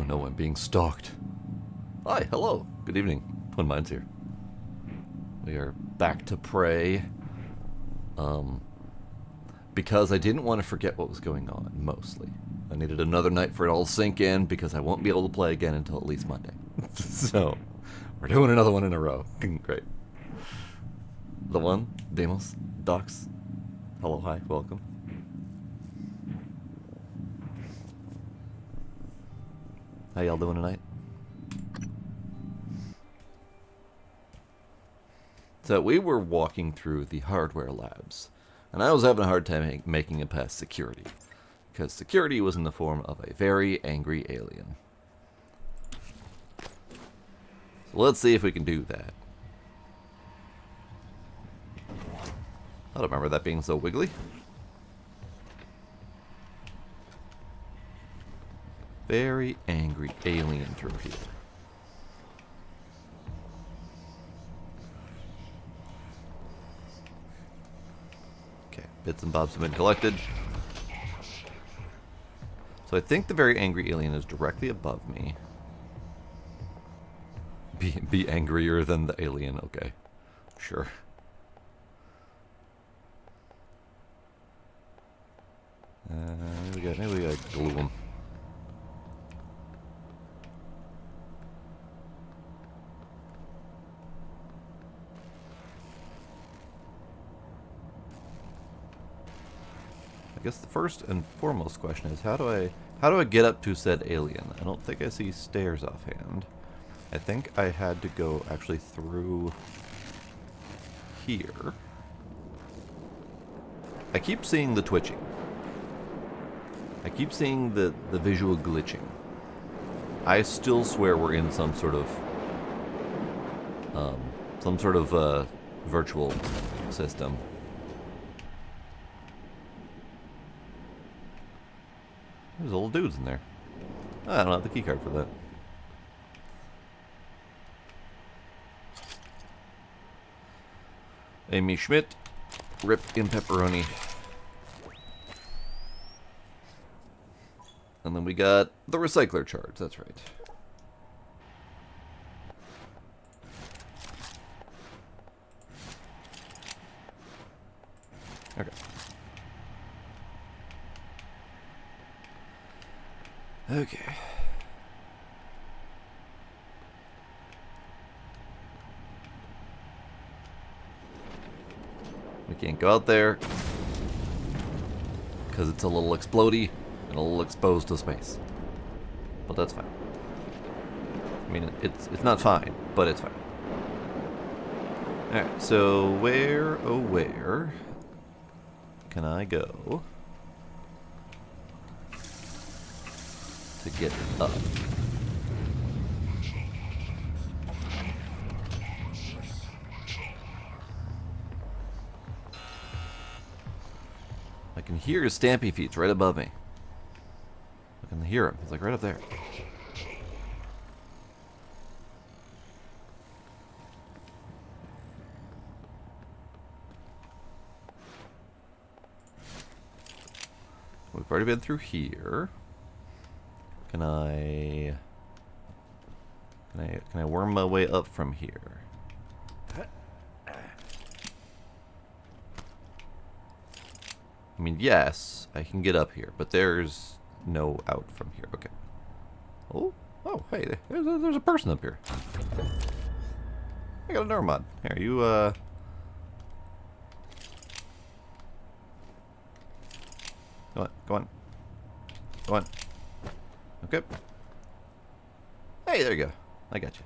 no, I'm being stalked. Hi, hello. Good evening. Twin Minds here. We are back to Prey. Because I didn't want to forget what was going on, mostly. I needed another night for it all to sink in, because I won't be able to play again until at least Monday. So, we're doing another one in a row. Great. The one, Demos, Docs. Hello, hi, welcome. How y'all doing tonight? So we were walking through the hardware labs, and I was having a hard time making it past security, because security was in the form of a very angry alien. So let's see if we can do that. I don't remember that being so wiggly. Very angry alien through here. Okay, bits and bobs have been collected. So I think the very angry alien is directly above me. Be angrier than the alien, okay. Sure. Maybe we gotta glue him. I guess the first and foremost question is how do I get up to said alien? I don't think I see stairs offhand. I think I had to go actually through here. I keep seeing the twitching. I keep seeing the visual glitching. I still swear we're in some sort of virtual system. There's old dudes in there. Oh, I don't have the keycard for that. Amy Schmidt, rip in pepperoni. And then we got the recycler charge, that's right. Okay. Okay. We can't go out there because it's a little explodey and a little exposed to space. But that's fine. I mean, it's not fine, but it's fine. Alright, so where can I go to get up? I can hear his stampy feet right above me. I can hear him. He's like right up there. We've already been through here. Can I worm my way up from here? I mean, yes, I can get up here, but there's no out from here. Okay. Oh, hey, there's a person up here. I got a neuromod. Here, you, Go on. Okay. Hey, there you go. I got you.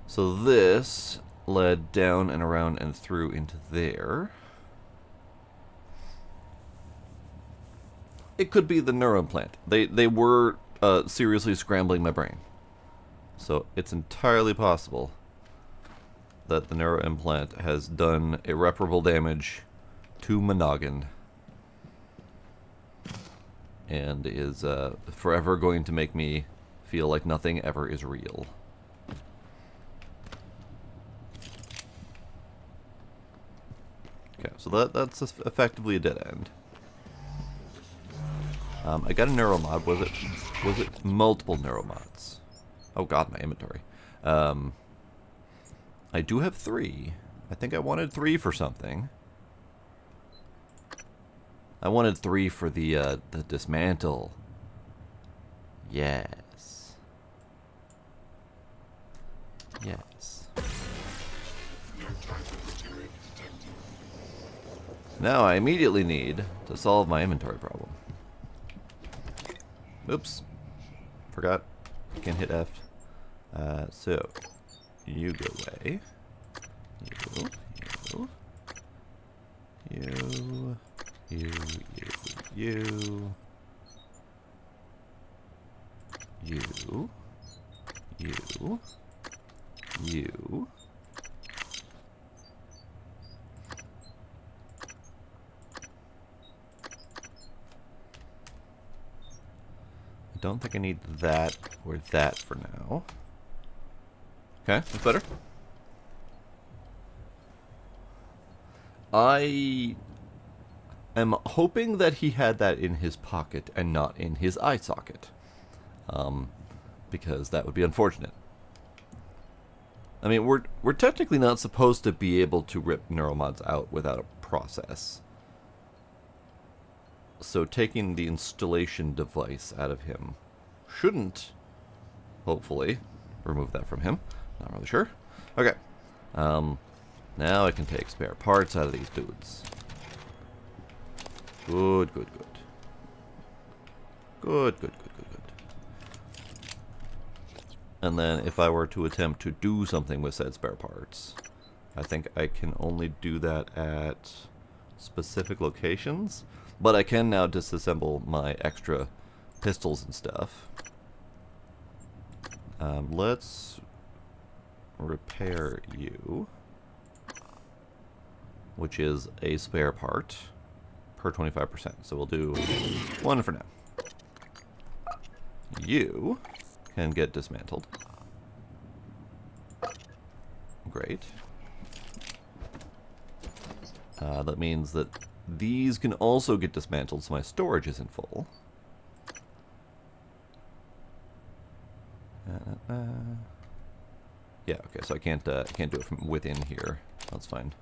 So this led down and around and through into there. It could be the neuroimplant. They were seriously scrambling my brain. So it's entirely possible that the neuroimplant has done irreparable damage to my noggin and is forever going to make me feel like nothing ever is real. Okay, so that's effectively a dead end. I got a neuromod. Was it multiple neuromods? Oh god, my inventory. I do have 3. I think I wanted 3 for something. I wanted 3 for the dismantle. Yes. Yes. Now I immediately need to solve my inventory problem. Oops. Forgot. Can't hit F. So, you go away. You. I don't think I need that or that for now. Okay, that's better. I am hoping that he had that in his pocket and not in his eye socket. Because that would be unfortunate. I mean, we're technically not supposed to be able to rip neuromods out without a process. So taking the installation device out of him shouldn't, hopefully, remove that from him. Not really sure. Okay. Now I can take spare parts out of these dudes. Good. And then if I were to attempt to do something with said spare parts, I think I can only do that at specific locations. But I can now disassemble my extra pistols and stuff. Let's repair you, which is a spare part per 25%. So we'll do 1 for now. You can get dismantled. Great. That means that these can also get dismantled, so my storage isn't full. Yeah, okay, so I can't do it from within here. That's fine.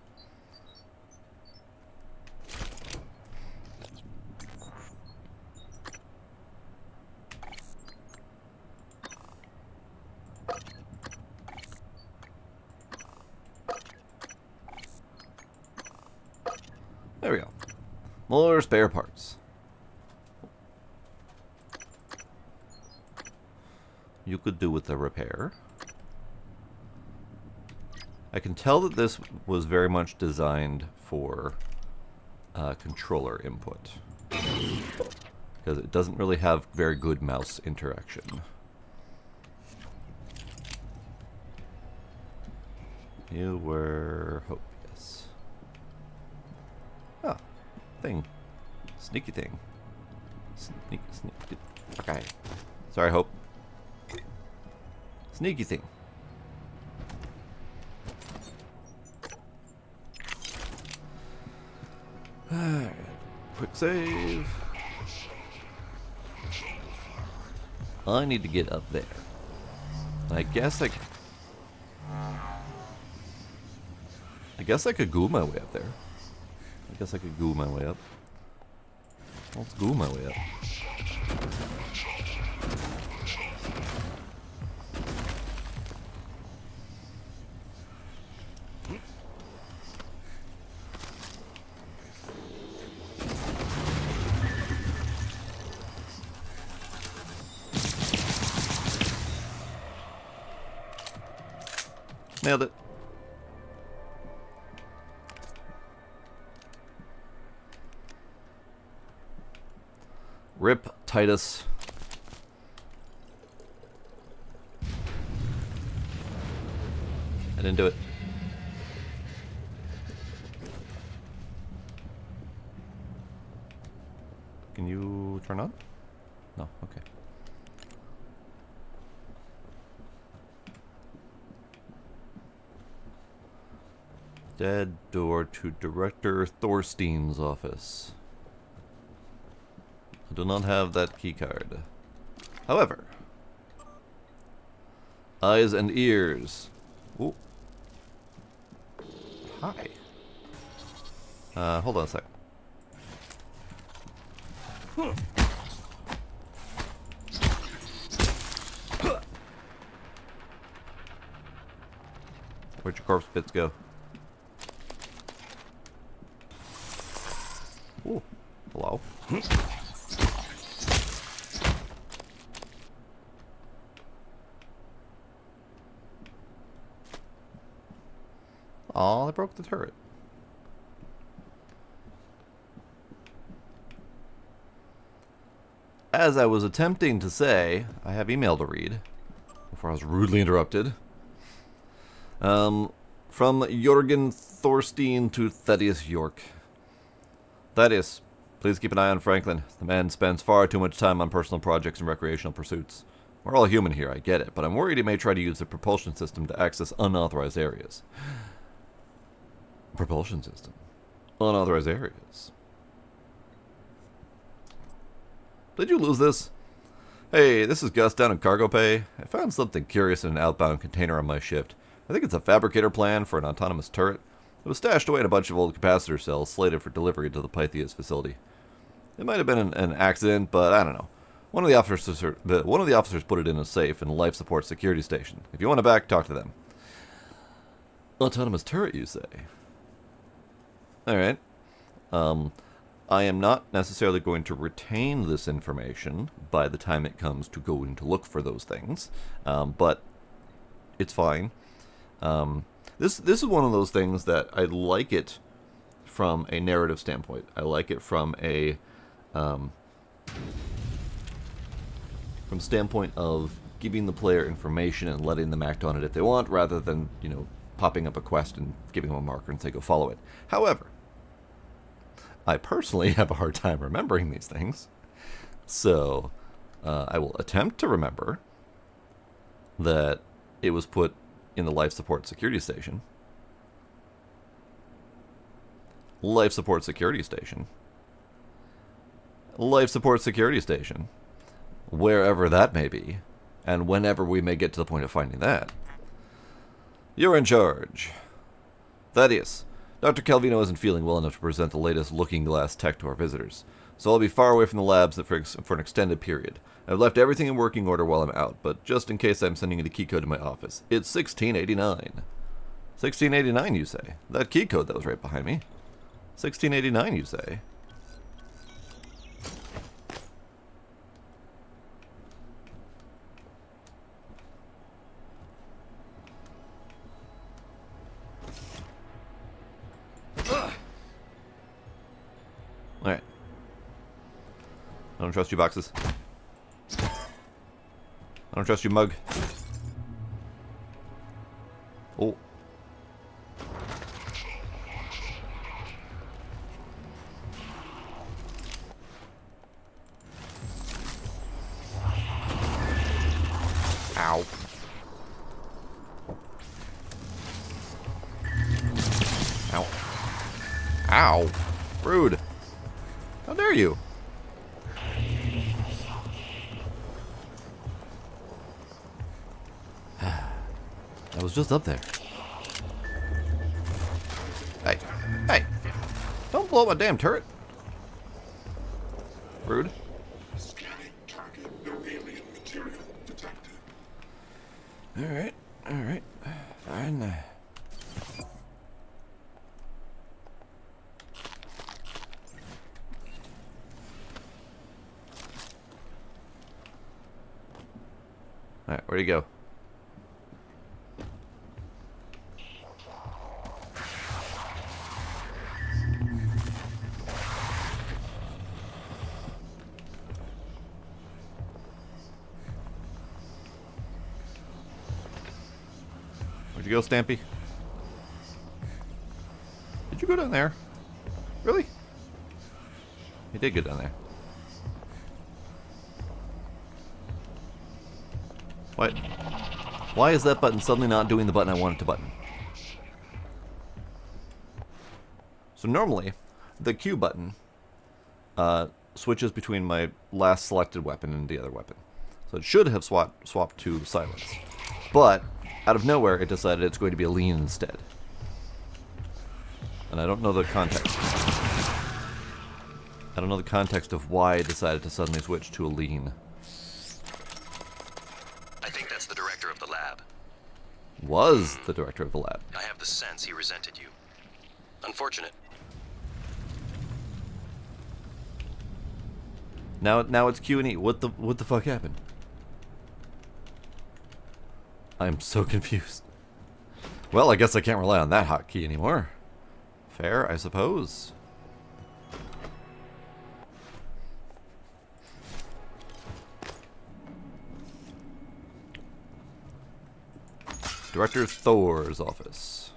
There we go. More spare parts. You could do with the repair. I can tell that this was very much designed for controller input, because it doesn't really have very good mouse interaction. You were Hope, yes. Ah, thing. Sneaky thing. Sneaky. Okay. Sorry, Hope. Sneaky thing. Alright. Quick save. I need to get up there. I guess I could goo my way up there. Let's goo my way up. Nailed it. Rip Titus. I didn't do it. Can you turn on? No, okay. Dead door to Director Thorstein's office. I do not have that key card. However, eyes and ears. Ooh. Hi. Hold on a sec. Where'd your corpse bits go? Ooh. Hello. Aw, I broke the turret. As I was attempting to say, I have email to read before I was rudely interrupted. From Jorgen Thorstein to Thaddeus York. Thaddeus, please keep an eye on Franklin. The man spends far too much time on personal projects and recreational pursuits. We're all human here, I get it, but I'm worried he may try to use the propulsion system to access unauthorized areas. Propulsion system? Unauthorized areas. Did you lose this? Hey, this is Gus down in Cargo Bay. I found something curious in an outbound container on my shift. I think it's a fabricator plan for an autonomous turret. It was stashed away in a bunch of old capacitor cells slated for delivery to the Pythias facility. It might have been an accident, but I don't know. One of the officers put it in a safe in a life support security station. If you want it back, talk to them. Autonomous turret, you say? Alright. I am not necessarily going to retain this information by the time it comes to going to look for those things, but it's fine. This is one of those things that I like it from a narrative standpoint. I like it from a standpoint of giving the player information and letting them act on it if they want, rather than, you know, popping up a quest and giving them a marker and say go follow it. However, I personally have a hard time remembering these things, so I will attempt to remember that it was put in the life support security station. Life support security station. Life support security station. Wherever that may be, and whenever we may get to the point of finding that. You're in charge. Thaddeus, Dr. Calvino isn't feeling well enough to present the latest Looking Glass tech to our visitors, so I'll be far away from the labs for an extended period. I've left everything in working order while I'm out, but just in case I'm sending you the key code to my office. It's 1689. 1689, you say? That key code that was right behind me. 1689, you say? Alright. I don't trust you, boxes. I don't trust you, mug. Oh. Ow. Ow. Ow. Rude. How dare you? I was just up there. Hey. Hey. Don't blow up my damn turret. Rude. Scanning target. No alien material detected. Alright. Alright. Fine. Alright, where'd he go? Where'd you go, Stampy? Did you go down there? Really? He did go down there. What? Why is that button suddenly not doing the button I want it to button? So normally, the Q button switches between my last selected weapon and the other weapon. So it should have swapped to silence. But, out of nowhere, it decided it's going to be a lean instead. And I don't know the context. I don't know the context of why it decided to suddenly switch to a lean. I think that's the director of the lab. Was the director of the lab. I have the sense he resented you. Unfortunate. Now it's Q&E. What the fuck happened? I'm so confused. Well, I guess I can't rely on that hotkey anymore. Fair, I suppose. Director Thor's office.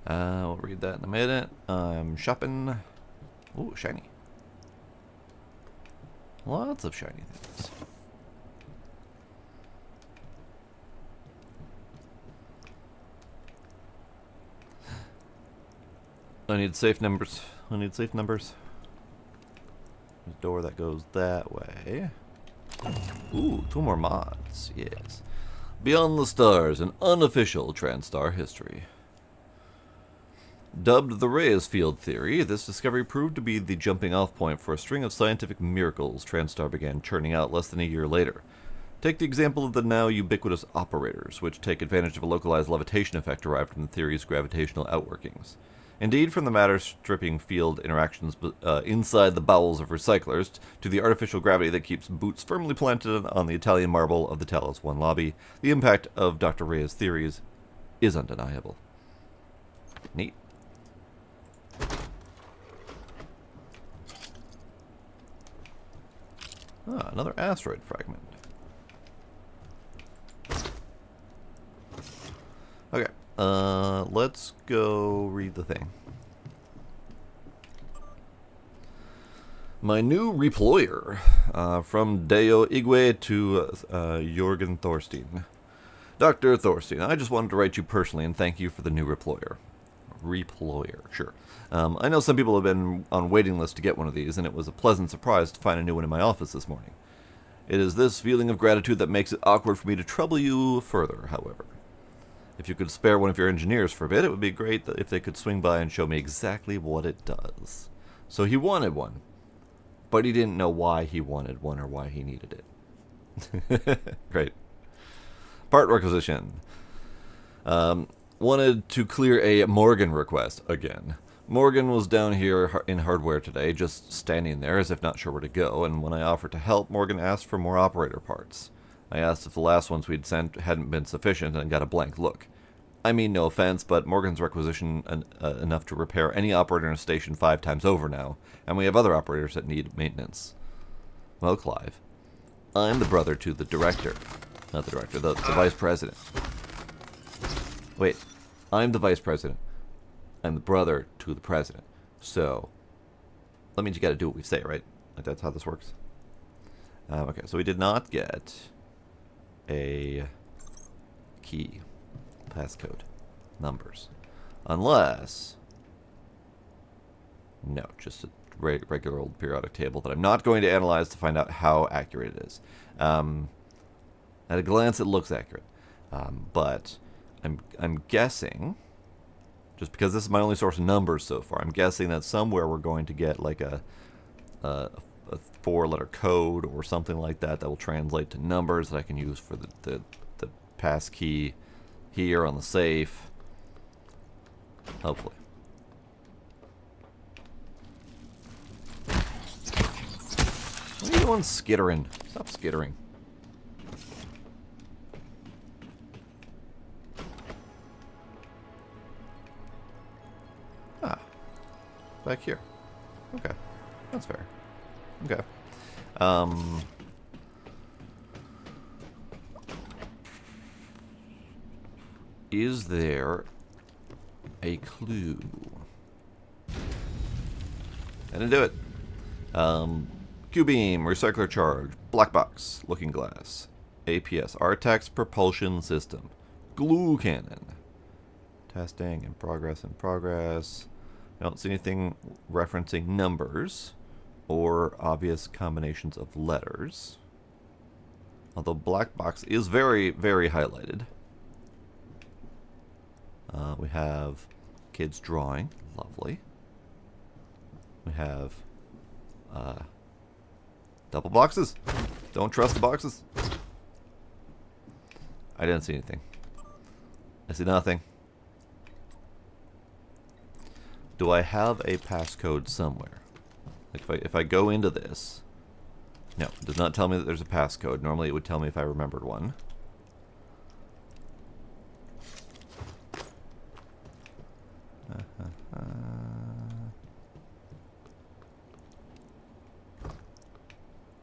We'll read that in a minute. I'm shopping. Ooh, shiny. Lots of shiny things. I need safe numbers. I need safe numbers. There's a door that goes that way. Ooh, 2 more mods. Yes. Beyond the Stars, an unofficial TranStar history. Dubbed the Reyes Field Theory, this discovery proved to be the jumping-off point for a string of scientific miracles TranStar began churning out less than a year later. Take the example of the now ubiquitous operators, which take advantage of a localized levitation effect derived from the theory's gravitational outworkings. Indeed, from the matter-stripping field interactions inside the bowels of recyclers to the artificial gravity that keeps boots firmly planted on the Italian marble of the Talos 1 lobby, the impact of Dr. Reyes' theories is undeniable. Neat. Ah, another asteroid fragment. Okay, let's go read the thing. My new reployer, from Deo Igwe to Jorgen Thorstein. Dr. Thorstein, I just wanted to write you personally and thank you for the new reployer. Reployer, sure. I know some people have been on waiting lists to get one of these, and it was a pleasant surprise to find a new one in my office this morning. It is this feeling of gratitude that makes it awkward for me to trouble you further, however. If you could spare one of your engineers for a bit, it would be great if they could swing by and show me exactly what it does. So he wanted one, but he didn't know why he wanted one or why he needed it. Great. Part requisition. Wanted to clear a Morgan request again. Morgan was down here in hardware today, just standing there as if not sure where to go, and when I offered to help, Morgan asked for more operator parts. I asked if the last ones we'd sent hadn't been sufficient and got a blank look. I mean, no offense, but Morgan's requisition enough to repair any operator in a station 5 times over now, and we have other operators that need maintenance. Well, Clive, I'm the brother to the director. Not the director, the vice president. Wait, I'm the vice president. I'm the brother to the president. So, that means you gotta do what we say, right? Like, that's how this works. Okay, so we did not get a key, passcode, numbers. Unless... No, just a regular old periodic table that I'm not going to analyze to find out how accurate it is. At a glance, it looks accurate. But I'm guessing... Just because this is my only source of numbers so far, I'm guessing that somewhere we're going to get like a 4-letter code or something like that that will translate to numbers that I can use for the pass key here on the safe. Hopefully. What are you doing skittering? Stop skittering. Back here. Okay. That's fair. Okay. Is there a clue? I didn't do it. Q-beam, recycler charge, black box, looking glass, APS, Artax propulsion system, glue cannon. Testing in progress, in progress. I don't see anything referencing numbers or obvious combinations of letters. Although black box is very, very highlighted. We have kids drawing. Lovely. We have double boxes. Don't trust the boxes. I didn't see anything. I see nothing. Do I have a passcode somewhere? Like if I go into this... No, it does not tell me that there's a passcode. Normally it would tell me if I remembered one. I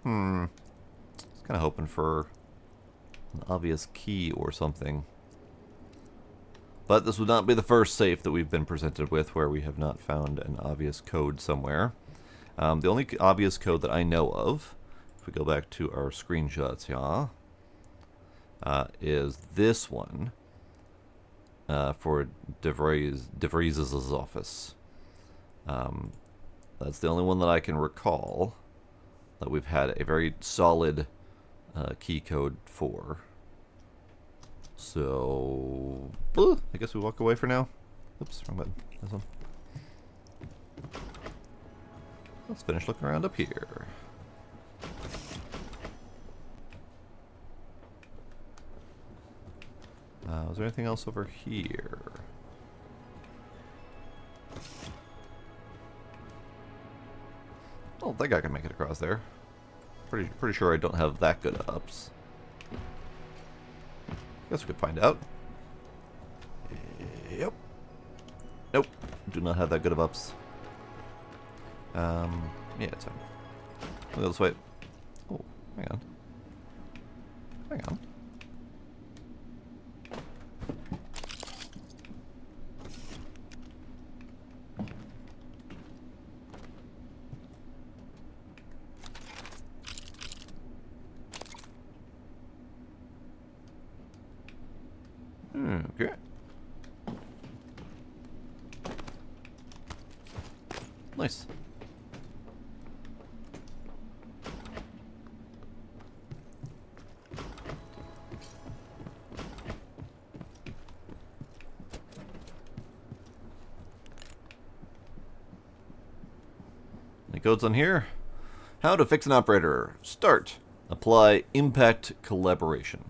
was kind of hoping for an obvious key or something. But this would not be the first safe that we've been presented with where we have not found an obvious code somewhere. The only obvious code that I know of, if we go back to our screenshots here, is this one for DeVries's office. That's the only one that I can recall that we've had a very solid key code for. So, I guess we walk away for now. Oops, wrong button. This one. Let's finish looking around up here. Is there anything else over here? I don't think I can make it across there. Pretty sure I don't have that good ups. Guess we could find out. Yep. Nope. Do not have that good of ups. Yeah, it's fine. We'll go this way. Oh, hang on. Hang on. Okay. Nice. Any codes on here? How to fix an operator. Start. Apply impact collaboration.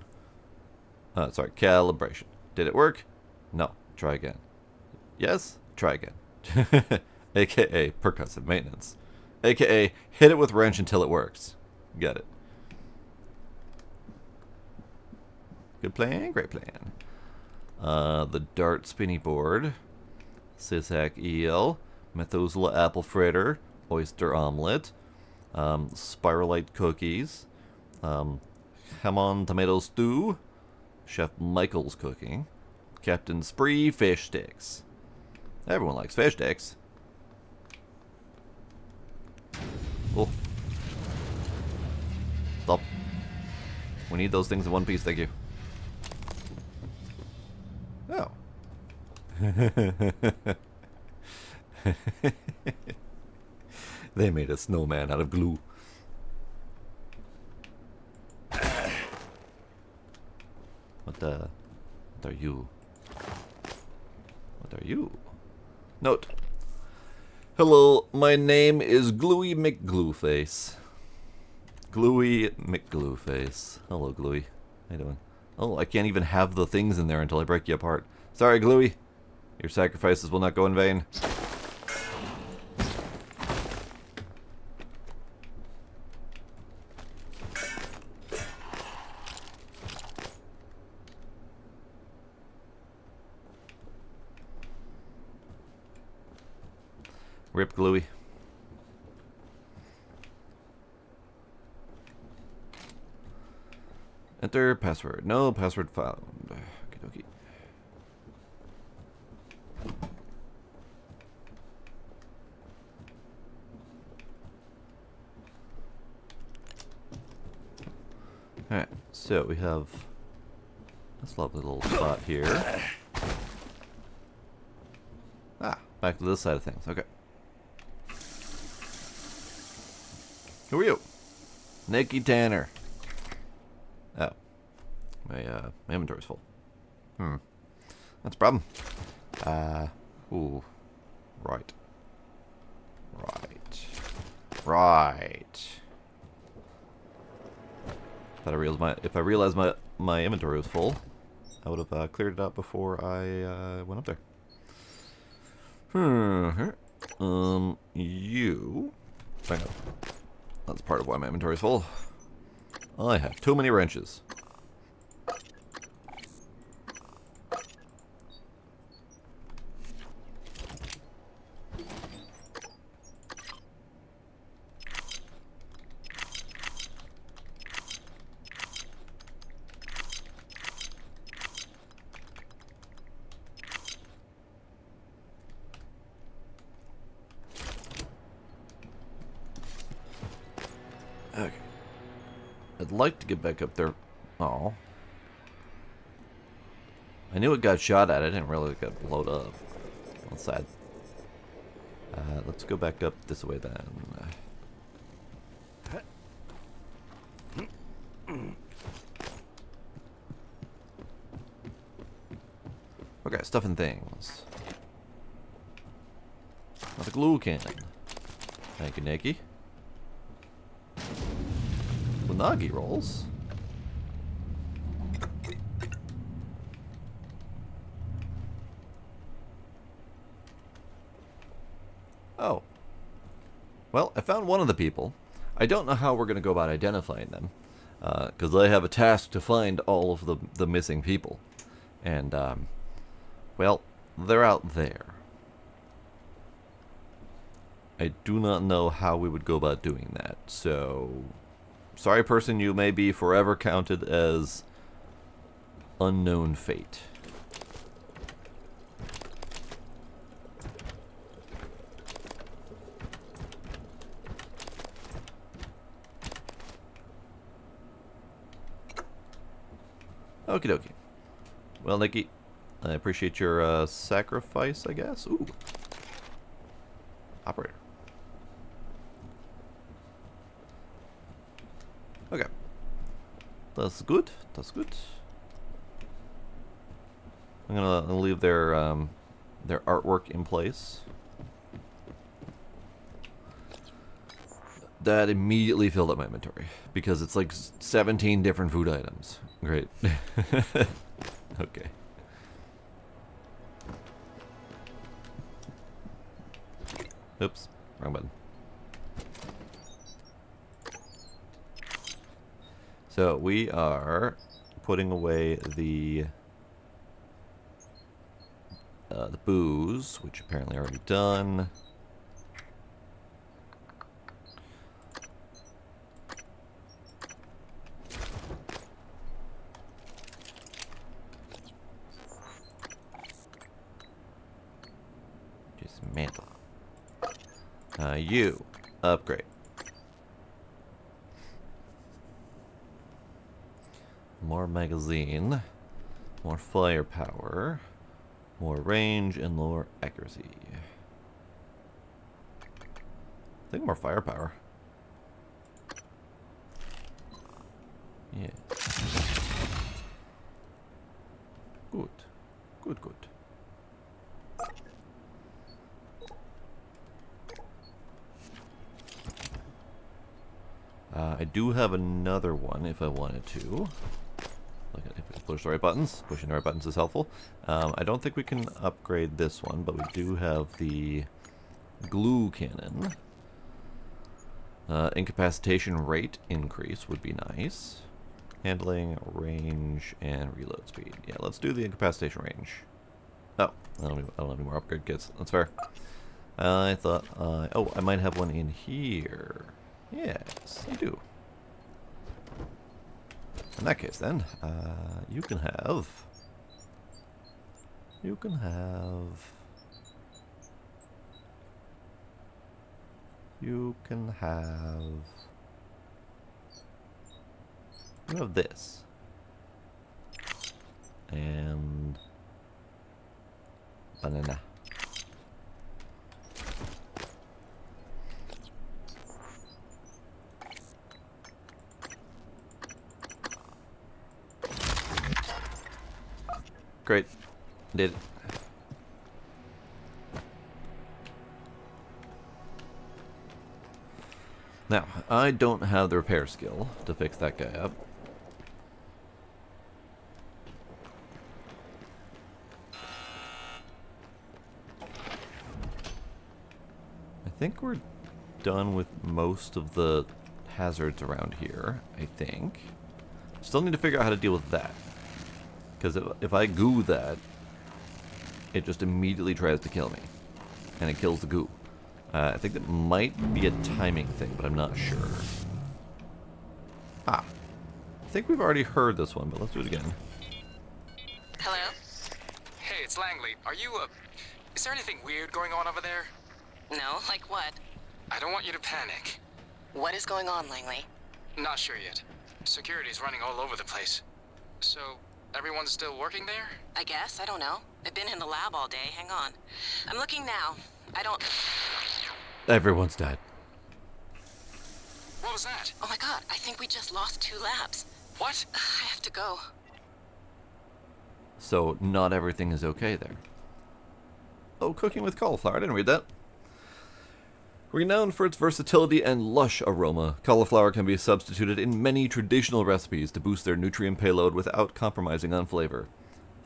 Sorry, calibration. Did it work? No. Try again. Yes? Try again. AKA percussive maintenance. AKA hit it with wrench until it works. Get it. Good plan, great plan. The Dart spinny board. Sysac eel. Methuselah apple fritter. Oyster omelet. Spiralite cookies. Hamon tomato stew. Chef Michael's cooking. Captain Spree fish sticks. Everyone likes fish sticks. Oh. Stop. We need those things in one piece, thank you. Oh. They made a snowman out of glue. What are you? What are you? Note. Hello, my name is Gluey McGlueface. Gluey McGlueface. Hello, Gluey. How you doing? Oh, I can't even have the things in there until I break you apart. Sorry, Gluey. Your sacrifices will not go in vain. Rip Gluey. Enter password. No password found. Okie dokie. Alright, so we have this lovely little spot here. Ah, back to this side of things. Okay. Who are you? Nikki Tanner. Oh. My inventory's full. That's a problem. Ooh. Right. If I realized my inventory was full, I would have cleared it out before I went up there. You. Hang on. That's part of why my inventory is full. I have too many wrenches. Okay. I'd like to get back up there. Oh. I knew it got shot at. I didn't realize it got blown up. That's sad. Let's go back up this way then. Okay, stuff and things. Not a glue cannon. Thank you, Nikki. Unagi rolls. Oh. Well, I found one of the people. I don't know how we're going to go about identifying them, because I have a task to find all of the missing people. And, well, they're out there. I do not know how we would go about doing that, so... Sorry, person, you may be forever counted as unknown fate. Okie dokie. Well, Nikki, I appreciate your sacrifice, I guess. Ooh. Operator. Okay. That's good. That's good. I'm gonna leave their artwork in place. That immediately filled up my inventory because it's like 17 different food items. Great. Okay. Oops, wrong button. So we are putting away the booze, which apparently already done. Dismantle. You upgrade. More magazine, more firepower, more range, and lower accuracy. I think more firepower. Yeah. Good. Good, good. I do have another one if I wanted to. If we push the right buttons, pushing the right buttons is helpful. I don't think we can upgrade this one, but we do have the glue cannon. Incapacitation rate increase would be nice. Handling, range, and reload speed. Yeah, let's do the incapacitation range. Oh, I don't have any more upgrade kits. That's fair. I thought, oh, I might have one in here. Yes, I do. In that case, then, you can have. You have this. And banana. Great. Did it. Now, I don't have the repair skill to fix that guy up. I think we're done with most of the hazards around here, I think. Still need to figure out how to deal with that. Because if I goo that, it just immediately tries to kill me. And it kills the goo. I think that might be a timing thing, but I'm not sure. Ah. I think we've already heard this one, but let's do it again. Hello? Hey, it's Langley. Are you, is there anything weird going on over there? No, like what? I don't want you to panic. What is going on, Langley? Not sure yet. Security's running all over the place. So, everyone's still working there? I guess, I don't know. I've been in the lab all day, hang on. I'm looking now. I don't... Everyone's dead. What was that? Oh my god, I think we just lost 2 labs. What? I have to go. So, not everything is okay there. Oh, cooking with cauliflower. I didn't read that. Renowned for its versatility and lush aroma, cauliflower can be substituted in many traditional recipes to boost their nutrient payload without compromising on flavor.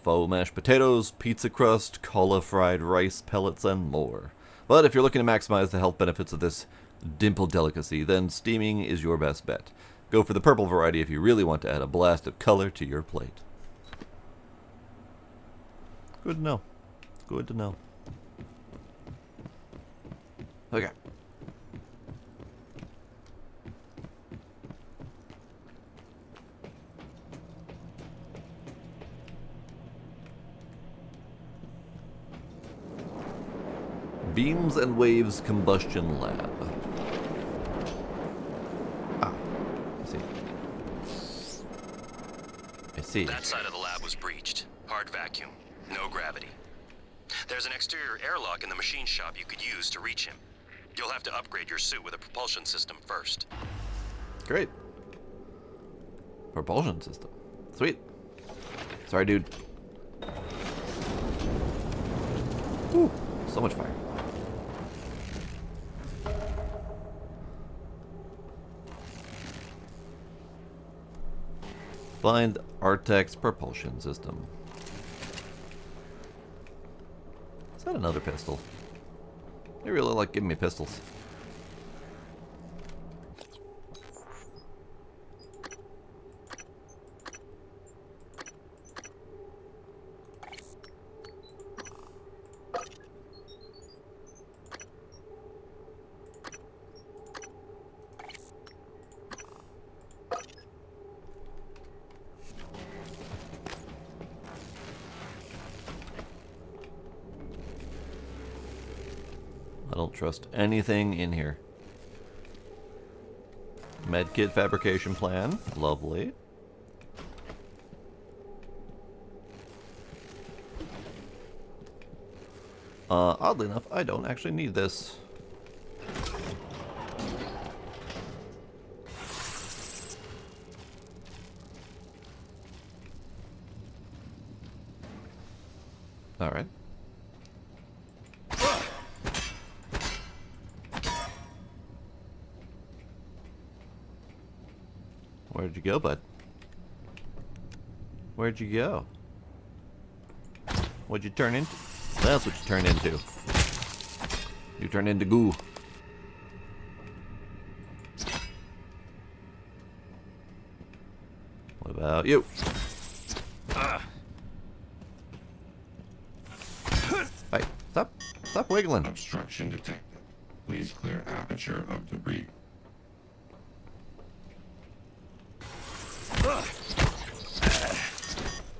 Faux mashed potatoes, pizza crust, caulifried rice pellets, and more. But if you're looking to maximize the health benefits of this dimple delicacy, then steaming is your best bet. Go for the purple variety if you really want to add a blast of color to your plate. Good to know. Good to know. Okay. Beams and Waves Combustion Lab. Ah, I see. I see. That side of the lab was breached. Hard vacuum. No gravity. There's an exterior airlock in the machine shop you could use to reach him. You'll have to upgrade your suit with a propulsion system first. Great. Propulsion system. Sweet. Sorry, dude. Whew, so much fire. Find Artek's propulsion system. Is that another pistol? They really like giving me pistols. I don't trust anything in here. Medkit fabrication plan. Lovely. Oddly enough, I don't actually need this. Alright. Where'd you go, bud? Where'd you go? What'd you turn into? That's what you turned into. You turned into goo. What about you? Hey, stop wiggling. Obstruction detected. Please clear aperture of debris.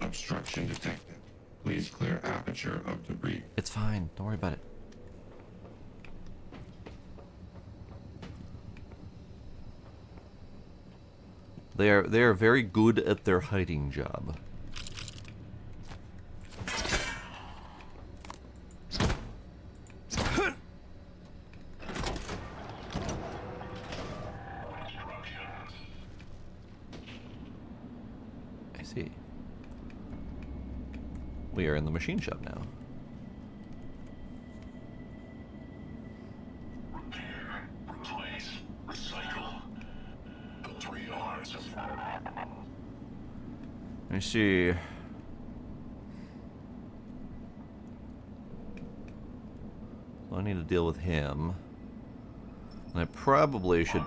Obstruction detected. Please clear aperture of debris. It's fine. Don't worry about it. They are very good at their hiding job. see. We are in the machine shop now. Repair, replace, recycle. The 3 R's of Let me see. So I need to deal with him. And I probably should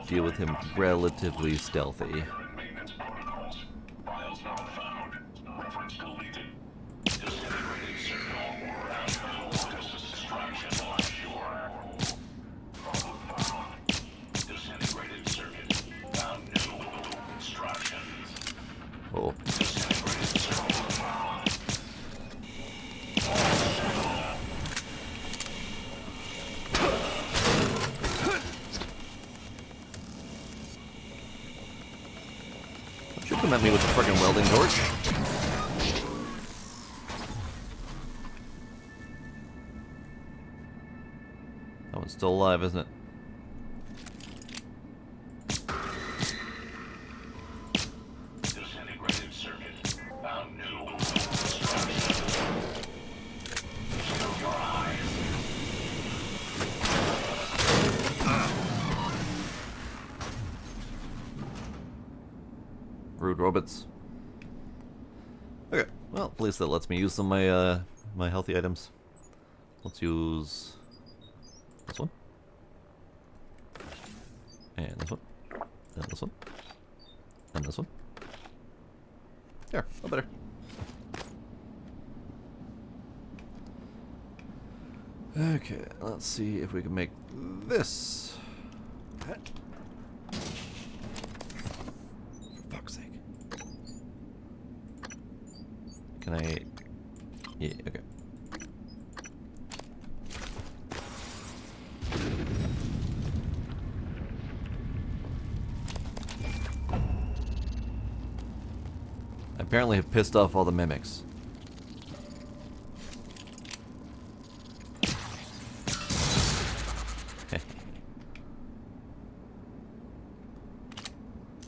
deal with him relatively stealthy. maintenance protocols. Files not found. Reference deleted. Disintegrated signal or analysis extraction on shore. Problem found. Disintegrated circuit. Found new instructions. Oh. Disintegrated circuit found. Don't you come at me with a freaking welding torch. That one's still alive, isn't it? Disintegrated circuit. Found new instructions. Shield your eyes. Rude robots. Okay, well, at least that lets me use some of my my healthy items. Let's use this one, and this one, and this one, and this one. There, no better. Okay, let's see if we can make this. For fuck's sake. Can I... Yeah, okay. I apparently have pissed off all the mimics.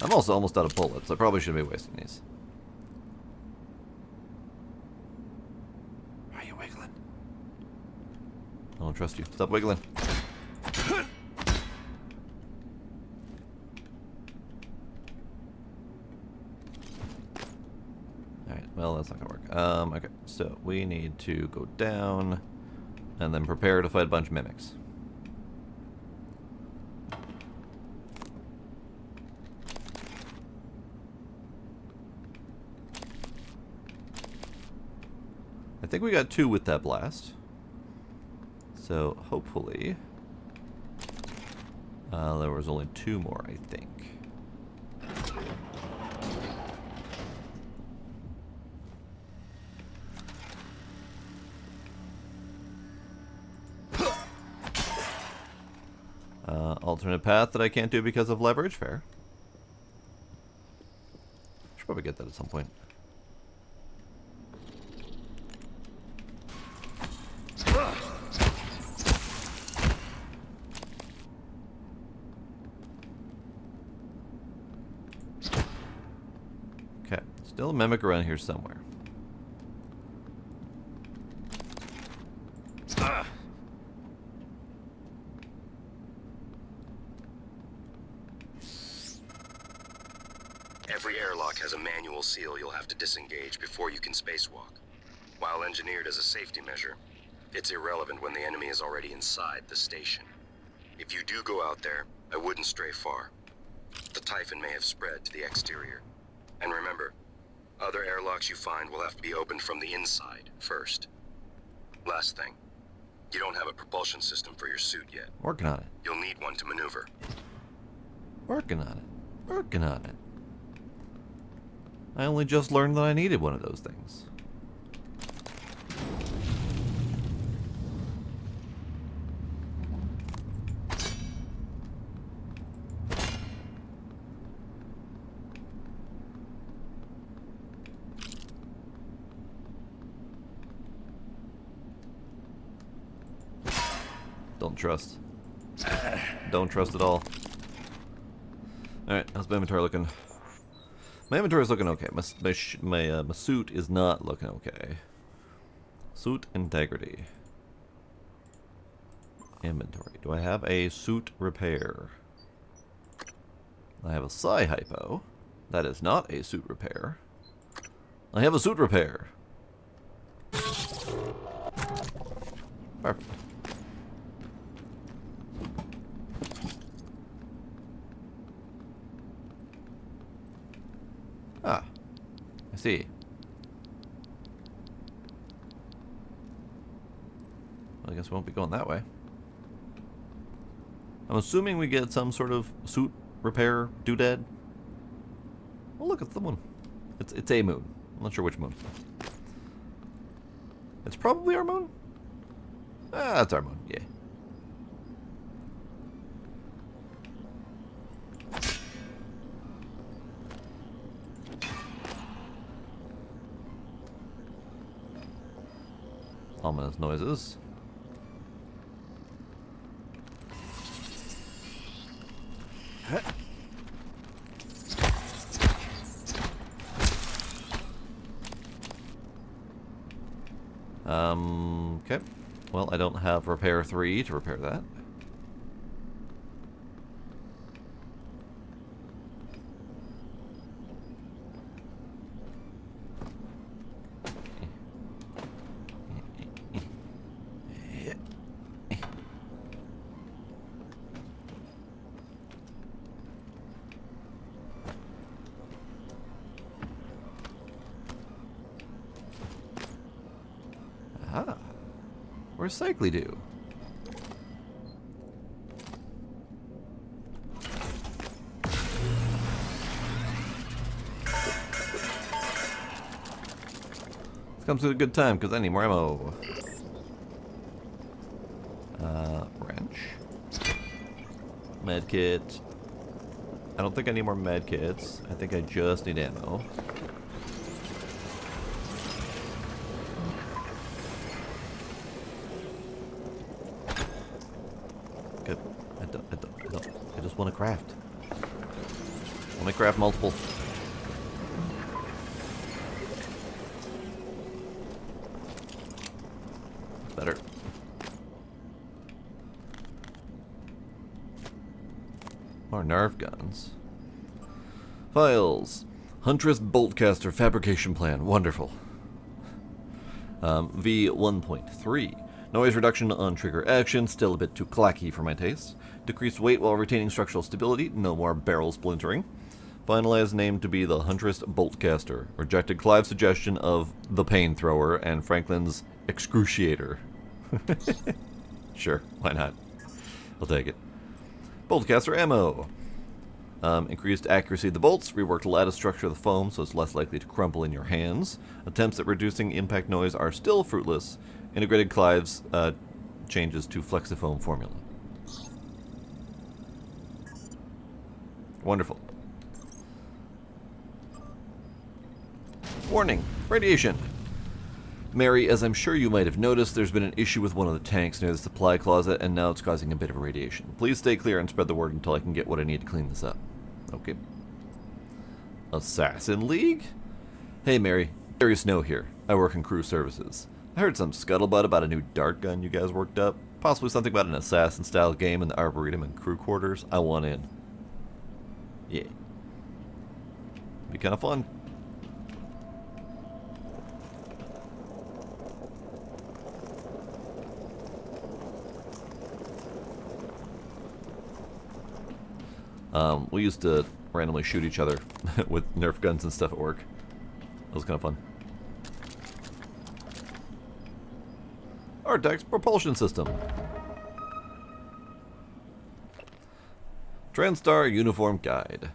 I'm also almost out of bullets. I probably shouldn't be wasting these. Why are you wiggling? I don't trust you. Stop wiggling. Alright, well, that's not gonna work. Okay, so we need to go down and then prepare to fight a bunch of mimics. I think we got 2 with that blast. So hopefully there was only 2 more, I think. Alternate path that I can't do because of leverage. Fair. Should probably get that at some point. Okay, still a mimic around here somewhere. Every airlock has a manual seal you'll have to disengage before you can spacewalk. While engineered as a safety measure, it's irrelevant when the enemy is already inside the station. If you do go out there, I wouldn't stray far. The Typhon may have spread to the exterior. And remember, other airlocks you find will have to be opened from the inside first. Last thing, you don't have a propulsion system for your suit yet. Working on it. You'll need one to maneuver. Working on it. Working on it. I only just learned that I needed one of those things. Don't trust. Don't trust at all. Alright, how's my inventory looking? My inventory is looking okay. My suit is not looking okay. Suit integrity. Inventory. Do I have a suit repair? I have a psi hypo. That is not a suit repair. I have a suit repair. Perfect. Ah, I see. Well, I guess we won't be going that way. I'm assuming we get some sort of suit repair doodad. Oh, look, it's the moon. It's a moon. I'm not sure which moon. It's probably our moon. Ah, it's our moon. Yeah. Ominous noises. Okay. Well, I don't have repair 3 to repair that. Ah. Where's Cycly do? This comes at a good time because I need more ammo. Wrench. Medkit. I don't think I need more medkits. I think I just need ammo. Good. I just want to craft. Let me craft multiple. Better. More Nerf guns. Files. Huntress Boltcaster Fabrication Plan. Wonderful. V1.3. Noise reduction on trigger action. Still a bit too clacky for my taste. Decreased weight while retaining structural stability. No more barrel splintering. Finalized name to be the Huntress Boltcaster. Rejected Clive's suggestion of the Pain Thrower and Franklin's Excruciator. Sure, why not? I'll take it. Boltcaster ammo. Increased accuracy of the bolts, reworked lattice structure of the foam so it's less likely to crumple in your hands. Attempts at reducing impact noise are still fruitless. Integrated Clive's changes to Flexifoam formula. Wonderful. Warning, radiation. Mary, as I'm sure you might have noticed, there's been an issue with one of the tanks near the supply closet, and now it's causing a bit of radiation. Please stay clear and spread the word until I can get what I need to clean this up. Okay. Assassin League? Hey Mary, Gary Snow here. I work in crew services. I heard some scuttlebutt about a new dart gun you guys worked up. Possibly something about an assassin-style game in the Arboretum and crew quarters. I want in. Yeah. Be kind of fun. We used to randomly shoot each other with Nerf guns and stuff at work. That was kind of fun. Artex propulsion system. TranStar uniform guide.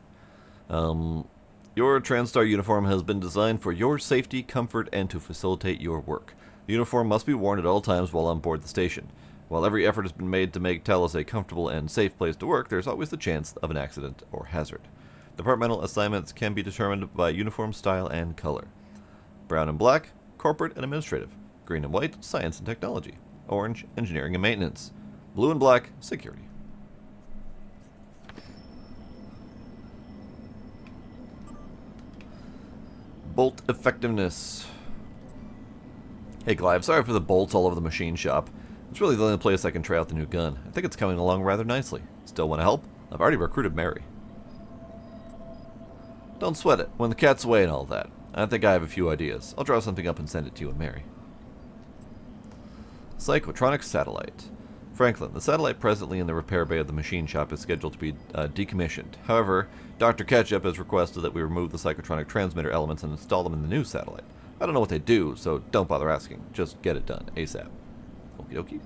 Your TranStar uniform has been designed for your safety, comfort, and to facilitate your work. The uniform must be worn at all times while on board the station. While every effort has been made to make Talos a comfortable and safe place to work, there's always the chance of an accident or hazard. Departmental assignments can be determined by uniform style and color. Brown and black, corporate and administrative. Green and white, science and technology. Orange, engineering and maintenance. Blue and black, security. Bolt effectiveness. Hey Clive, sorry for the bolts all over the machine shop. It's really the only place I can try out the new gun. I think it's coming along rather nicely. Still want to help? I've already recruited Mary. Don't sweat it. When the cat's away and all that. I think I have a few ideas. I'll draw something up and send it to you and Mary. Psychotronic satellite. Franklin, the satellite presently in the repair bay of the machine shop is scheduled to be decommissioned. However, Dr. Ketchup has requested that we remove the psychotronic transmitter elements and install them in the new satellite. I don't know what they do, so don't bother asking. Just get it done, ASAP. Okie dokie.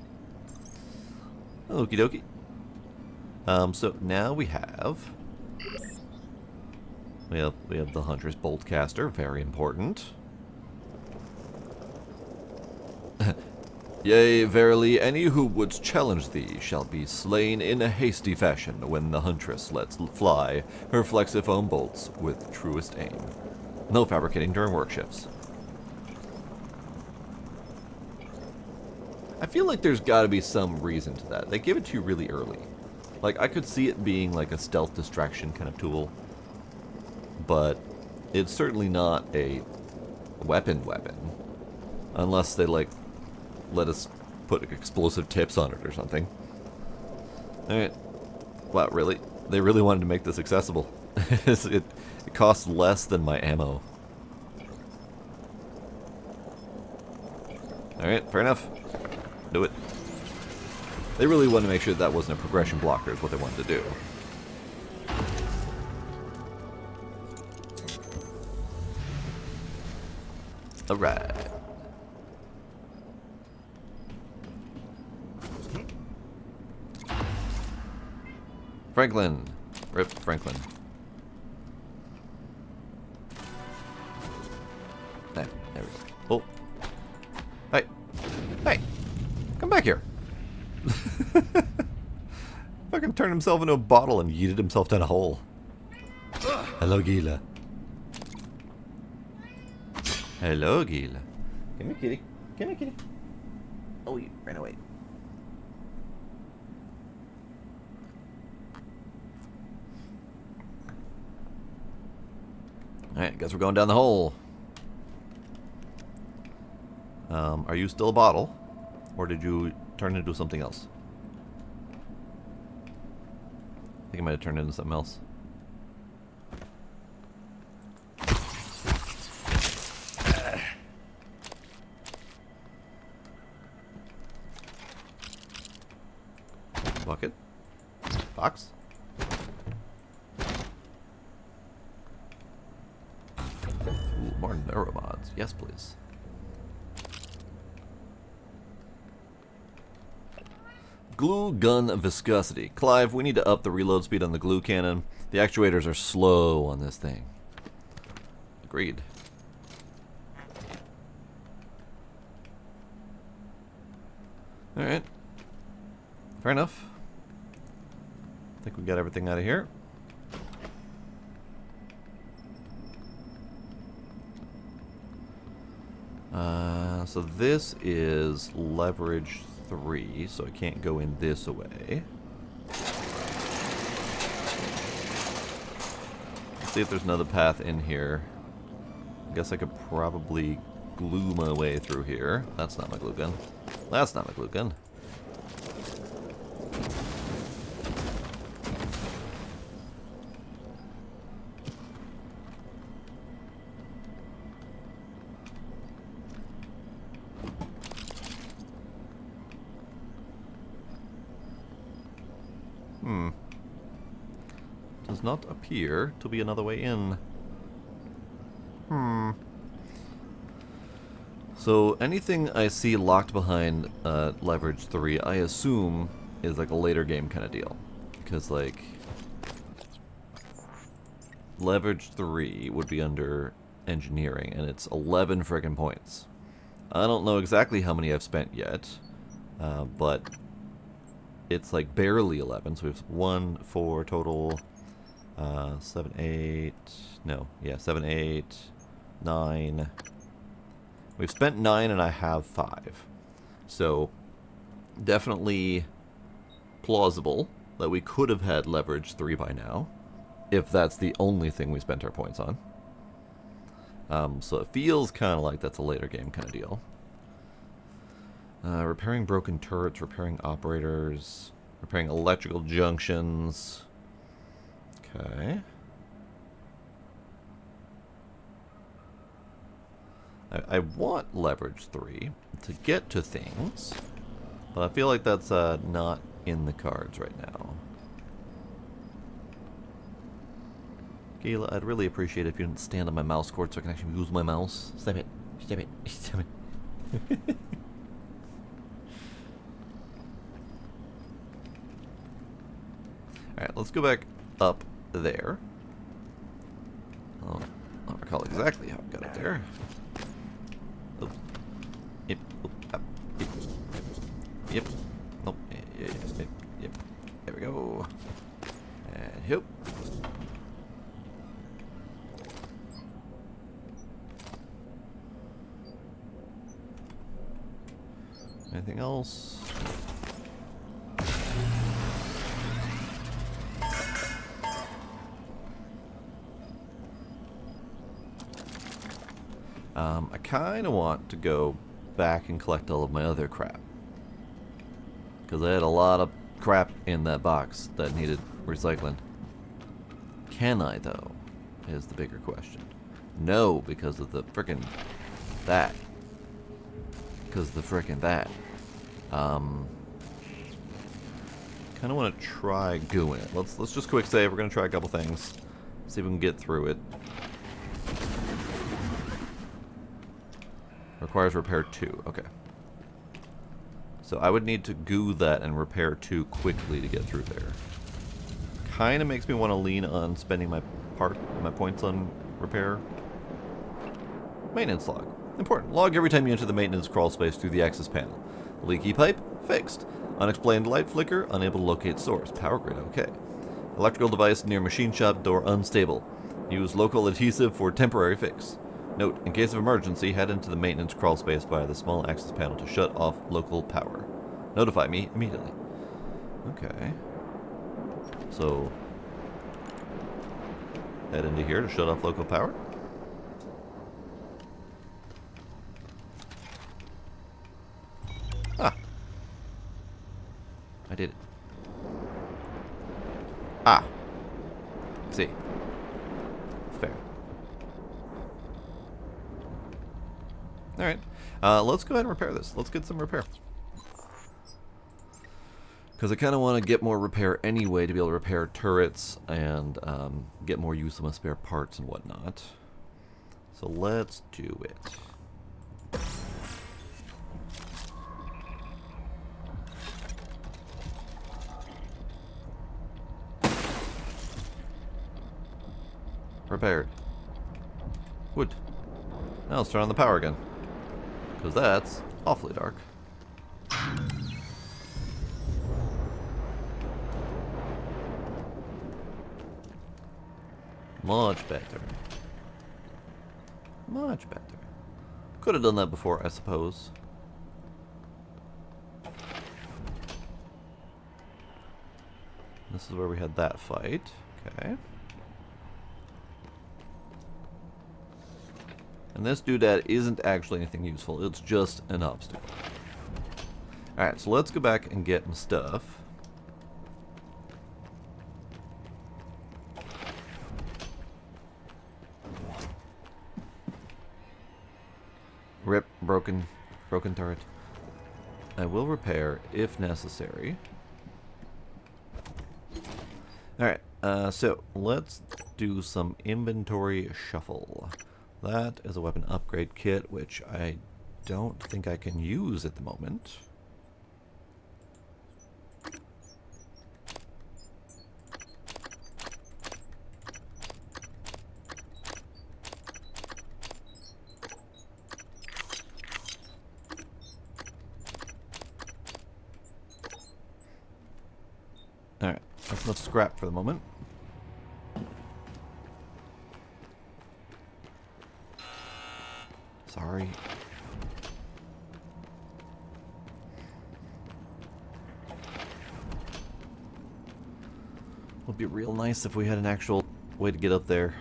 Okie dokie. So now we have the Huntress Boltcaster, very important. Yea, verily, any who would challenge thee shall be slain in a hasty fashion when the Huntress lets fly her flexifoam bolts with truest aim. No fabricating during work shifts. I feel like there's got to be some reason to that. They give it to you really early. Like, I could see it being like a stealth distraction kind of tool, but it's certainly not a weapon, unless they, like, let us put explosive tips on it or something. Alright. Wow, really? They really wanted to make this accessible. it costs less than my ammo. Alright, fair enough. Do it. They really wanted to make sure that wasn't a progression blocker is what they wanted to do. Alright. Franklin. Rip Franklin. There we go. Oh. Hey. Hey. Come back here. Fucking turned himself into a bottle and yeeted himself down a hole. Hello, Gila. Hello, Gila. Come here, kitty. Come here, kitty. Oh, you ran away. Alright, guess we're going down the hole. Are you still a bottle? Or did you turn into something else? I think I might have turned into something else. Bucket. Box. Ooh, more neuromods. Yes, please. Glue gun viscosity. Clive, we need to up the reload speed on the glue cannon. The actuators are slow on this thing. Agreed. Alright. Fair enough. I think we got everything out of here. So this is leverage 3, so I can't go in this way. Let's see if there's another path in here. I guess I could probably glue my way through here. That's not my glue gun. That's not my glue gun. Does not appear to be another way in. So anything I see locked behind leverage 3, I assume is like a later game kind of deal. Because like leverage 3 would be under engineering and it's 11 friggin' points. I don't know exactly how many I've spent yet, but it's like barely 11, so we have 1, 4 total, 7, 8, no, yeah, 7, 8, 9. We've spent 9 and I have 5. So, definitely plausible that we could have had leverage 3 by now, if that's the only thing we spent our points on. So it feels kind of like that's a later game kind of deal. Repairing broken turrets, repairing operators, repairing electrical junctions. Okay. I want leverage 3 to get to things, but I feel like that's not in the cards right now. Gayla, I'd really appreciate it if you didn't stand on my mouse cord so I can actually use my mouse. Stop it. Stop it. Stop it. Alright, let's go back up there. Oh, I don't recall exactly how I got up there. Oops. Yep. Oop, up. Yep. Yep. Nope. Yep. Yep. Yep. There we go. And yep. Anything else? I kind of want to go back and collect all of my other crap. Because I had a lot of crap in that box that needed recycling. Can I, though? Is the bigger question. No, because of the frickin' that. Because of the frickin' that. Kind of want to try gooing it. Let's just quick save. We're going to try a couple things. See if we can get through it. Requires repair 2. Okay. So I would need to goo that and repair 2 quickly to get through there. Kind of makes me want to lean on spending my points on repair. Maintenance log. Important. Log every time you enter the maintenance crawl space through the access panel. Leaky pipe? Fixed. Unexplained light flicker? Unable to locate source. Power grid? Okay. Electrical device near machine shop door unstable. Use local adhesive for temporary fix. Note, in case of emergency, head into the maintenance crawl space via the small access panel to shut off local power. Notify me immediately. Okay. So, head into here to shut off local power. Ah. I did it. Ah. See. Fair. Alright. Let's go ahead and repair this. Let's get some repair. Because I kind of want to get more repair anyway to be able to repair turrets and get more use of my spare parts and whatnot. So let's do it. Repaired. Wood. Now let's turn on the power again. Because that's awfully dark. Much better. Much better. Could have done that before, I suppose. This is where we had that fight. Okay. And this doodad isn't actually anything useful. It's just an obstacle. Alright, so let's go back and get my stuff. Rip, broken turret. I will repair if necessary. Alright, so let's do some inventory shuffle. That is a weapon upgrade kit, which I don't think I can use at the moment. Alright, let's scrap for the moment. Sorry. Would be real nice if we had an actual way to get up there.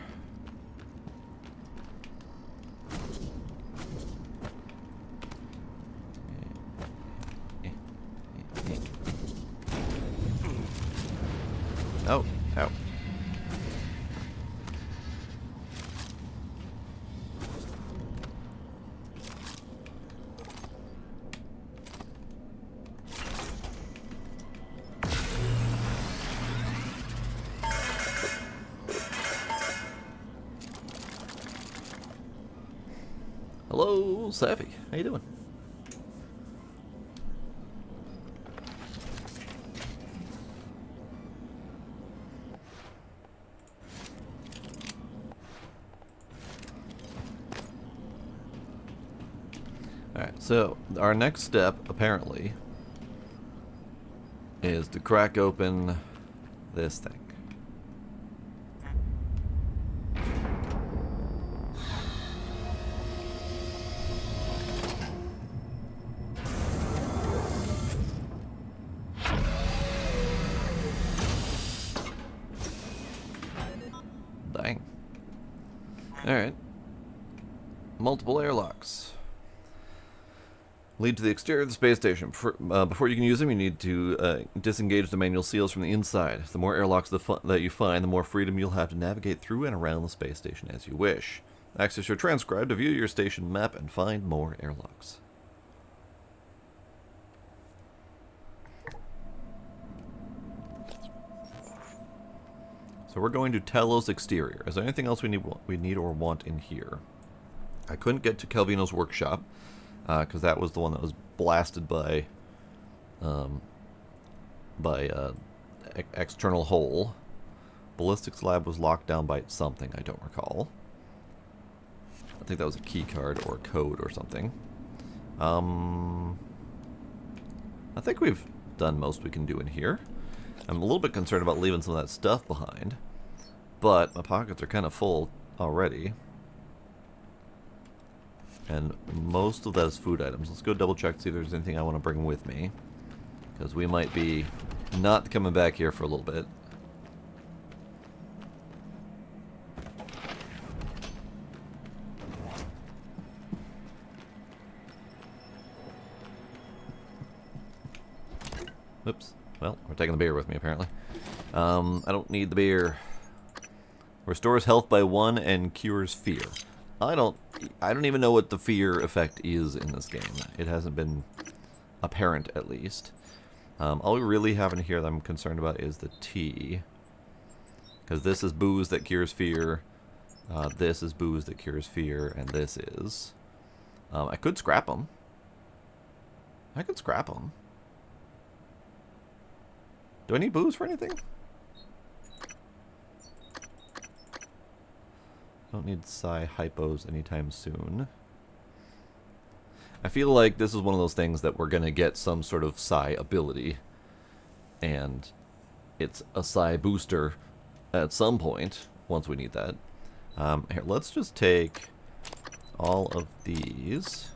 Oh, ow. Hello, Savvy. How you doing? Alright, so our next step, apparently, is to crack open this thing. Dang. Alright. Multiple airlocks. Lead to the exterior of the space station. Before you can use them, you need to disengage the manual seals from the inside. The more airlocks that you find, the more freedom you'll have to navigate through and around the space station as you wish. Access your transcribe to view your station map and find more airlocks. So we're going to Telos exterior. Is there anything else we need or want in here? I couldn't get to Calvino's workshop because that was the one that was blasted by external hole. Ballistics lab was locked down by something I don't recall. I think that was a key card or a code or something. I think we've done most we can do in here. I'm a little bit concerned about leaving some of that stuff behind, but my pockets are kind of full already. And most of that is food items. Let's go double check to see if there's anything I want to bring with me, because we might be not coming back here for a little bit. Oops. Well, we're taking the beer with me, apparently. I don't need the beer. Restores health by 1 and cures fear. I don't even know what the fear effect is in this game. It hasn't been apparent, at least. All we really have in here that I'm concerned about is the tea. Because this is booze that cures fear. This is booze that cures fear. And this is... I could scrap them. I could scrap them. Do I need booze for anything? Don't need psi hypos anytime soon. I feel like this is one of those things that we're going to get some sort of psi ability. And it's a psi booster at some point, once we need that. Here, let's just take all of these.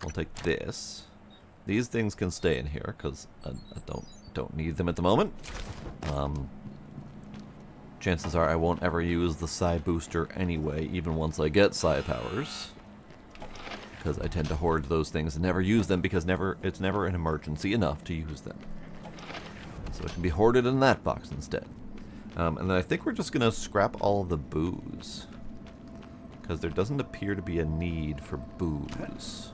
We'll take this. These things can stay in here, because I don't need them at the moment. Chances are I won't ever use the psi booster anyway, even once I get psi powers. Because I tend to hoard those things and never use them because it's never an emergency enough to use them. So it can be hoarded in that box instead. And then I think we're just going to scrap all of the booze. Because there doesn't appear to be a need for booze.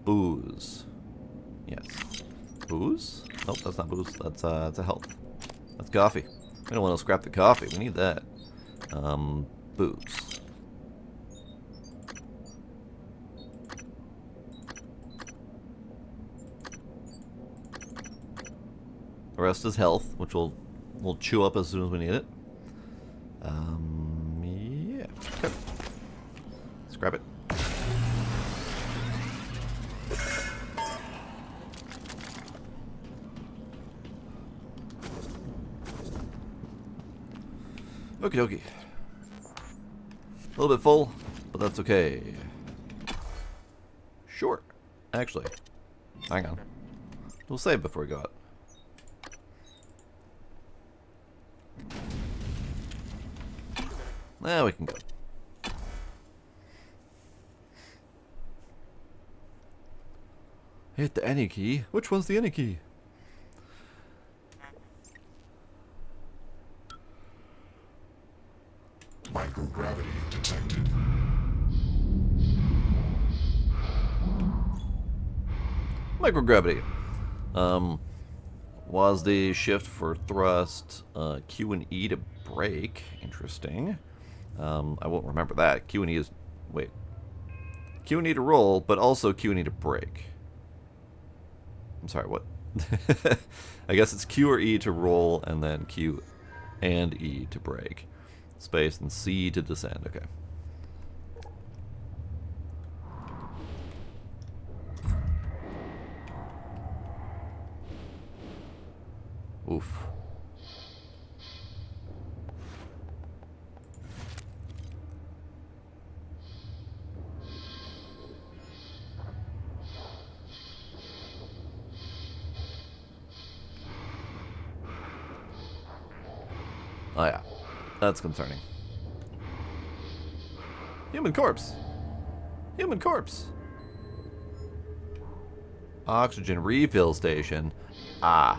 Booze. Yes. Booze? Nope, that's not booze. That's a health. That's coffee. We don't want to scrap the coffee. We need that. Booze. The rest is health, which we'll chew up as soon as we need it. Yeah. Okay. Scrap it. Okie dokie. A little bit full, but that's okay. Short. Actually, hang on. We'll save before we go out. Now we can go. Hit the any key. Which one's the any key? Microgravity detected. Microgravity. WASD shift for thrust. Q and E to brake. Interesting. I won't remember that. Q and E is... Wait. Q and E to roll, but also Q and E to brake. I'm sorry, what? I guess it's Q or E to roll, and then Q and E to brake. Space and C to descend. Okay. Oof. Oh yeah, that's concerning. Human corpse. Human corpse. Oxygen refill station. Ah.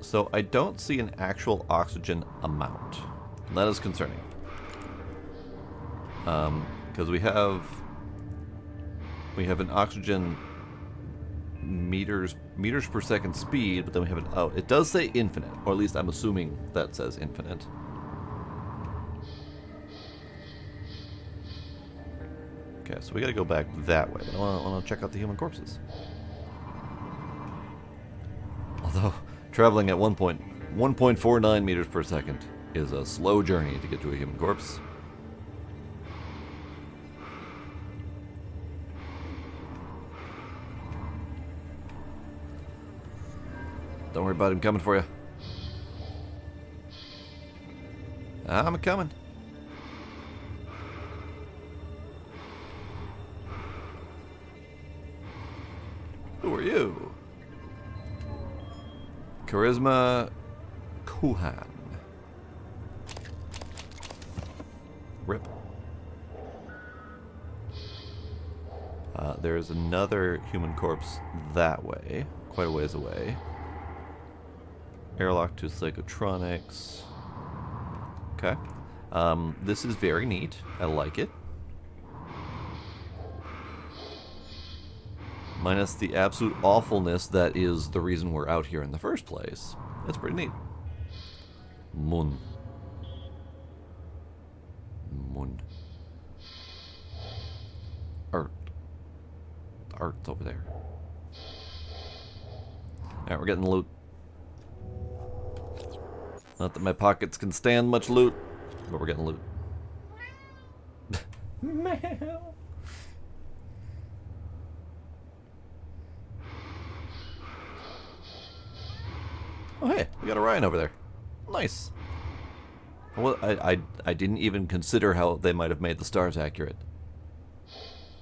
So I don't see an actual oxygen amount. That is concerning. Because we have an oxygen meters per second speed, but then we have an... Oh, it does say infinite, or at least I'm assuming that says infinite. Okay, so we gotta go back that way, but I wanna check out the human corpses. Although, traveling at 1.49 meters per second is a slow journey to get to a human corpse. Don't worry about him coming for you. I'm coming. Who are you? Charisma Kuhan. Rip. There's another human corpse that way, quite a ways away. Airlock to Psychotronics. Okay. This is very neat. I like it. Minus the absolute awfulness that is the reason we're out here in the first place. That's pretty neat. Moon. Moon. Art. Art's over there. Alright, we're getting loot. Not that my pockets can stand much loot, but we're getting loot. Meow. Oh hey, we got Orion over there. Nice. Well, I didn't even consider how they might have made the stars accurate.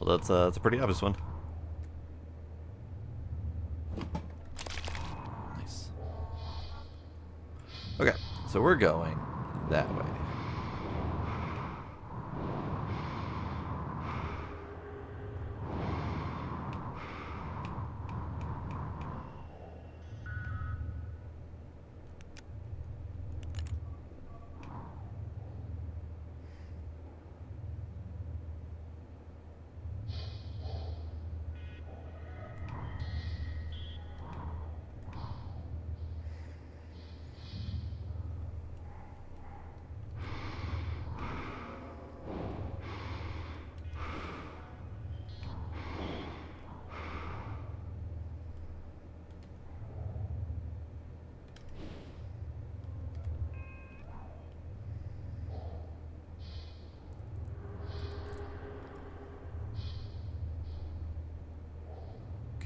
Well, that's a pretty obvious one. Nice. Okay, so we're going that way.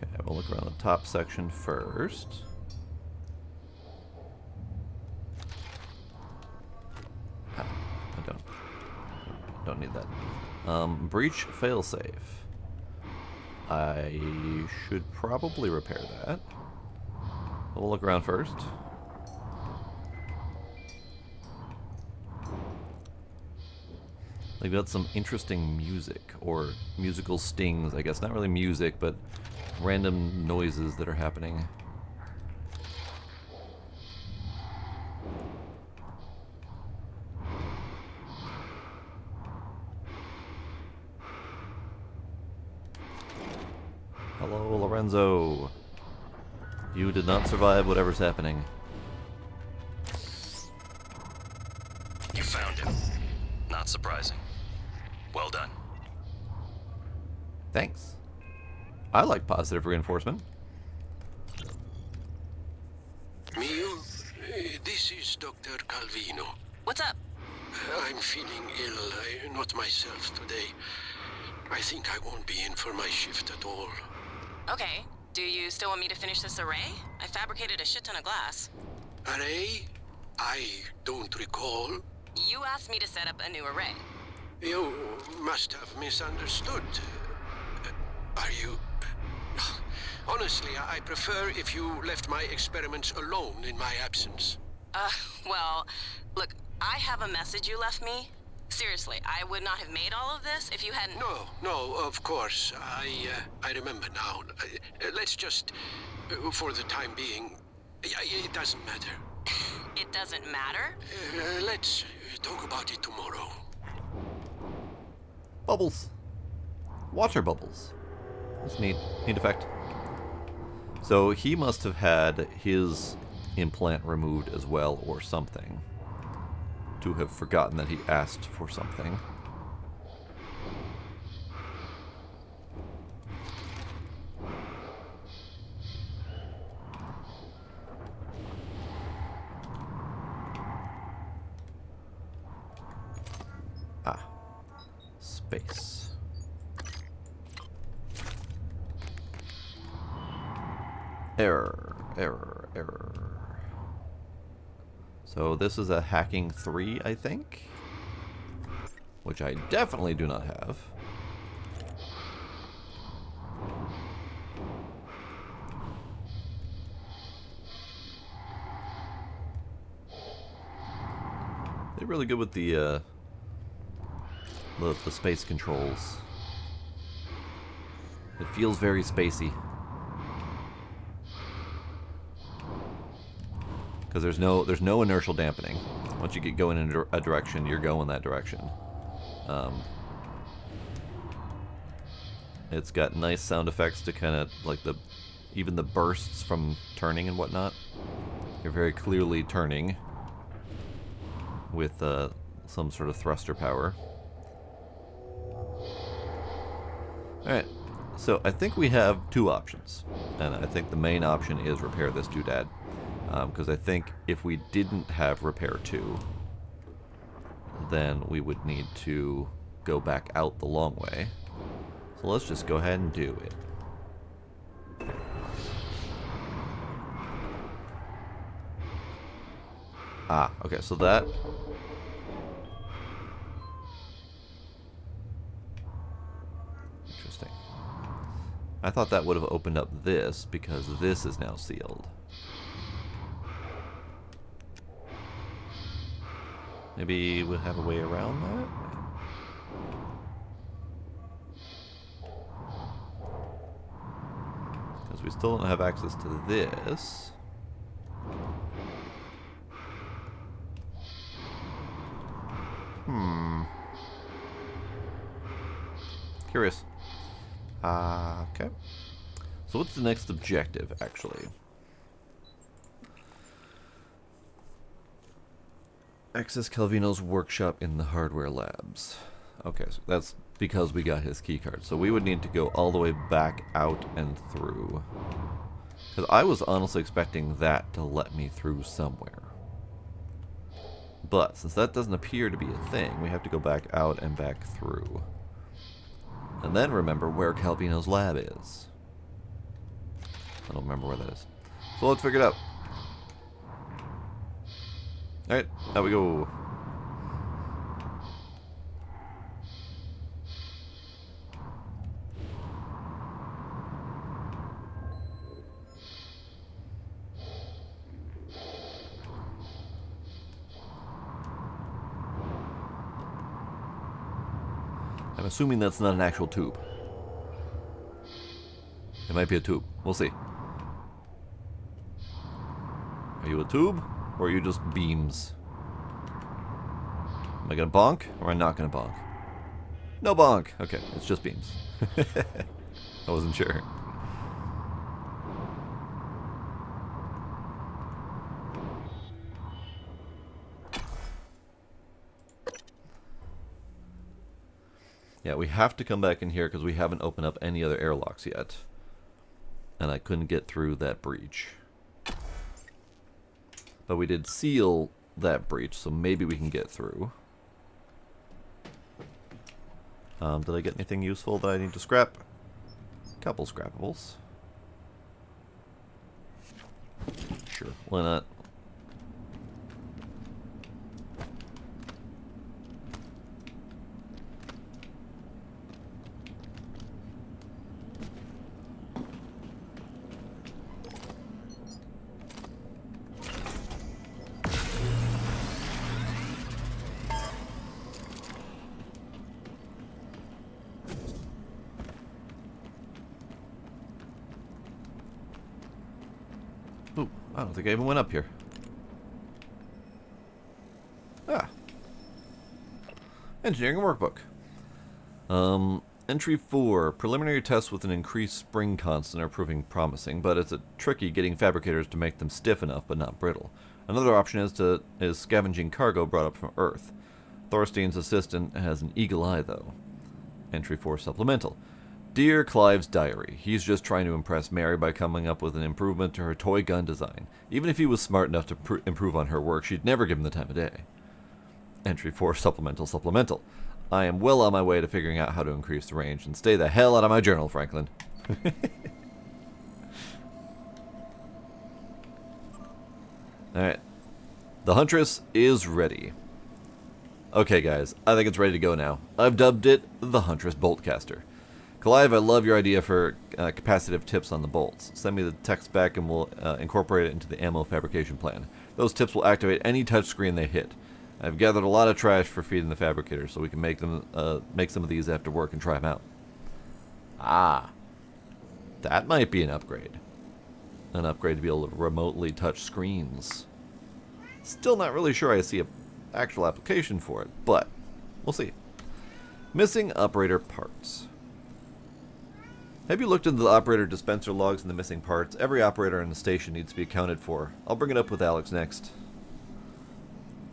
Okay, we'll look around the top section first. Ah, I don't need that. Breach failsafe. I should probably repair that. We'll look around first. They've got some interesting music, or musical stings, I guess. Not really music, but random noises that are happening. Hello, Lorenzo. You did not survive whatever's happening. You found him. Not surprising. Well done. Thanks. I like positive reinforcement. Mio, this is Dr. Calvino. What's up? I'm feeling ill, not myself today. I think I won't be in for my shift at all. Okay. Do you still want me to finish this array? I fabricated a shit ton of glass. Array? I don't recall. You asked me to set up a new array. You must have misunderstood. Are you... Honestly, I prefer if you left my experiments alone in my absence. Well, look, I have a message you left me. Seriously, I would not have made all of this if you hadn't... No, of course. I remember now. Let's just, for the time being, it doesn't matter. It doesn't matter? Let's talk about it tomorrow. Bubbles. Water bubbles. That's neat. Neat effect. So he must have had his implant removed as well, or something. To have forgotten that he asked for something. Ah. Space. Error. So this is a hacking 3, I think, which I definitely do not have. They're really good with the space controls. It feels very spacey. Because there's no inertial dampening. Once you get going in a direction, you're going that direction. It's got nice sound effects to kind of like even the bursts from turning and whatnot. You're very clearly turning with some sort of thruster power. All right, so I think we have two options, and I think the main option is repair this doodad. Because I think if we didn't have Repair 2, then we would need to go back out the long way. So let's just go ahead and do it. Ah, okay, so that... Interesting. I thought that would have opened up this, because this is now sealed. Maybe we'll have a way around that? Because we still don't have access to this. Curious. Okay. So what's the next objective, actually? Access Calvino's workshop in the hardware labs. Okay, so that's because we got his keycard. So we would need to go all the way back out and through. Because I was honestly expecting that to let me through somewhere. But since that doesn't appear to be a thing, we have to go back out and back through. And then remember where Calvino's lab is. I don't remember where that is. So let's figure it out. Alright, out we go. I'm assuming that's not an actual tube. It might be a tube. We'll see. Are you a tube, or are you just beams? Am I gonna bonk, or am I not gonna bonk? No bonk! Okay, it's just beams. I wasn't sure. Yeah, we have to come back in here because we haven't opened up any other airlocks yet. And I couldn't get through that breach. But we did seal that breach, so maybe we can get through. Did I get anything useful that I need to scrap? Couple scrappables. Sure, why not? Ooh, I don't think I even went up here. Ah. Engineering workbook. Entry 4. Preliminary tests with an increased spring constant are proving promising, but it's tricky getting fabricators to make them stiff enough but not brittle. Another option is scavenging cargo brought up from Earth. Thorstein's assistant has an eagle eye, though. Entry 4 supplemental. Dear Clive's diary, he's just trying to impress Mary by coming up with an improvement to her toy gun design. Even if he was smart enough to improve on her work, she'd never give him the time of day. Entry 4 supplemental. I am well on my way to figuring out how to increase the range, and stay the hell out of my journal, Franklin. Alright. The Huntress is ready. Okay guys, I think it's ready to go now. I've dubbed it the Huntress Boltcaster. Clive, I love your idea for capacitive tips on the bolts. Send me the text back and we'll incorporate it into the ammo fabrication plan. Those tips will activate any touchscreen they hit. I've gathered a lot of trash for feeding the fabricators, so we can make them make some of these after work and try them out. Ah, that might be an upgrade. An upgrade to be able to remotely touch screens. Still not really sure I see an actual application for it, but we'll see. Missing operator parts. Have you looked into the operator dispenser logs and the missing parts? Every operator in the station needs to be accounted for. I'll bring it up with Alex next.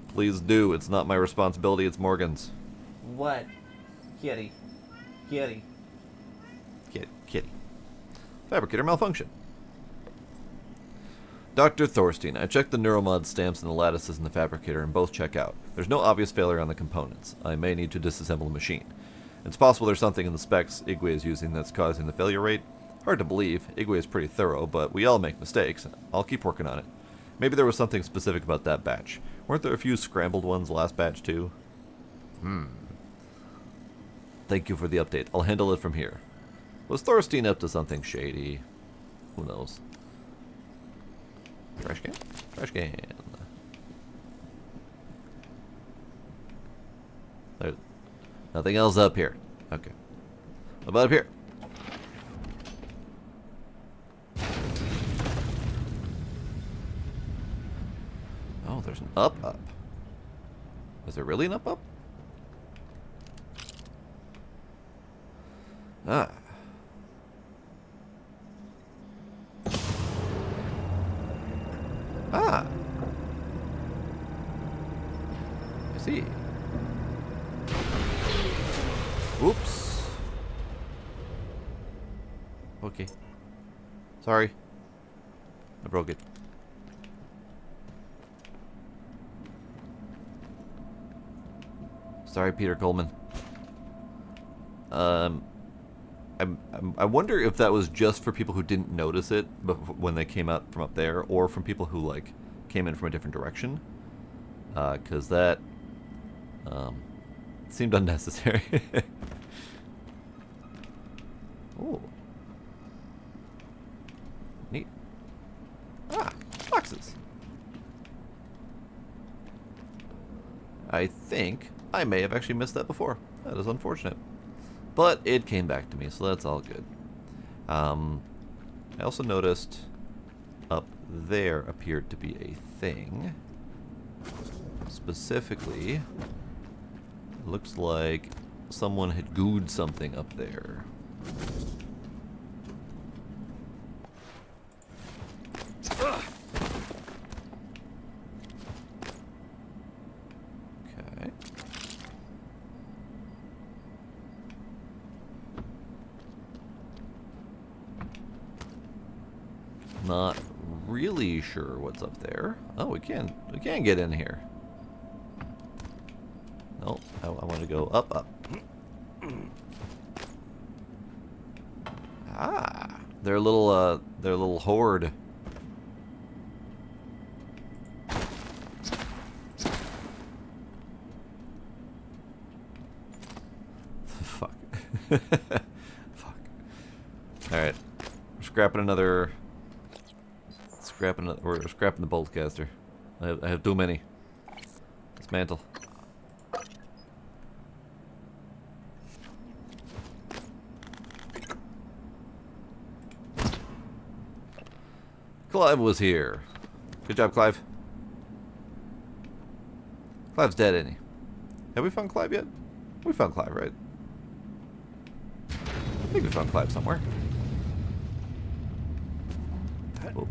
Please do. It's not my responsibility, it's Morgan's. What? Kitty. Kitty. Kitty. Fabricator malfunction. Dr. Thorstein, I checked the neuromod stamps and the lattices in the fabricator and both check out. There's no obvious failure on the components. I may need to disassemble the machine. It's possible there's something in the specs Igwe is using that's causing the failure rate. Hard to believe. Igwe is pretty thorough, but we all make mistakes. I'll keep working on it. Maybe there was something specific about that batch. Weren't there a few scrambled ones last batch too? Thank you for the update. I'll handle it from here. Was Thorstein up to something shady? Who knows? Trash can? Trash can. There's nothing else up here. Okay. What about up here? Oh, there's an up. Is there really an up? Ah. Ah. I see. Oops. Okay. Sorry. I broke it. Sorry, Peter Coleman. I wonder if that was just for people who didn't notice it when they came out from up there, or from people who like came in from a different direction. Because that seemed unnecessary. Oh, neat. Ah, boxes. I think I may have actually missed that before. That is unfortunate. But it came back to me, so that's all good. I also noticed up there appeared to be a thing. Specifically, it looks like someone had gooed something up there. Okay. Not really sure what's up there. Oh, we can get in here. No, I want to go up. Ah, their little horde. Fuck. Fuck. All right, we're scrapping another. We're scrapping the boltcaster. I have too many. Dismantle. Clive was here. Good job, Clive. Clive's dead, ain't he? Have we found Clive yet? We found Clive, right? I think we found Clive somewhere. Oh.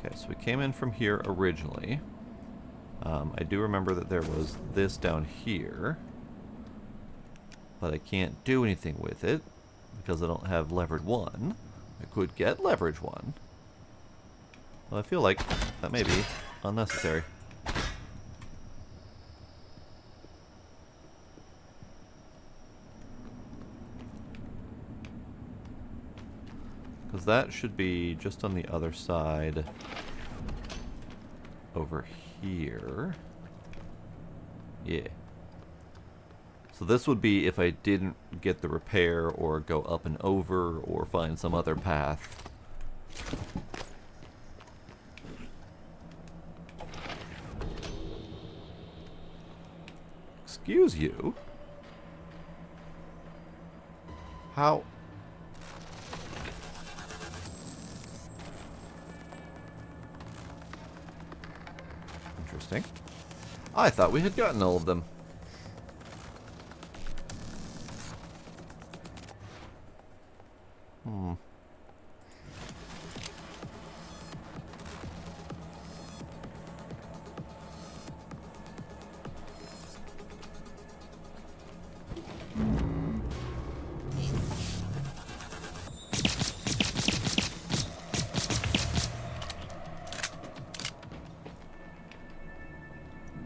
Okay, so we came in from here originally. I do remember that there was this down here, but I can't do anything with it because I don't have levered 1. I could get leverage 1. Well, I feel like that may be unnecessary. Because that should be just on the other side over here. Yeah. So this would be if I didn't get the repair or go up and over or find some other path. Excuse you? How? Interesting. I thought we had gotten all of them.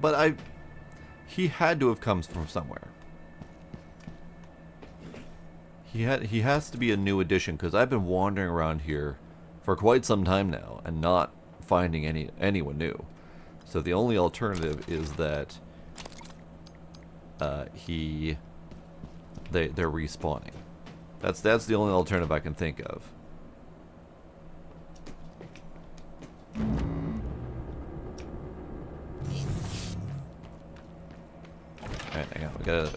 But he had to have come from somewhere. He has to be a new addition because I've been wandering around here for quite some time now and not finding anyone new. So the only alternative is that they're respawning. That's the only alternative I can think of. Alright, hang on, we gotta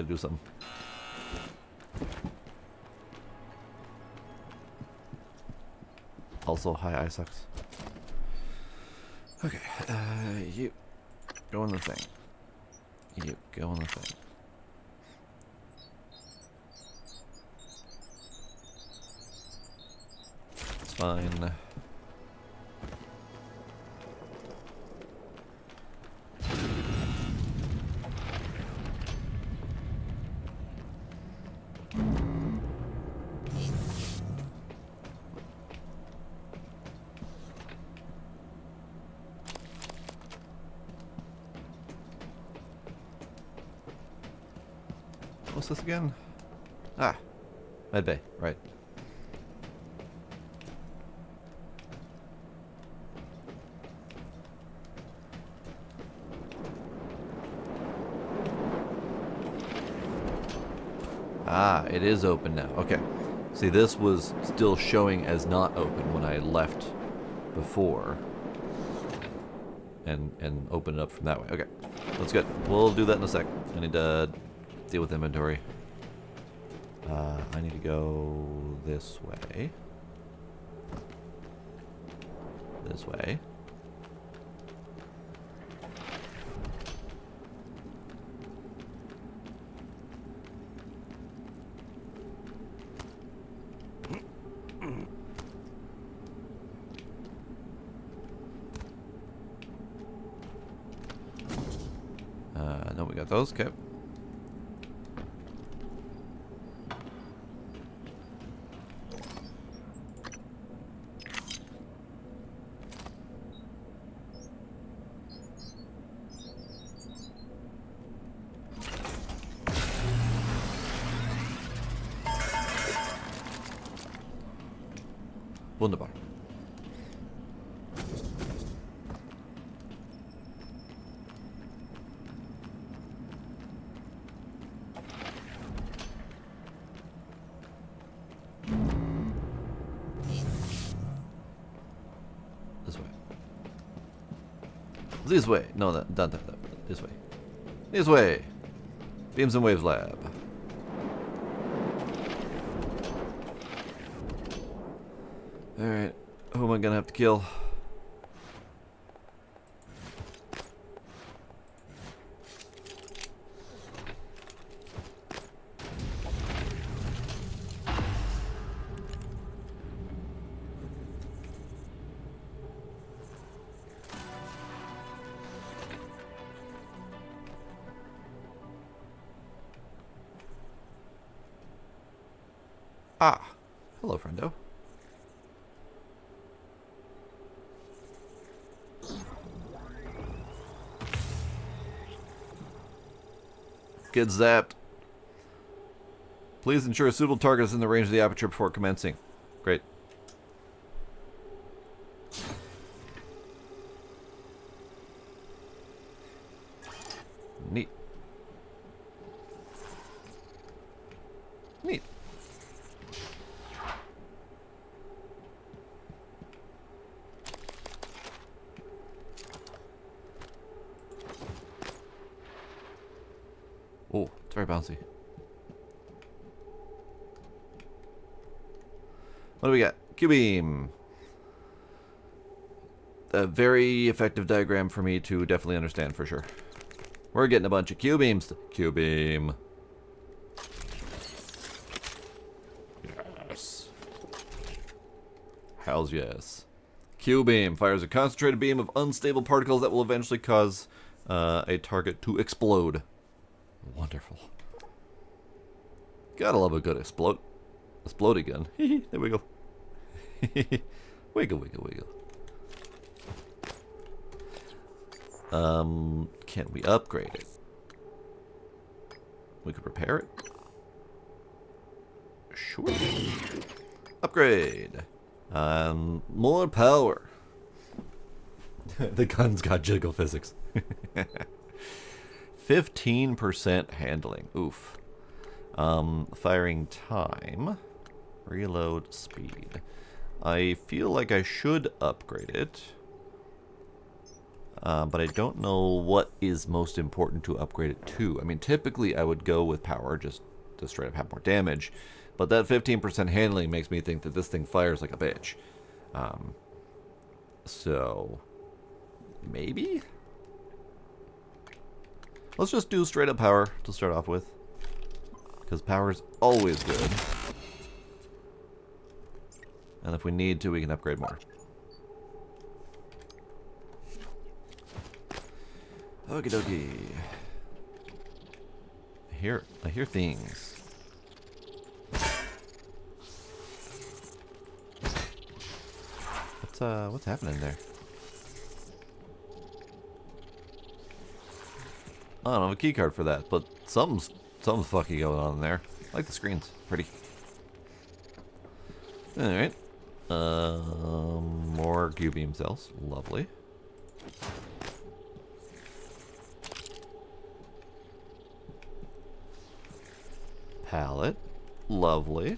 do something. Also, hi, eye sucks. Okay, you go in the thing. You go in the thing. It's fine. What's this again? Ah, medbay, right. Ah, it is open now. Okay. See, this was still showing as not open when I left before. And open it up from that way. Okay. That's good. We'll do that in a sec. I need to deal with inventory. I need to go this way. This way. No, we got those. Okay. Wunderbar. This way. This way. No, that. This way. This way. Beams and Waves Lab. Alright. Who am I gonna have to kill? Ah. Hello, friendo. Get zapped. Please ensure a suitable target is in the range of the aperture before commencing. Great. Neat. Neat. Oh, it's very bouncy. What do we got? Q-beam. A very effective diagram for me to definitely understand for sure. We're getting a bunch of Q-beams. Q-beam. Yes. Hells yes. Q-beam fires a concentrated beam of unstable particles that will eventually cause a target to explode. Wonderful. Gotta love a good explode gun. There we go. Wiggle, wiggle, wiggle. Can we upgrade it? We could repair it. Sure. Upgrade. More power. The gun's got jiggle physics. 15% handling. Oof. Firing time. Reload speed. I feel like I should upgrade it. But I don't know what is most important to upgrade it to. I mean, typically I would go with power just to straight up have more damage. But that 15% handling makes me think that this thing fires like a bitch. So, maybe? Let's just do straight up power to start off with. Because power is always good. And if we need to, we can upgrade more. Okie dokie. I hear things. What's happening there? I don't have a key card for that, but something's fucking going on in there. I like the screens, pretty. All right. More Q-beam cells, lovely. Pallet. Lovely.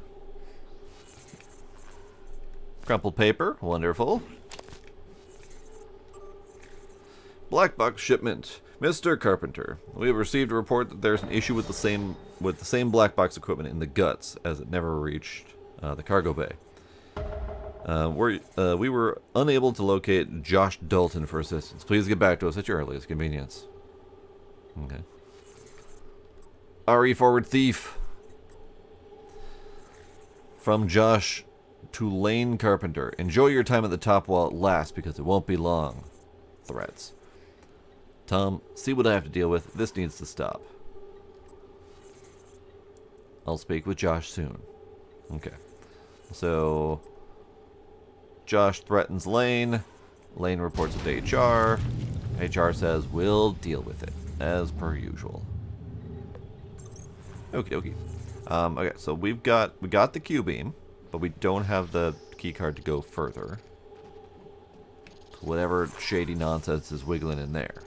Crumpled paper. Wonderful. Black box shipment. Mr. Carpenter, we have received a report that there's an issue with the same black box equipment in the guts, as it never reached the cargo bay. We were unable to locate Josh Dalton for assistance. Please get back to us at your earliest convenience. Okay. RE forward thief. From Josh to Lane Carpenter. Enjoy your time at the top while it lasts, because it won't be long. Threats. Tom, see what I have to deal with. This needs to stop. I'll speak with Josh soon. Okay. So, Josh threatens Lane. Lane reports it to HR. HR says, we'll deal with it, as per usual. Okie dokie. Okay, so we got the Q-beam, but we don't have the keycard to go further. Whatever shady nonsense is wiggling in there.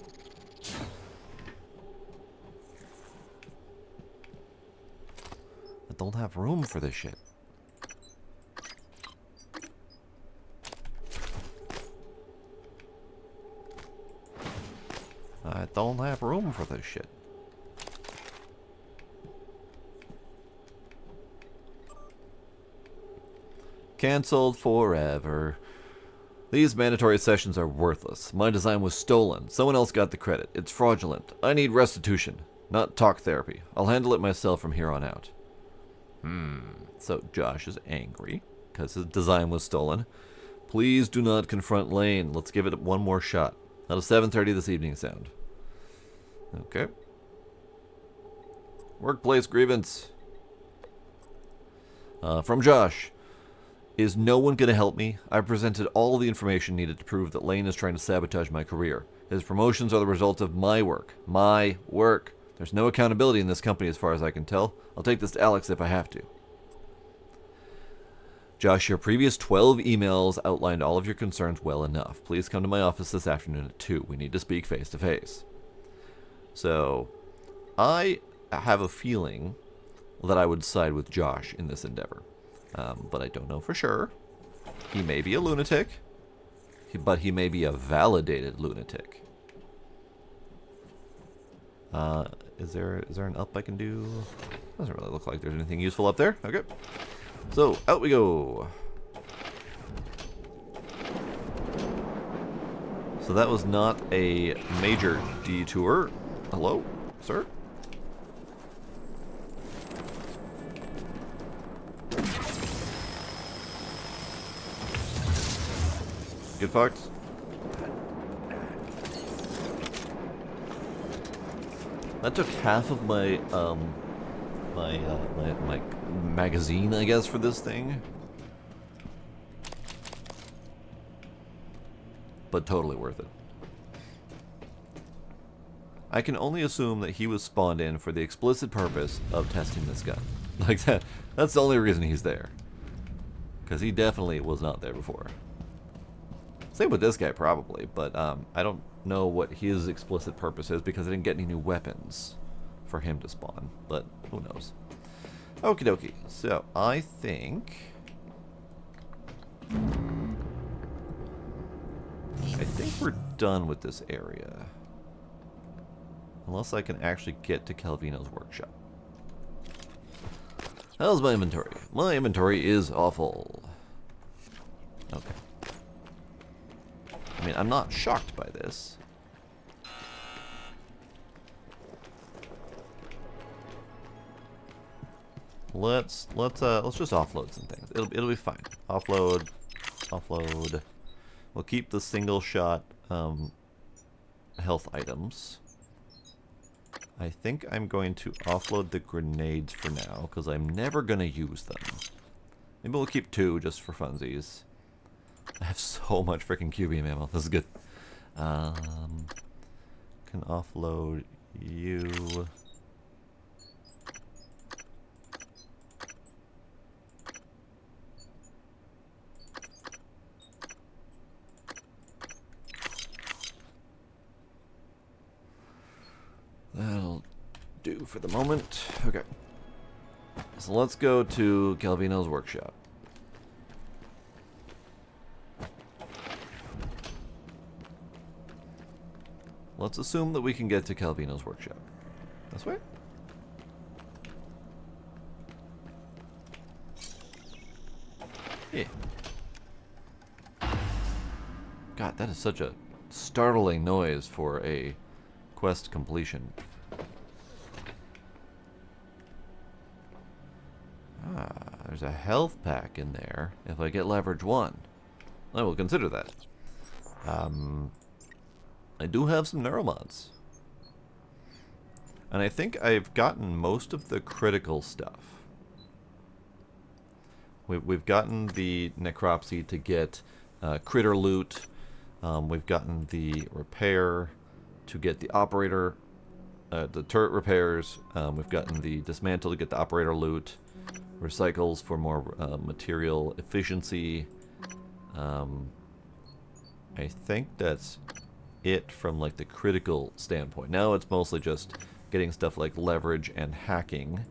I don't have room for this shit. I don't have room for this shit. Cancelled forever. These mandatory sessions are worthless. My design was stolen. Someone else got the credit. It's fraudulent. I need restitution, not talk therapy. I'll handle it myself from here on out. So Josh is angry because his design was stolen. Please do not confront Lane. Let's give it one more shot. How does 7:30 this evening sound? Okay. Workplace grievance. From Josh. Is no one going to help me? I presented all the information needed to prove that Lane is trying to sabotage my career. His promotions are the result of my work. My work. There's no accountability in this company as far as I can tell. I'll take this to Alex if I have to. Josh, your previous 12 emails outlined all of your concerns well enough. Please come to my office this afternoon at 2. We need to speak face to face. So, I have a feeling that I would side with Josh in this endeavor. But I don't know for sure. He may be a lunatic, but he may be a validated lunatic. Is there an up I can do? Doesn't really look like there's anything useful up there. Okay. So, out we go. So that was not a major detour. Hello, sir? Get fucked. That took half of my my magazine, I guess, for this thing. But totally worth it. I can only assume that he was spawned in for the explicit purpose of testing this gun. Like that. That's the only reason he's there. Because he definitely was not there before. Same with this guy, probably, but I don't know what his explicit purpose is because I didn't get any new weapons for him to spawn, but who knows. Okie dokie, so I think we're done with this area. Unless I can actually get to Calvino's workshop. How's my inventory? My inventory is awful. Okay. I mean, I'm not shocked by this. Let's just offload some things. It'll be fine. Offload. We'll keep the single shot health items. I think I'm going to offload the grenades for now because I'm never gonna use them. Maybe we'll keep 2 just for funsies. I have so much freaking Q-beam ammo. This is good. Can offload you. That'll do for the moment. Okay. so let's go to Calvino's workshop. Let's assume that we can get to Calvino's workshop. This way? Yeah. God, that is such a startling noise for a quest completion. Ah, there's a health pack in there. If I get leverage 1, I will consider that. I do have some neuromods. And I think I've gotten most of the critical stuff. We've gotten the necropsy to get critter loot. We've gotten the repair to get the operator, the turret repairs. We've gotten the dismantle to get the operator loot. Recycles for more material efficiency. I think that's it from like the critical standpoint. Now it's mostly just getting stuff like leverage and hacking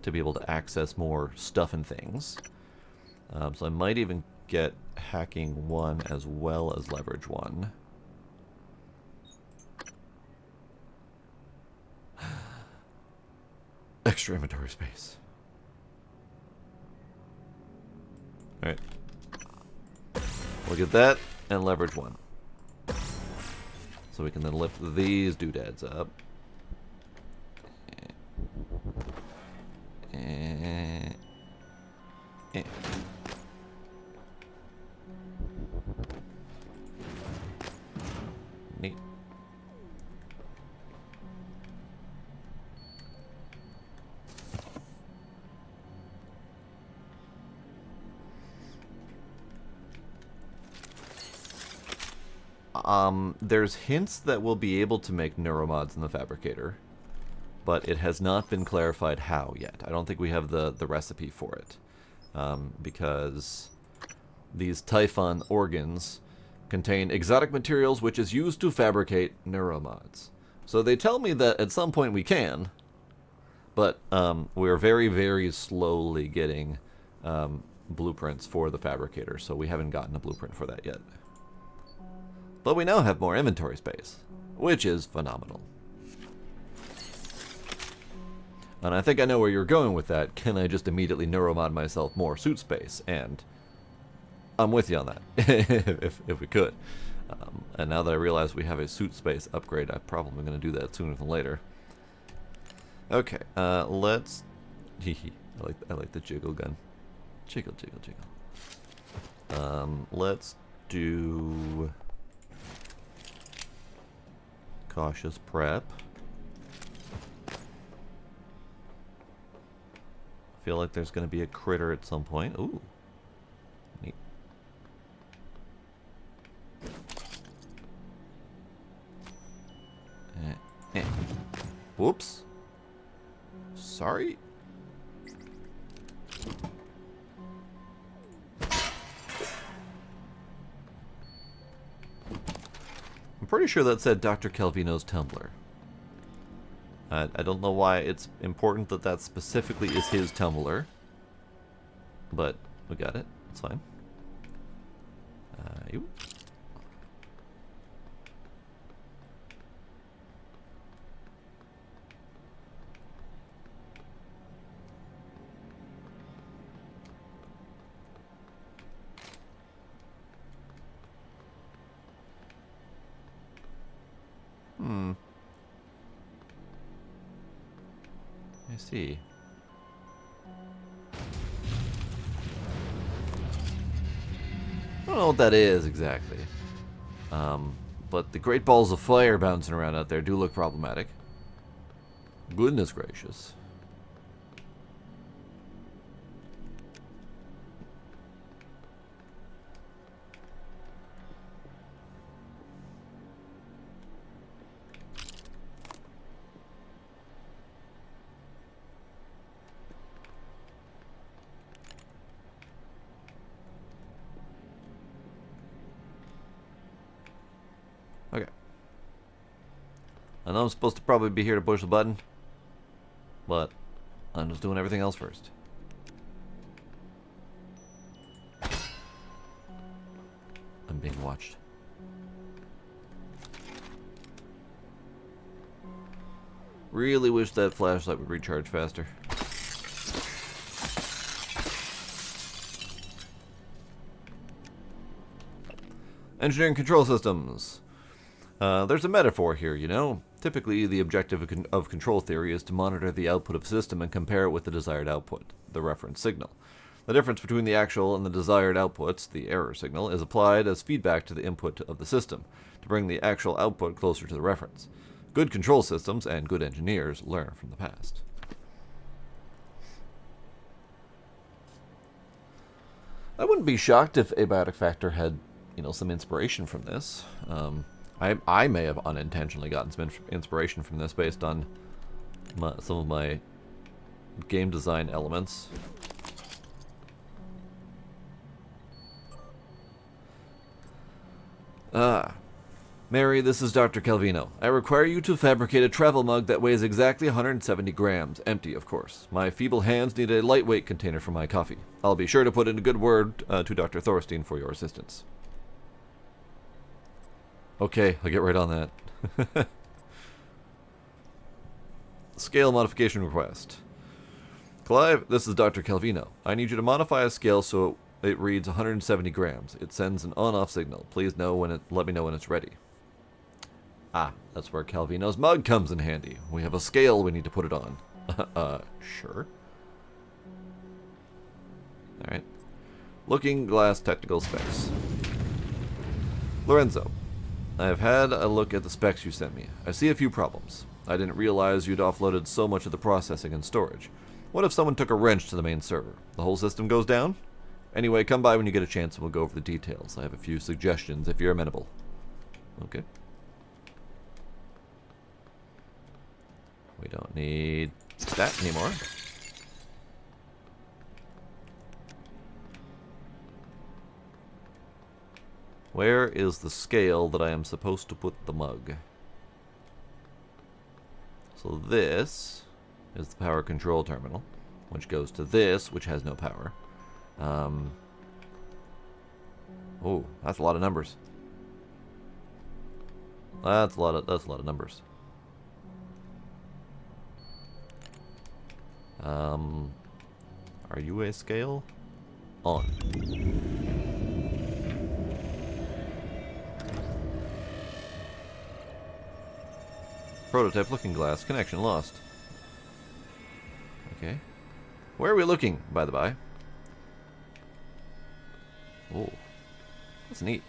to be able to access more stuff and things. So I might even get hacking 1 as well as leverage 1. Extra inventory space. Alright. We'll get that and leverage 1. So we can then lift these doodads up. Neat. There's hints that we'll be able to make neuromods in the fabricator, but it has not been clarified how yet. I don't think we have the recipe for it, because these Typhon organs contain exotic materials which is used to fabricate neuromods. So they tell me that at some point we can, but we're very, very slowly getting blueprints for the fabricator, so we haven't gotten a blueprint for that yet. But we now have more inventory space, which is phenomenal. And I think I know where you're going with that. Can I just immediately neuromod myself more suit space? And I'm with you on that, if we could. And now that I realize we have a suit space upgrade, I'm probably going to do that sooner than later. Okay, let's... I like the jiggle gun. Jiggle, jiggle, jiggle. Let's do... cautious prep. Feel like there's going to be a critter at some point. Ooh. Neat. Whoops. Sorry. I'm pretty sure that said Dr. Calvino's Tumblr. I don't know why it's important that that specifically is his Tumblr, but we got it. It's fine. You. I see. I don't know what that is exactly. But the great balls of fire bouncing around out there do look problematic. Goodness gracious. Okay. I know I'm supposed to probably be here to push the button, but I'm just doing everything else first. being watched. Really wish that flashlight would recharge faster. Engineering control systems. There's a metaphor here, you know. Typically, the objective of control theory is to monitor the output of a system and compare it with the desired output, the reference signal. The difference between the actual and the desired outputs, the error signal, is applied as feedback to the input of the system to bring the actual output closer to the reference. Good control systems and good engineers learn from the past. I wouldn't be shocked if Abiotic Factor had, you know, some inspiration from this. I may have unintentionally gotten some inspiration from this based on some of my game design elements. Mary, this is Dr. Calvino. I require you to fabricate a travel mug that weighs exactly 170 grams, empty, of course. My feeble hands need a lightweight container for my coffee. I'll be sure to put in a good word to Dr. Thorstein for your assistance. Okay, I'll get right on that. Scale modification request. Clive, this is Dr. Calvino. I need you to modify a scale so it reads 170 grams. It sends an on-off signal. Please let me know when it's ready. Ah, that's where Calvino's mug comes in handy. We have a scale we need to put it on. Sure. Alright. Looking Glass technical specs. Lorenzo, I have had a look at the specs you sent me. I see a few problems. I didn't realize you'd offloaded so much of the processing and storage. What if someone took a wrench to the main server? The whole system goes down? Anyway, come by when you get a chance and we'll go over the details. I have a few suggestions if you're amenable. Okay. We don't need that anymore. Where is the scale that I am supposed to put the mug? So this is the power control terminal, which goes to this, which has no power. Oh, that's a lot of numbers. That's a lot of numbers. Are you a scale? On. Prototype looking glass. Connection lost. Okay. Where are we looking, by the by? Oh. That's neat.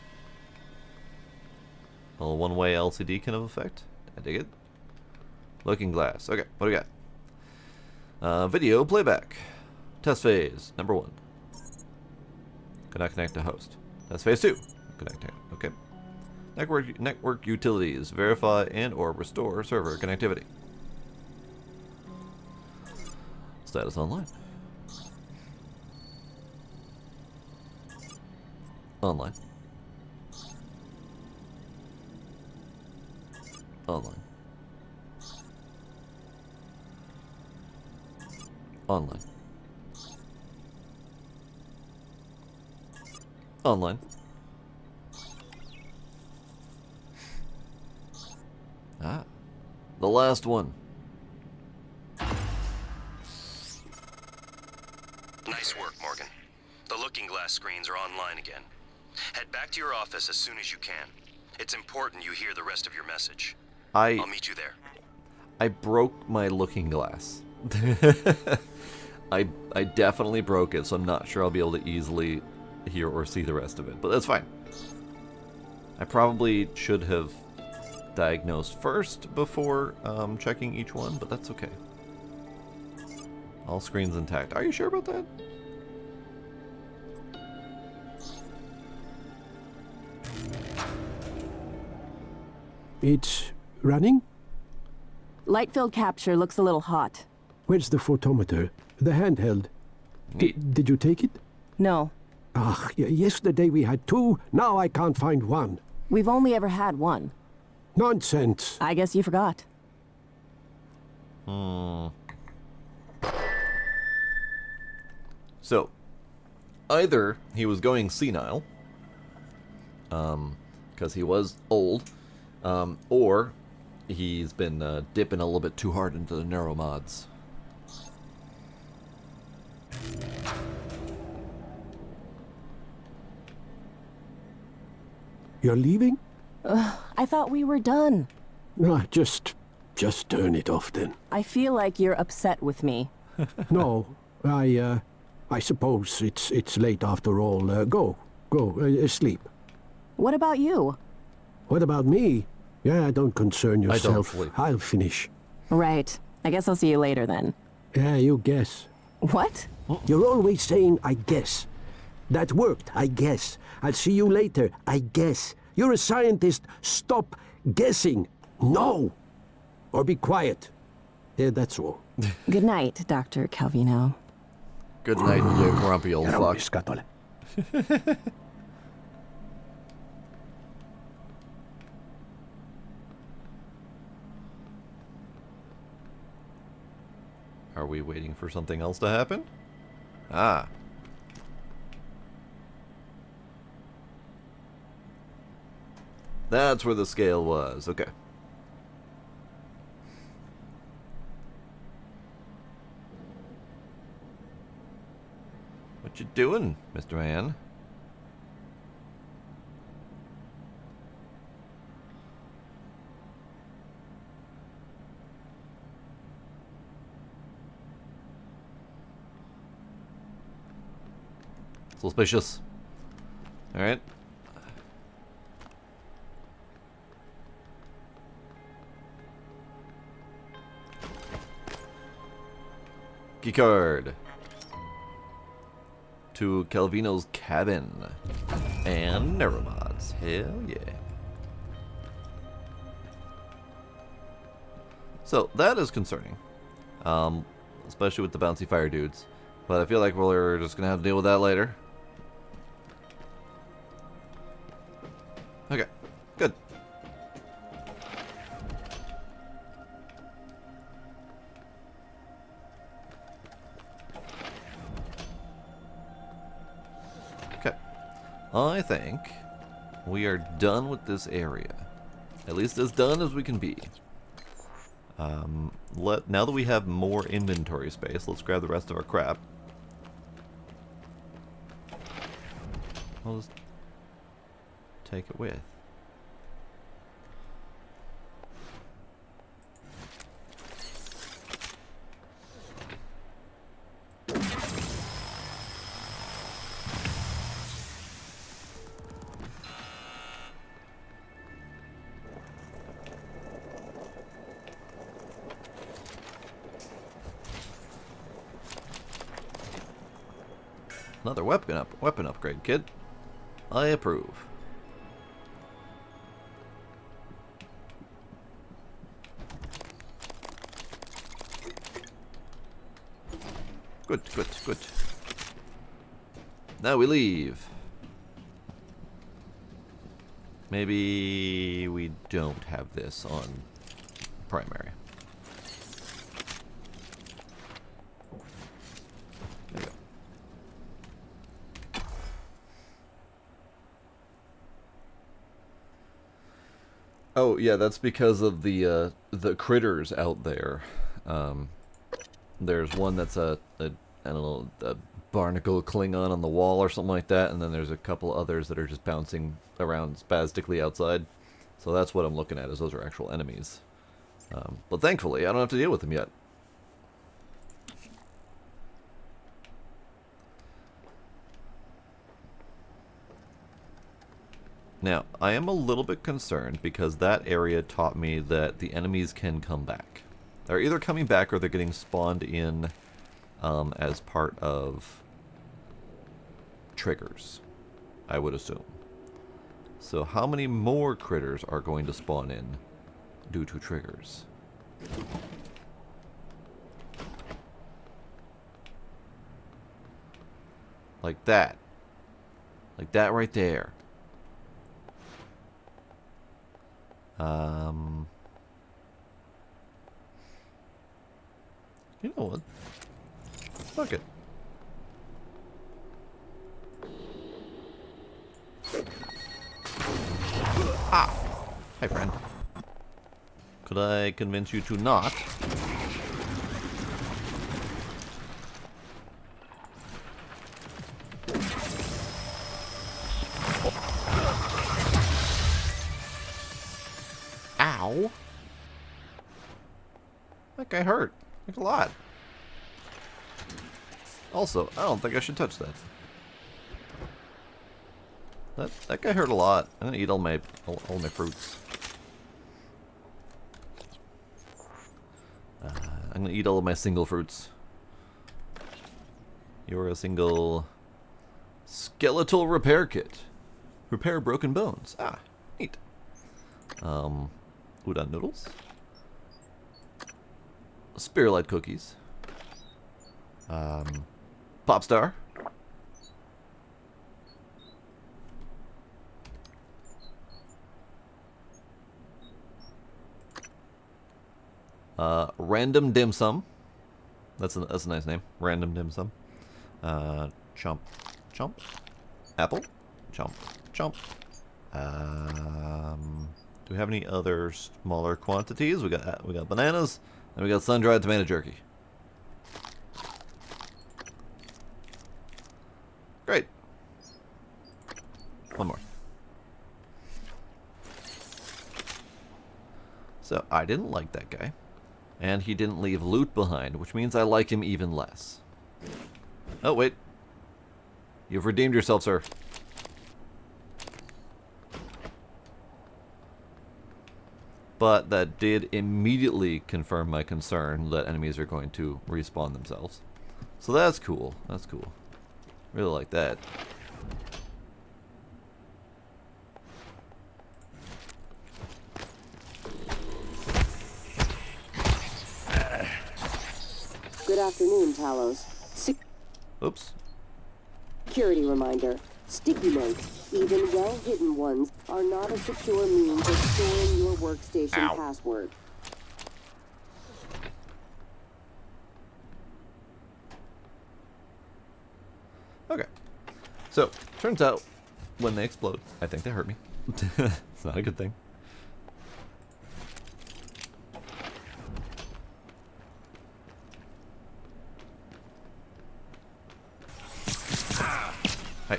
A little one-way LCD kind of effect. I dig it. Looking glass. Okay, what do we got? Video playback. Test phase. Number 1. Cannot connect to host. Test phase 2. Connect. Okay. Network utilities. Verify and or restore server connectivity. Status online. Online. Online. Online. Online. Ah. The last one. Nice work, Morgan. The looking glass screens are online again. Head back to your office as soon as you can. It's important you hear the rest of your message. I'll meet you there. I broke my looking glass. I definitely broke it, so I'm not sure I'll be able to easily hear or see the rest of it, but that's fine. I probably should have diagnosed first before checking each one, but that's okay. All screens intact. Are you sure about that? It's running? Light field capture looks a little hot. Where's the photometer? The handheld. Did you take it? No. Ah, yesterday we had 2, now I can't find 1. We've only ever had 1. Nonsense. I guess you forgot. So, either he was going senile, because he was old, or he's been dipping a little bit too hard into the neuromods. You're leaving? I thought we were done. Ah, just turn it off then. I feel like you're upset with me. No, I suppose it's late after all. Go, sleep. What about you? What about me? Yeah, don't concern yourself. sleep. I'll finish. Right. I guess I'll see you later then. Yeah, you guess. What? You're always saying, I guess. That worked, I guess. I'll see you later, I guess. You're a scientist. Stop guessing. No. Or be quiet. Yeah, that's all. Good night, Dr. Calvino. Good night, you grumpy old fuck. Scatole. Are we waiting for something else to happen? Ah. That's where the scale was. Okay. What you doing, Mr. Man? Suspicious. Alright. Keycard. To Calvino's cabin. And neuromods. Hell yeah. So, that is concerning. Especially with the bouncy fire dudes. But I feel like we're just gonna have to deal with that later. Okay, good. Okay, I think we are done with this area. At least as done as we can be. Now that we have more inventory space, let's grab the rest of our crap. I'll just take it with. Another weapon upgrade, kid. I approve. Good. Now we leave. Maybe we don't have this on primary. There you go. Oh yeah, that's because of the critters out there. There's one that's I don't know, a barnacle Klingon on the wall or something like that, and then there's a couple others that are just bouncing around spastically outside. So that's what I'm looking at, is those are actual enemies. But thankfully, I don't have to deal with them yet. Now, I am a little bit concerned because that area taught me that the enemies can come back. They're either coming back or they're getting spawned in as part of triggers, I would assume. So how many more critters are going to spawn in due to triggers? Like that. Like that right there. You know what? Fuck it. Ah! Hi, friend. Could I convince you to not? Ow! That guy hurt. Like a lot. Also, I don't think I should touch that. That guy hurt a lot. I'm gonna eat all my fruits. I'm gonna eat all of my single fruits. You're a single skeletal repair kit. Repair broken bones. Ah, neat. Udon noodles. Spirulite cookies. Popstar. Random dim sum. That's a nice name. Random dim sum. Chomp, chomp. Apple. Chomp, chomp. Do we have any other smaller quantities? We got bananas, and we got sun-dried tomato jerky. Great. One more. So I didn't like that guy. And he didn't leave loot behind, which means I like him even less. Oh, wait. You've redeemed yourself, sir. But that did immediately confirm my concern that enemies are going to respawn themselves. So that's cool. That's cool. Really like that. Good afternoon, Talos. Oops. Security reminder. Sticky notes, even well-hidden ones, are not a secure means of storing your workstation password. Okay. So, turns out, when they explode, I think they hurt me. It's not a good thing. Hey.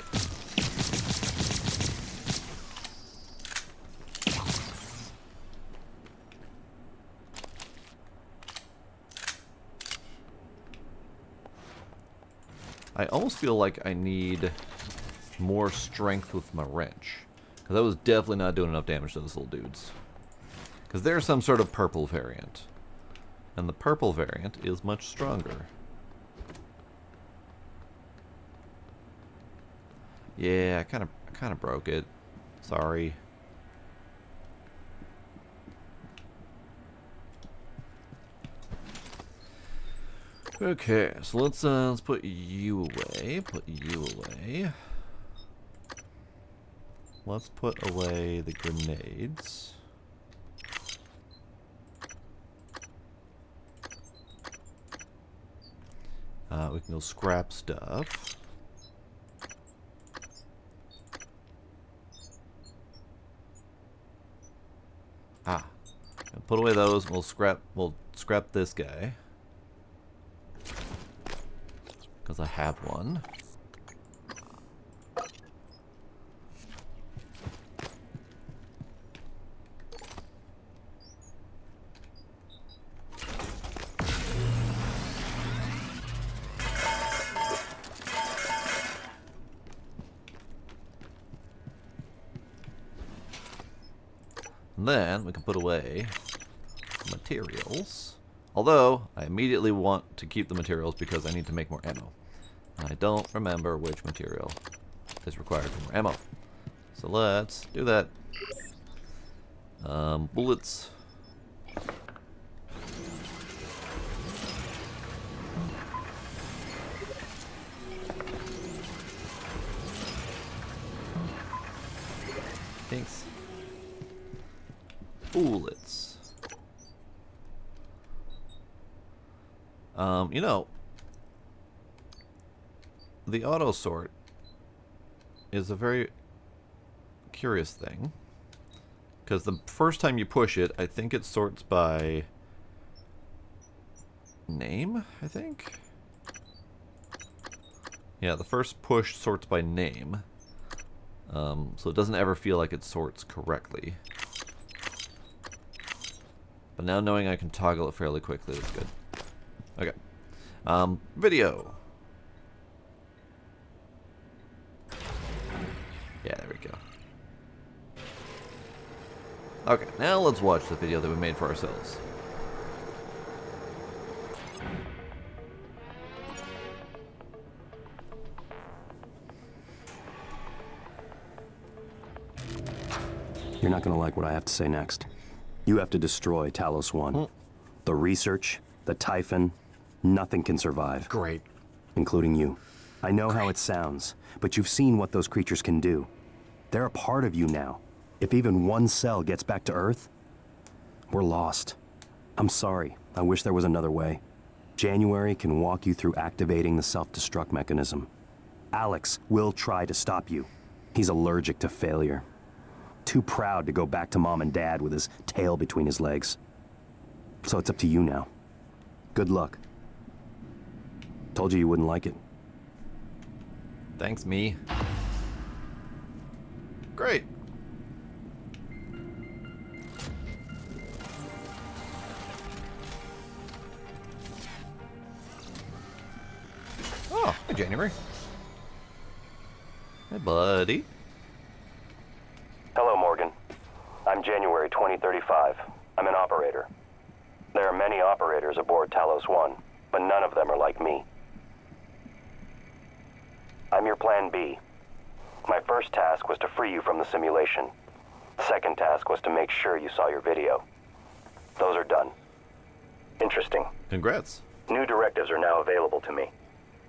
I almost feel like I need more strength with my wrench. Because I was definitely not doing enough damage to those little dudes. Because there's some sort of purple variant. And the purple variant is much stronger. Yeah, I kind of broke it. Sorry. Okay, so let's put you away. Put you away. Let's put away the grenades. We can go scrap stuff. Ah, put away those. We'll scrap this guy because I have one. And then we can put away materials. Although, I immediately want to keep the materials because I need to make more ammo. And I don't remember which material is required for more ammo. So let's do that. Bullets. Thanks. Bullets. You know, the auto sort is a very curious thing Because the first time you push it, I think it sorts by name, I think? Yeah, the first push sorts by name. So it doesn't ever feel like it sorts correctly. But now knowing I can toggle it fairly quickly is good. Okay. Video. Yeah, there we go. Okay, now let's watch the video that we made for ourselves. You're not gonna like what I have to say next. You have to destroy Talos 1. The research, the Typhon, nothing can survive. Great. Including you. I know how it sounds, but you've seen what those creatures can do. They're a part of you now. If even one cell gets back to Earth, we're lost. I'm sorry. I wish there was another way. January can walk you through activating the self-destruct mechanism. Alex will try to stop you. He's allergic to failure. Too proud to go back to Mom and Dad with his tail between his legs. So it's up to you now. Good luck. Told you wouldn't like it. Thanks, me. Great. Oh, hey, January. Hey, buddy. Hello, Morgan. I'm January 2035. I'm an operator. There are many operators aboard Talos 1, but none of them are like me. I'm your plan B. My first task was to free you from the simulation. The second task was to make sure you saw your video. Those are done. Interesting. Congrats. New directives are now available to me.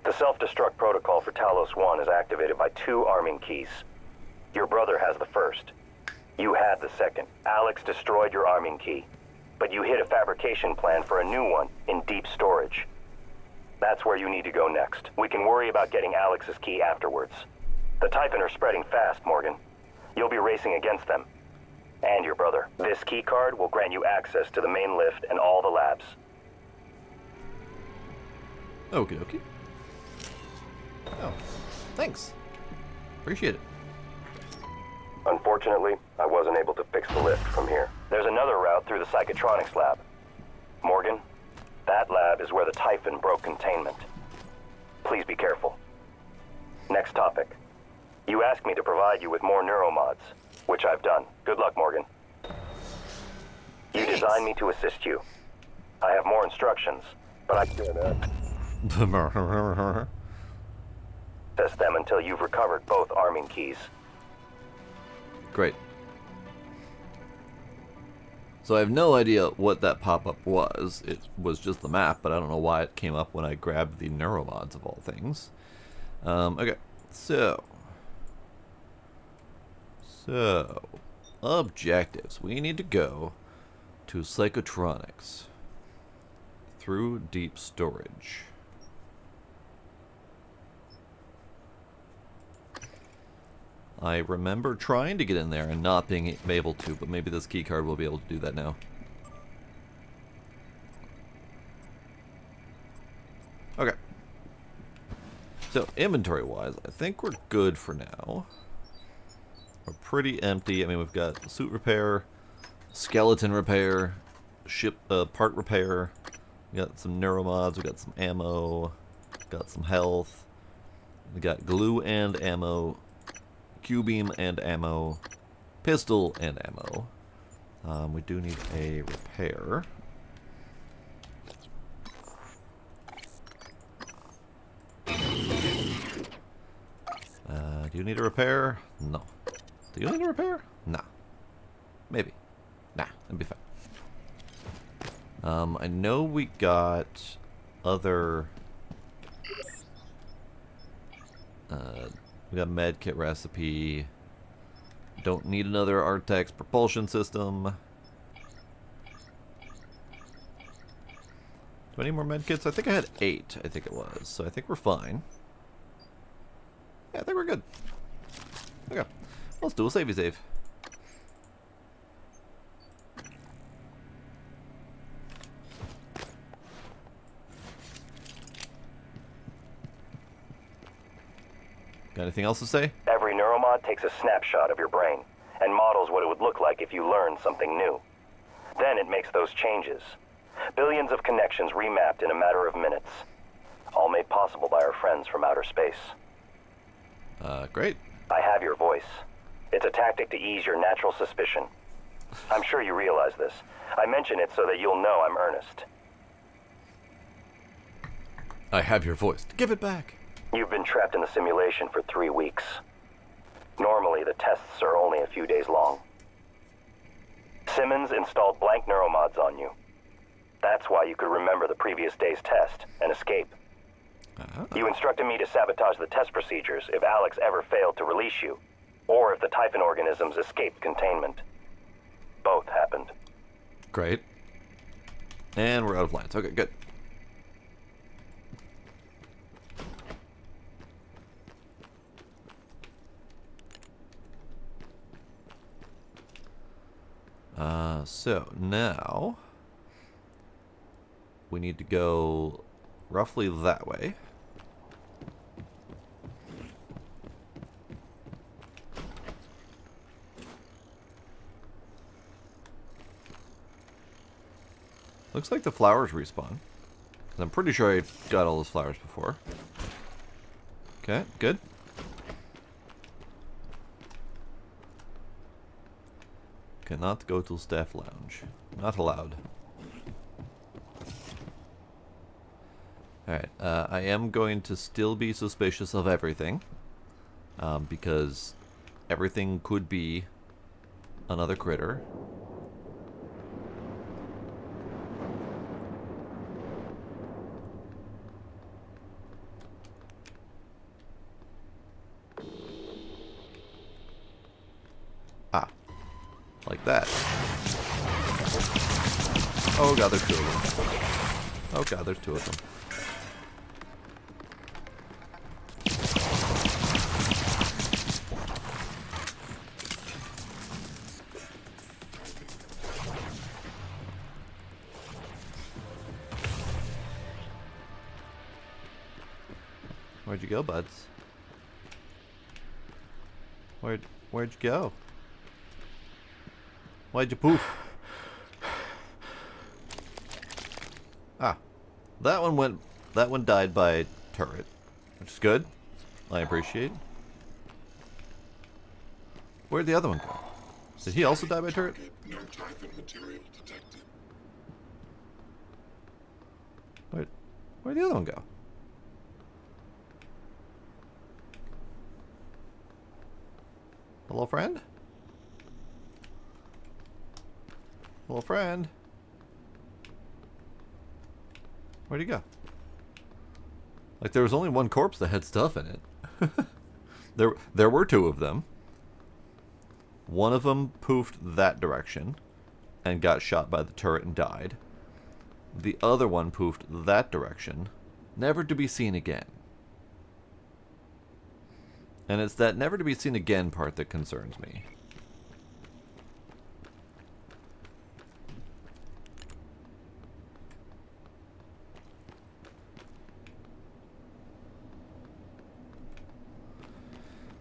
The self-destruct protocol for Talos 1 is activated by 2 arming keys. Your brother has the first. You had the second. Alex destroyed your arming key, but you hid a fabrication plan for a new one in deep storage. That's where you need to go next. We can worry about getting Alex's key afterwards. The Typhon are spreading fast, Morgan. You'll be racing against them. And your brother. This key card will grant you access to the main lift and all the labs. Okie dokie. Oh, thanks. Appreciate it. Unfortunately, I wasn't able to fix the lift from here. There's another route through the psychotronics lab. Morgan, that lab is where the Typhon broke containment. Please be careful. Next topic. You asked me to provide you with more neuromods, which I've done. Good luck, Morgan. You designed me to assist you. I have more instructions, but I can't test them until you've recovered both arming keys. Great. So I have no idea what that pop-up was. It was just the map, but I don't know why it came up when I grabbed the neuromods of all things. Okay, so objectives. We need to go to psychotronics through deep storage. I remember trying to get in there and not being able to, but maybe this keycard will be able to do that now. Okay. So, inventory-wise, I think we're good for now. We're pretty empty. I mean, we've got suit repair, skeleton repair, ship part repair. We got some neuromods, we got some ammo, got some health. We got glue and ammo. Q-beam and ammo, pistol and ammo. We do need a repair. Do you need a repair? No. Do you need a repair? Nah. Maybe. Nah, that'd be fine. I know we got other... we got medkit recipe. Don't need another Artex propulsion system. Do I need more medkits? I think I had 8, I think it was. So I think we're fine. Yeah, I think we're good. Okay. Let's do a savey save. Anything else to say? Every neuromod takes a snapshot of your brain and models what it would look like if you learned something new. Then it makes those changes. Billions of connections remapped in a matter of minutes. All made possible by our friends from outer space. Great. I have your voice. It's a tactic to ease your natural suspicion. I'm sure you realize this. I mention it so that you'll know I'm earnest. I have your voice. Give it back. You've been trapped in the simulation for 3 weeks. Normally, the tests are only a few days long. Simmons installed blank neuromods on you. That's why you could remember the previous day's test and escape. You instructed me to sabotage the test procedures if Alex ever failed to release you, or if the Typhon organisms escaped containment. Both happened. Great. And we're out of lines. Okay, good. So now we need to go roughly that way. Looks like the flowers respawn. 'Cause I'm pretty sure I got all those flowers before. Okay, good. Cannot go to staff lounge. Not allowed. Alright, I am going to still be suspicious of everything. Because everything could be another critter. Ah. Like that. Oh god, there's 2 of them. Oh god, there's 2 of them. Where'd you go, buds? Where'd you go? Why'd you poof? Ah. That one died by turret. Which is good. I appreciate. Where'd the other one go? Did he also die by turret? No Typhon material detected. Where'd the other one go? Hello, friend? Hello, friend? Where'd he go? Like, there was only one corpse that had stuff in it. There were 2 of them. One of them poofed that direction and got shot by the turret and died. The other one poofed that direction, never to be seen again. And it's that never to be seen again part that concerns me.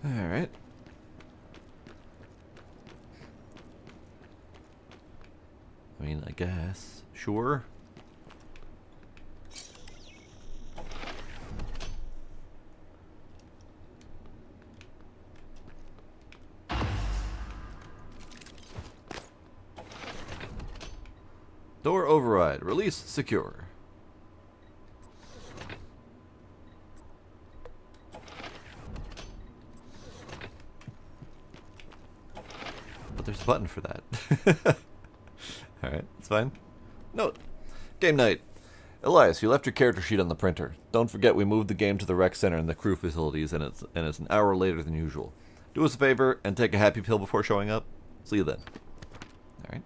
Alright. I mean, I guess. Sure. Door override. Release secure. But there's a button for that. Alright, it's fine. Note. Game night. Elias, you left your character sheet on the printer. Don't forget we moved the game to the rec center and the crew facilities, and it's an hour later than usual. Do us a favor and take a happy pill before showing up. See you then. Alright.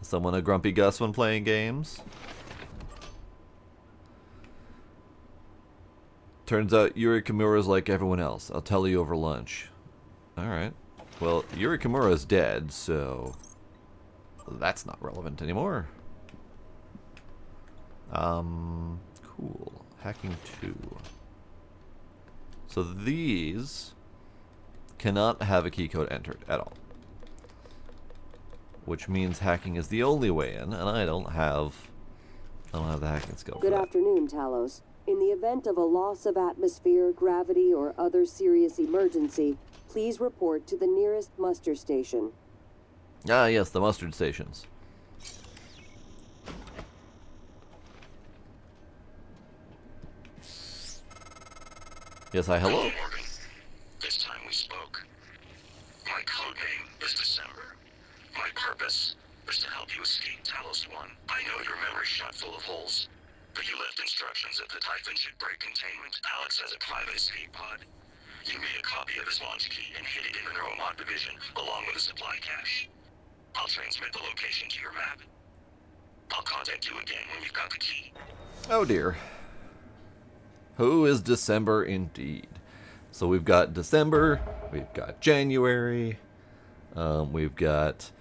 Someone a grumpy Gus when playing games? Turns out Yuri Kimura's like everyone else. I'll tell you over lunch. Alright. Well, Yuri Kimura's dead, so that's not relevant anymore. Cool. Hacking 2. So these cannot have a key code entered at all. Which means hacking is the only way in, and I don't have the hacking skill Good for that. afternoon, Talos. In the event of a loss of atmosphere, gravity, or other serious emergency, please report to the nearest muster station. Ah, yes, the mustard stations. Yes, hi, hello. Morgan. This time we spoke. My code name is December. My purpose is to help you escape Talos 1. I know your memory's shot full of holes, but you left instructions that the Typhon should break containment. Alex has a private escape pod. You made a copy of his launch key and hid it in the Neuromod division, along with a supply cache. I'll transmit the location to your map. I'll contact you again when you've got the key. Oh dear. Who is December indeed? So we've got December, we've got January, we've got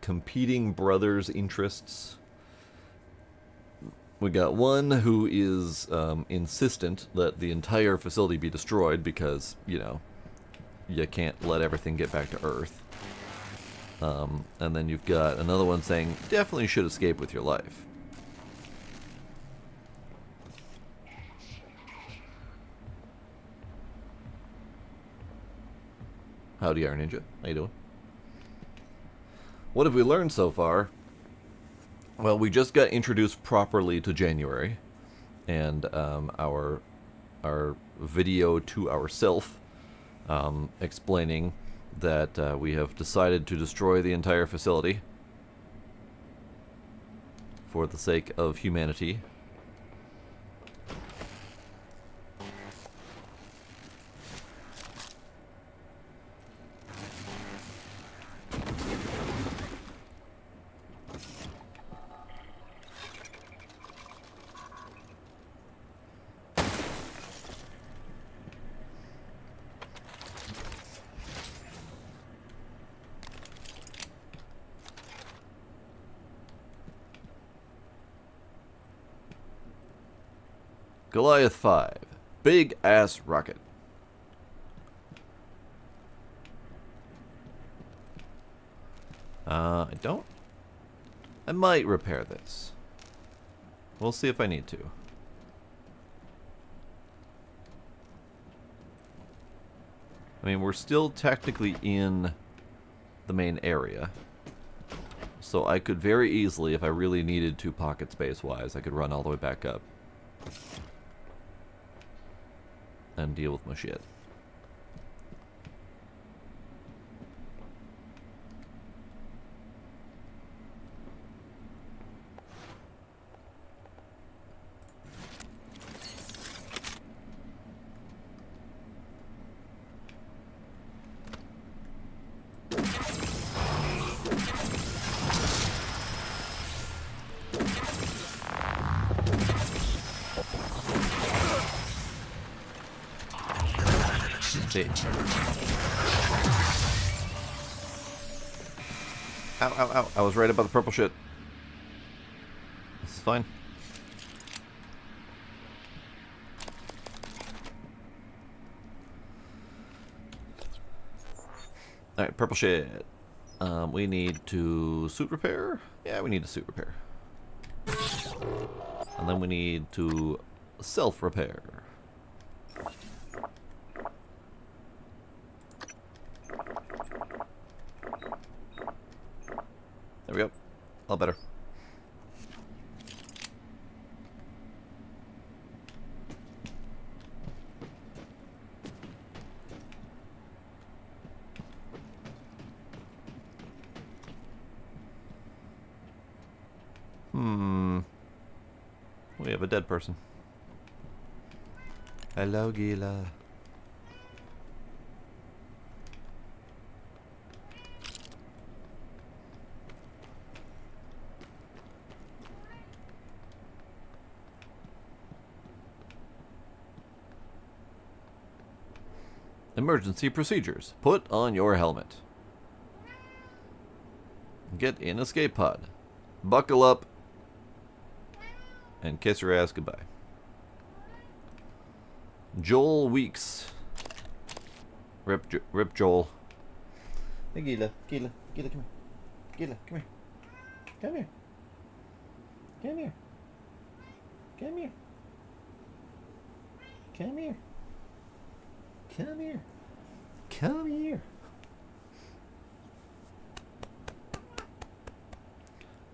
competing brothers' interests. We got one who is insistent that the entire facility be destroyed because, you know, you can't let everything get back to Earth. And then you've got another one saying, definitely should escape with your life. Howdy, Iron Ninja. How you doing? What have we learned so far? Well, we just got introduced properly to January, and our video to ourself explaining that we have decided to destroy the entire facility for the sake of humanity. Goliath 5. Big ass rocket. I might repair this. We'll see if I need to. I mean, we're still technically in the main area. So I could very easily, if I really needed to pocket space-wise, I could run all the way back up and deal with my shit. Ow, ow, ow. I was right about the purple shit. This is fine. Alright, purple shit. We need to suit repair? Yeah, we need to suit repair. And then we need to self-repair. There we go. A lot better. We have a dead person. Hello, Gila. Emergency procedures. Put on your helmet. Get in escape pod. Buckle up. And kiss your ass goodbye. Joel Weeks. Rip Joel. Hey, Gila. Gila, come here. Gila, come here. Come here. Come here. Come here. Come here. Come here. Come here.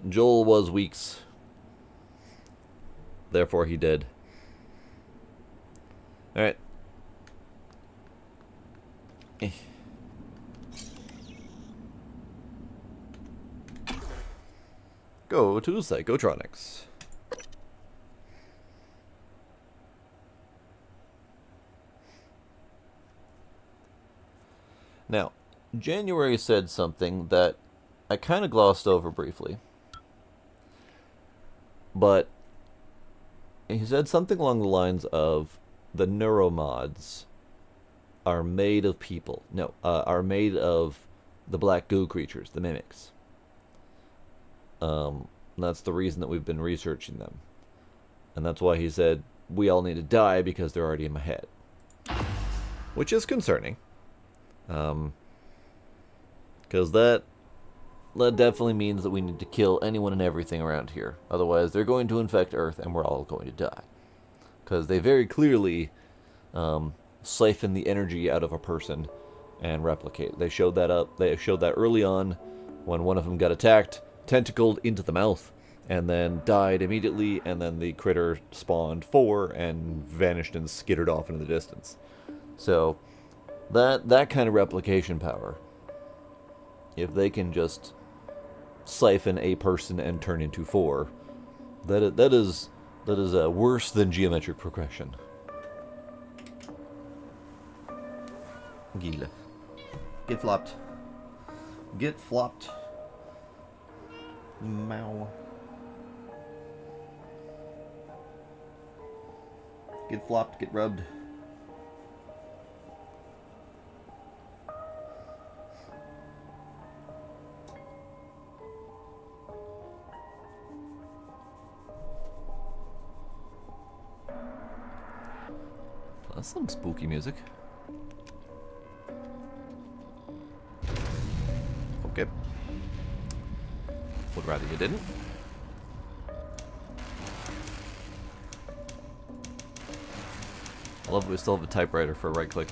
Joel was Weeks. Therefore, he did. Alright. Go to Psychotronics. Now, January said something that I kind of glossed over briefly. But he said something along the lines of the neuromods are made of people. No, are made of the black goo creatures, the mimics. That's the reason that we've been researching them. And that's why he said, we all need to die because they're already in my head. Which is concerning. Because that definitely means that we need to kill anyone and everything around here. Otherwise, they're going to infect Earth and we're all going to die. Because they very clearly siphon the energy out of a person and replicate. They showed that early on when one of them got attacked, tentacled into the mouth, and then died immediately, and then the critter spawned 4 and vanished and skittered off into the distance. So, that kind of replication power, if they can just siphon a person and turn into 4, that is worse than geometric progression. Gila. Get flopped. Get flopped. Mow. Get flopped, get rubbed. That's some spooky music. Okay. Would rather you didn't. I love that we still have a typewriter for a right click.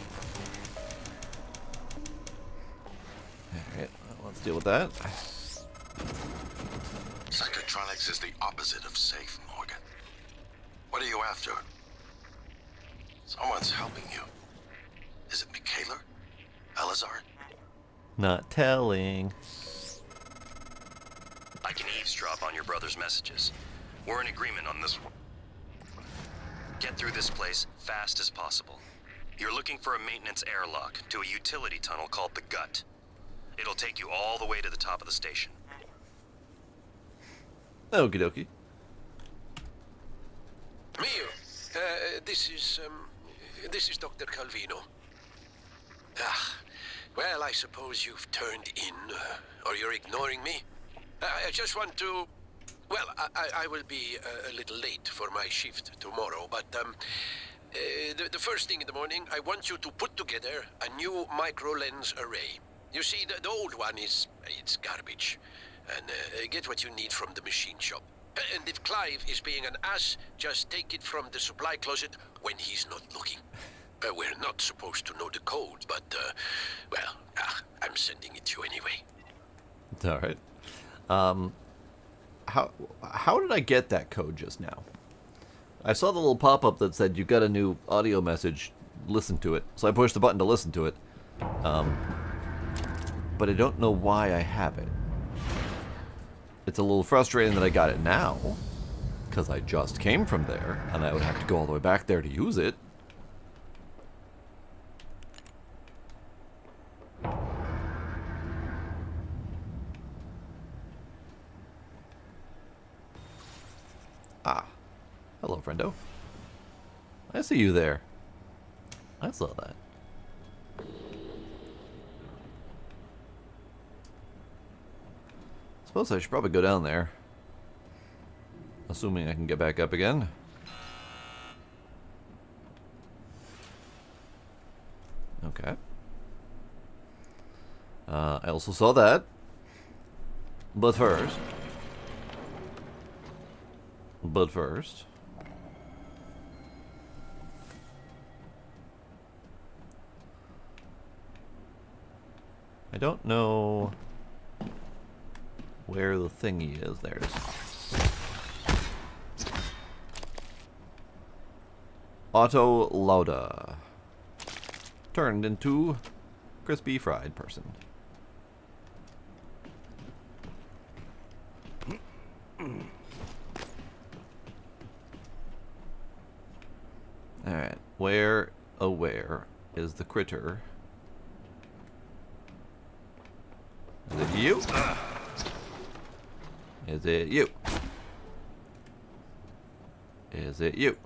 Alright, let's deal with that. Psychotronics is the opposite of safe, Morgan. What are you after? Someone's helping you. Is it Michaela? Elazar? Not telling. I can eavesdrop on your brother's messages. We're in agreement on this one. Get through this place fast as possible. You're looking for a maintenance airlock to a utility tunnel called the Gut. It'll take you all the way to the top of the station. Okie dokie. Mio, this is Dr. Calvino. Ah, well, I suppose you've turned in, or you're ignoring me. I just want to... Well, I will be a little late for my shift tomorrow, but the first thing in the morning, I want you to put together a new micro-lens array. You see, the old one it's garbage. And get what you need from the machine shop. And if Clive is being an ass, just take it from the supply closet when he's not looking. We're not supposed to know the code, but, well, I'm sending it to you anyway. Alright. How did I get that code just now? I saw the little pop-up that said you got a new audio message, listen to it. So I pushed the button to listen to it. But I don't know why I have it. It's a little frustrating that I got it now, because I just came from there, and I would have to go all the way back there to use it. Ah. Hello, friendo. I see you there. I saw that. Suppose I should probably go down there. Assuming I can get back up again. I also saw that. But first... I don't know where the thingy is. There it is. Otto Lauda. Turned into crispy fried person. Alright, where is the critter? Is it you? Is it you? Is it you?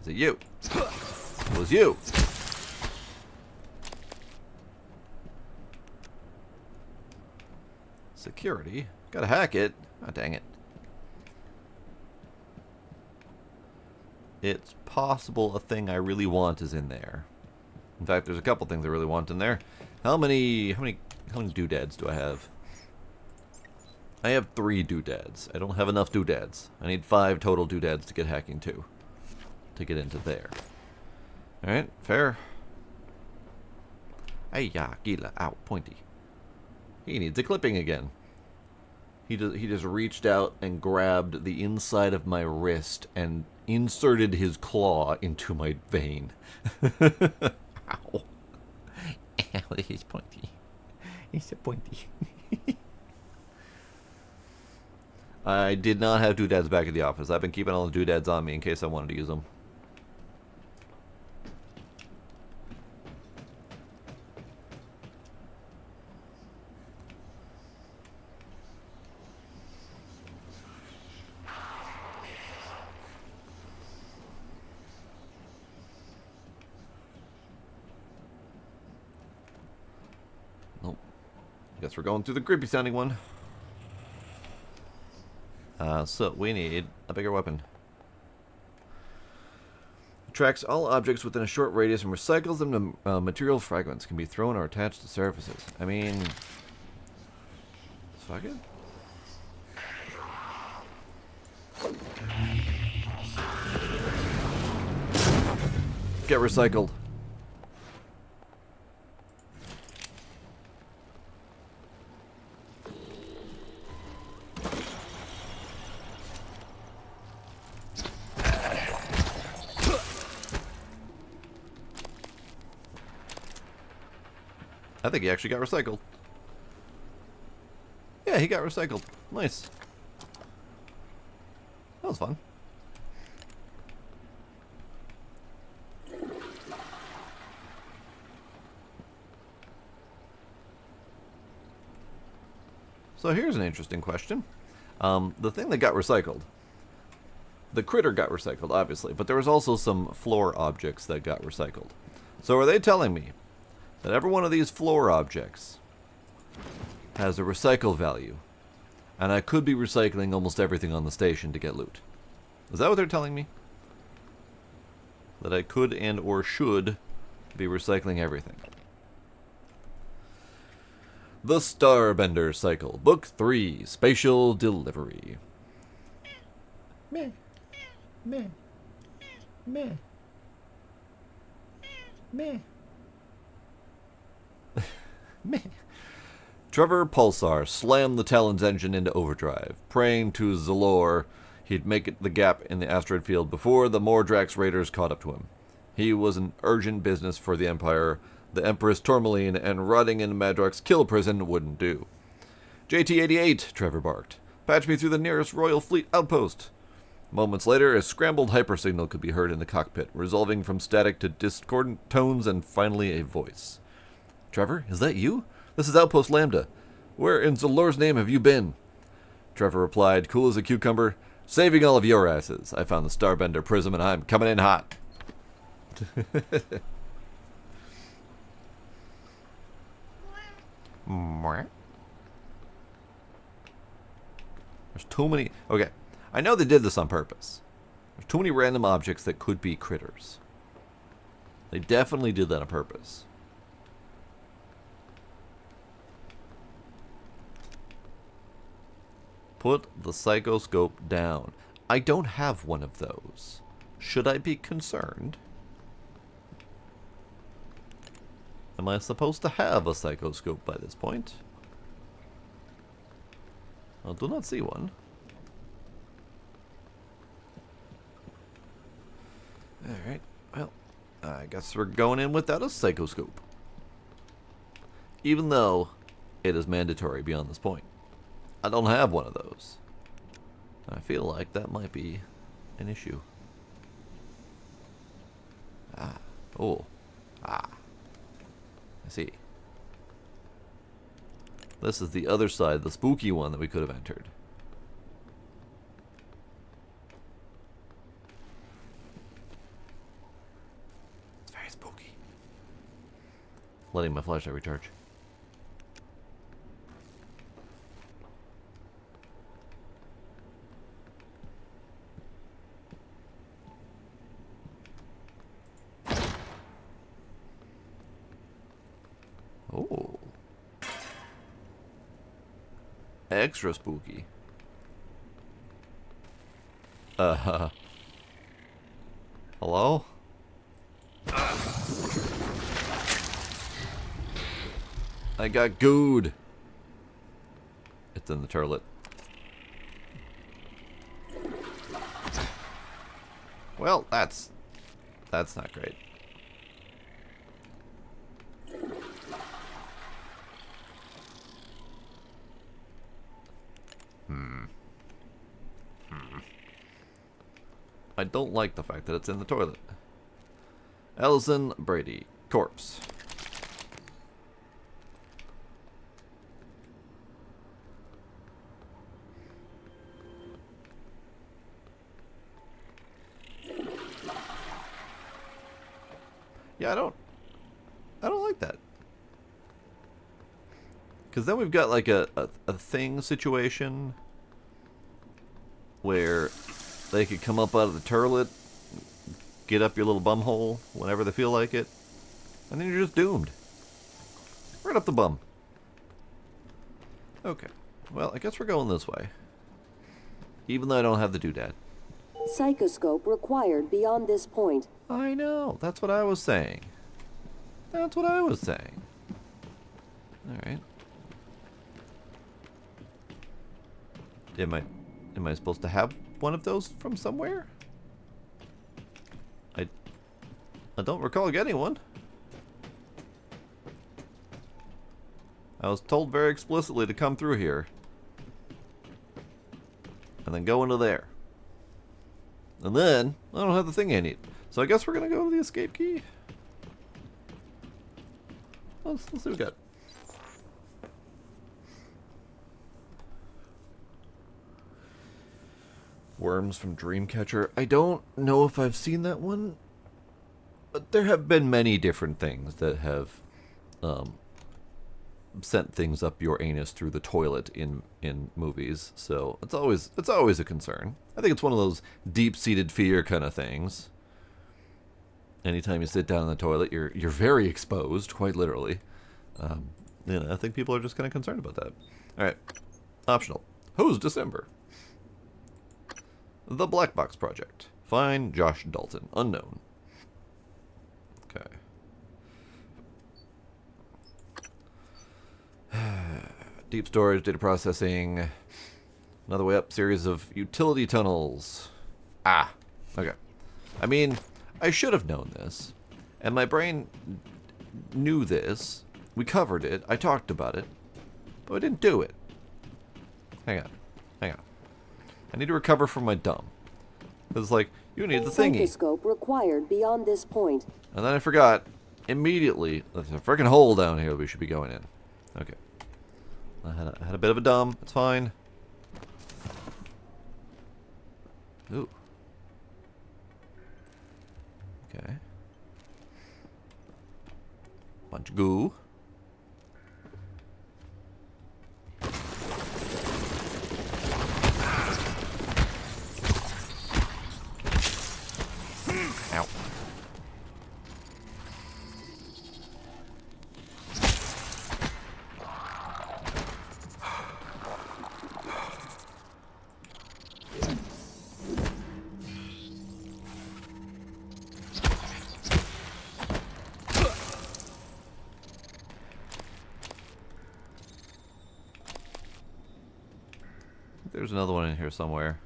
Is it you? It was you! Security? Gotta hack it. Oh, dang it. It's possible a thing I really want is in there. In fact, there's a couple things I really want in there. How many doodads do I have? I have 3 doodads. I don't have enough doodads. I need 5 total doodads to get hacking 2. To get into there. Alright, fair. Hey, ya, Gila, ow, pointy. He needs a clipping again. He just reached out and grabbed the inside of my wrist and inserted his claw into my vein. Ow. Ow, he's pointy. He's so pointy. I did not have doodads back at the office. I've been keeping all the doodads on me in case I wanted to use them. Nope. Guess we're going through the creepy sounding one. So we need a bigger weapon. Tracks all objects within a short radius and recycles them to material fragments. Can be thrown or attached to surfaces. I mean, fuck it. Get recycled. I think he actually got recycled. Yeah, he got recycled. Nice. That was fun. So here's an interesting question. The thing that got recycled. The critter got recycled, obviously, but there was also some floor objects that got recycled. So are they telling me that every one of these floor objects has a recycle value, and I could be recycling almost everything on the station to get loot? Is that what they're telling me? That I could and or should be recycling everything. The Starbender Cycle, Book 3, Spatial Delivery. Meh. Meh. Meh. Meh. Meh. Trevor Pulsar slammed the Talon's engine into overdrive, praying to Zalor he'd make it the gap in the asteroid field before the Mordrax raiders caught up to him. He was an urgent business for the Empire. The Empress Tourmaline and rotting in Madrox's kill prison wouldn't do. JT-88, Trevor barked. Patch me through the nearest Royal Fleet outpost. Moments later, a scrambled hypersignal could be heard in the cockpit, resolving from static to discordant tones and finally a voice. Trevor, is that you? This is Outpost Lambda. Where in Zalor's name have you been? Trevor replied, cool as a cucumber, saving all of your asses. I found the Starbender Prism and I'm coming in hot. There's too many... Okay, I know they did this on purpose. There's too many random objects that could be critters. They definitely did that on purpose. Put the psychoscope down. I don't have one of those. Should I be concerned? Am I supposed to have a psychoscope by this point? I do not see one. Alright, well, I guess we're going in without a psychoscope. Even though it is mandatory beyond this point. I don't have one of those. I feel like that might be an issue. Ah. Oh. Ah. I see. This is the other side, the spooky one that we could have entered. It's very spooky. Letting my flashlight recharge. Oh. Extra spooky. Hello? I got gooed. It's in the toilet. Well, that's not great. I don't like the fact that it's in the toilet. Ellison Brady, corpse. Yeah, I don't like that. Because then we've got like a thing situation where they could come up out of the toilet, get up your little bum hole whenever they feel like it, and then you're just doomed. Right up the bum. Okay. Well, I guess we're going this way. Even though I don't have the doodad. Psychoscope required beyond this point. I know. That's what I was saying. That's what I was saying. Alright. Am I supposed to have one of those from somewhere? I don't recall getting one. I was told very explicitly to come through here. And then go into there. And then, I don't have the thing I need. So I guess we're gonna go to the escape key. Let's see what we got. Worms from Dreamcatcher. I don't know if I've seen that one. But there have been many different things that have sent things up your anus through the toilet in movies. So it's always a concern. I think it's one of those deep-seated fear kind of things. Anytime you sit down in the toilet, you're very exposed, quite literally. I think people are just kind of concerned about that. All right, optional. Who's December? The Black Box Project. Find Josh Dalton. Unknown. Okay. Deep storage, data processing. Another way up, series of utility tunnels. Ah, okay. I mean, I should have known this. And my brain knew this. We covered it. I talked about it. But I didn't do it. Hang on. I need to recover from my dumb. It's like, you need the thingy. Psychoscope required beyond this point. And then I forgot immediately. There's a freaking hole down here that we should be going in. Okay. I had a bit of a dumb. It's fine. Ooh. Okay. Bunch of goo. Ow. there's another one in here somewhere.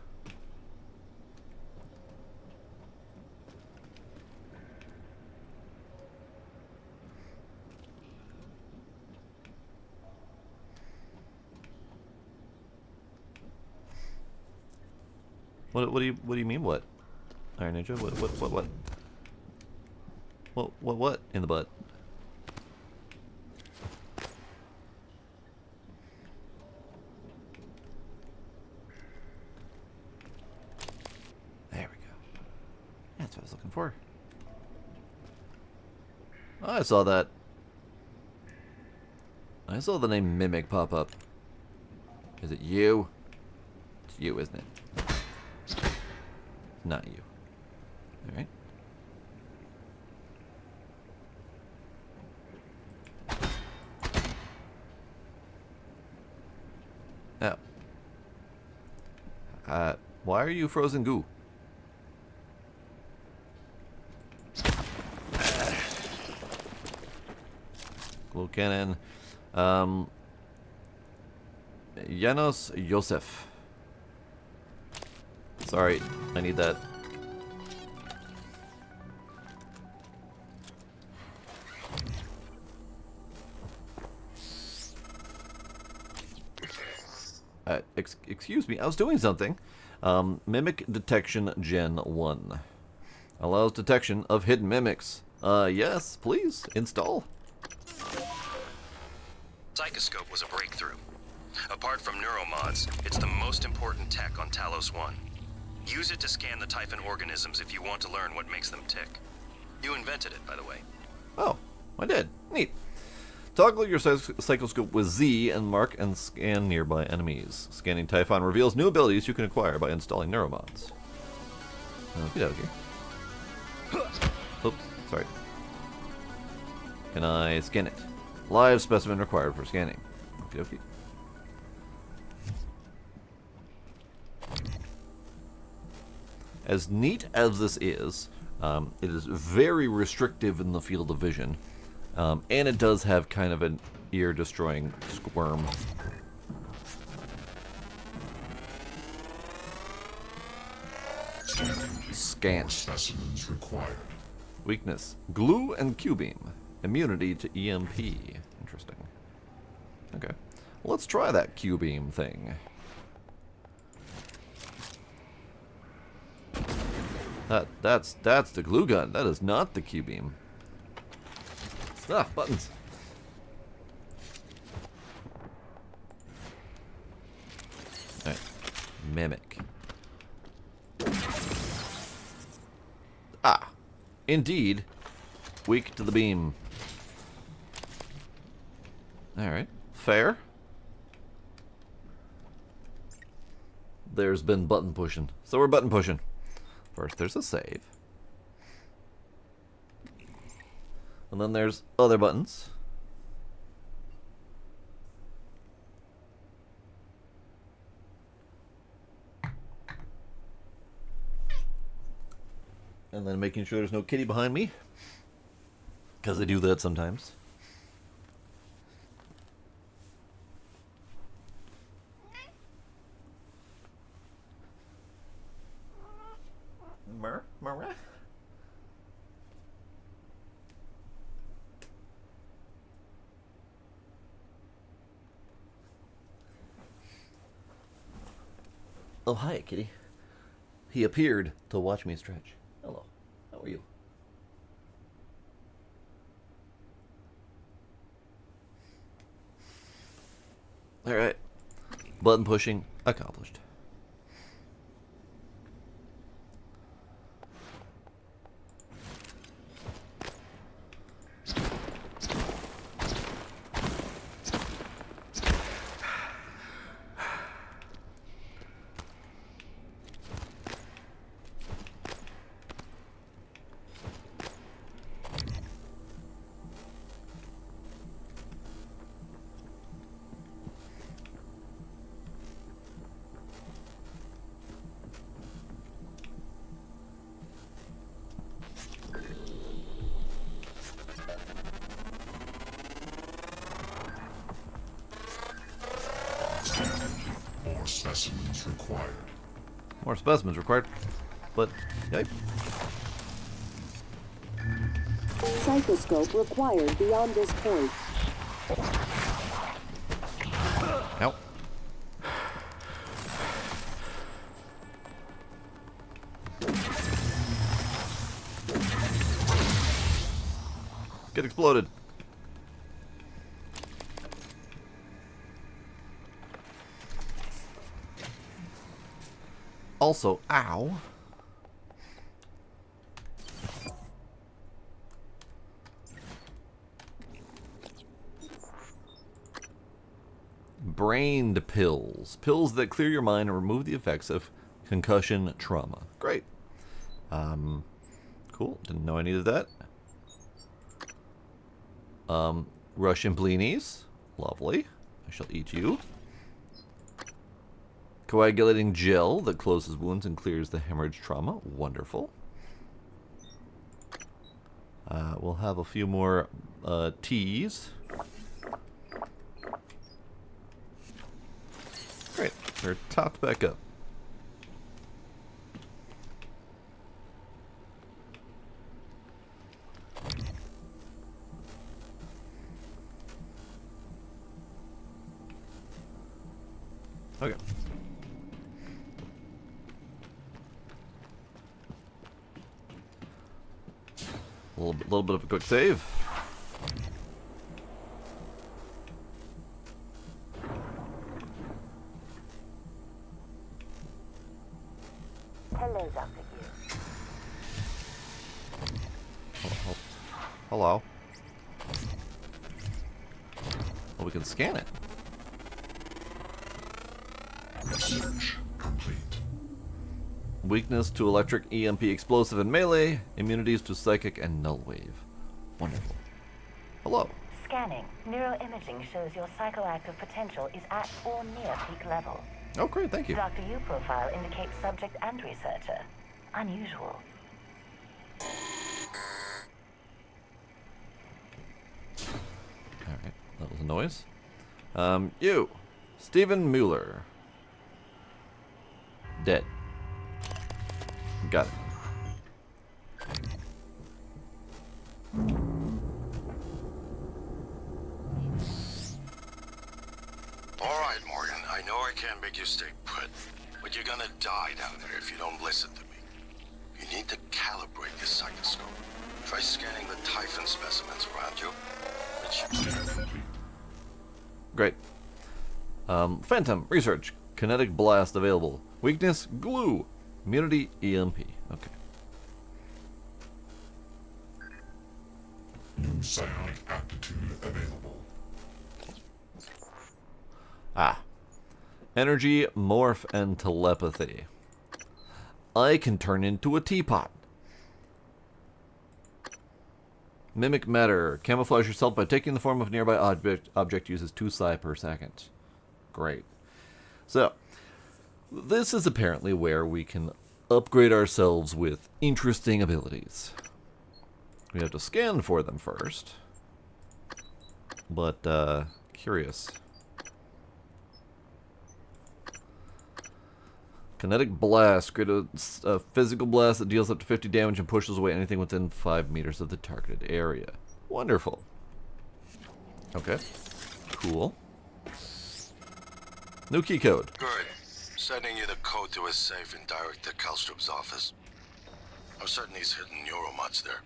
What do you mean what? Iron Ninja? What in the butt? There we go. That's what I was looking for. Oh, I saw that. I saw the name Mimic pop up. Is it you? It's you, isn't it? Not you. Alright. Oh. Why are you frozen goo? Glue cannon. Janos Josef. Sorry, I need that. Excuse me, I was doing something. Mimic Detection Gen 1. Allows detection of hidden mimics. Yes, please, install. Psychoscope was a breakthrough. Apart from neuromods, it's the most important tech on Talos 1. Use it to scan the Typhon organisms if you want to learn what makes them tick. You invented it, by the way. Oh, I did. Neat. Toggle your psychoscope with Z and mark and scan nearby enemies. Scanning Typhon reveals new abilities you can acquire by installing neuromods. Okie dokie. Oops, sorry. Can I scan it? Live specimen required for scanning. Okie dokie. As neat as this is, it is very restrictive in the field of vision. And it does have kind of an ear-destroying squirm. Scan. Specimens required. Weakness: glue and Q-beam. Immunity to EMP. Interesting. Okay. Let's try that Q-beam thing. That's the glue gun. That is not the Q-beam. Ah, buttons. Alright. Mimic. Ah. Indeed. Weak to the beam. Alright. Fair. There's been button pushing. So we're button pushing. First there's a save. And then there's other buttons. And then making sure there's no kitty behind me. Because they do that sometimes. Murrah? Oh, hi, kitty. He appeared to watch me stretch. Hello. How are you? Alright. Button pushing accomplished. specimens required. More specimens required. But, yep. Psychoscope required beyond this point. Nope. Get exploded. Also, ow. Brained pills. Pills that clear your mind and remove the effects of concussion trauma. Great. Cool. Didn't know I needed that. Russian blinis. Lovely. I shall eat you. Coagulating gel that closes wounds and clears the hemorrhage trauma. Wonderful. We'll have a few more teas. Great. They're topped back up. Okay. A little bit of a quick save. Hello, Dr. Hughes. Hello. Well, we can scan it. Research complete. Weakness to electric, EMP, explosive, and melee. Immunities to psychic and null wave. Wonderful. Hello. Scanning. Neuroimaging shows your psychoactive potential is at or near peak level. Oh, great, thank you. Dr. U profile indicates subject and researcher. Unusual. Alright, that was a noise. You. Stephen Mueller. Dead. Got it. All right, Morgan. I know I can't make you stay put, but you're gonna die down there if you don't listen to me. You need to calibrate your psychoscope. Try scanning the Typhon specimens around you. Great. Phantom, research. Kinetic blast available. Weakness, glue. Immunity, EMP. Okay. New psionic aptitude available. Ah. Energy, morph, and telepathy. I can turn into a teapot. Mimic matter. Camouflage yourself by taking the form of a nearby object. Object uses 2 psi per second. Great. So, this is apparently where we can upgrade ourselves with interesting abilities. We have to scan for them first. But, curious. Kinetic blast. Create a physical blast that deals up to 50 damage and pushes away anything within 5 meters of the targeted area. Wonderful. Okay. Cool. New key code. Good. Sending you the code to his safe in Director Kallstrup's office. I'm certain he's hidden neuromods there.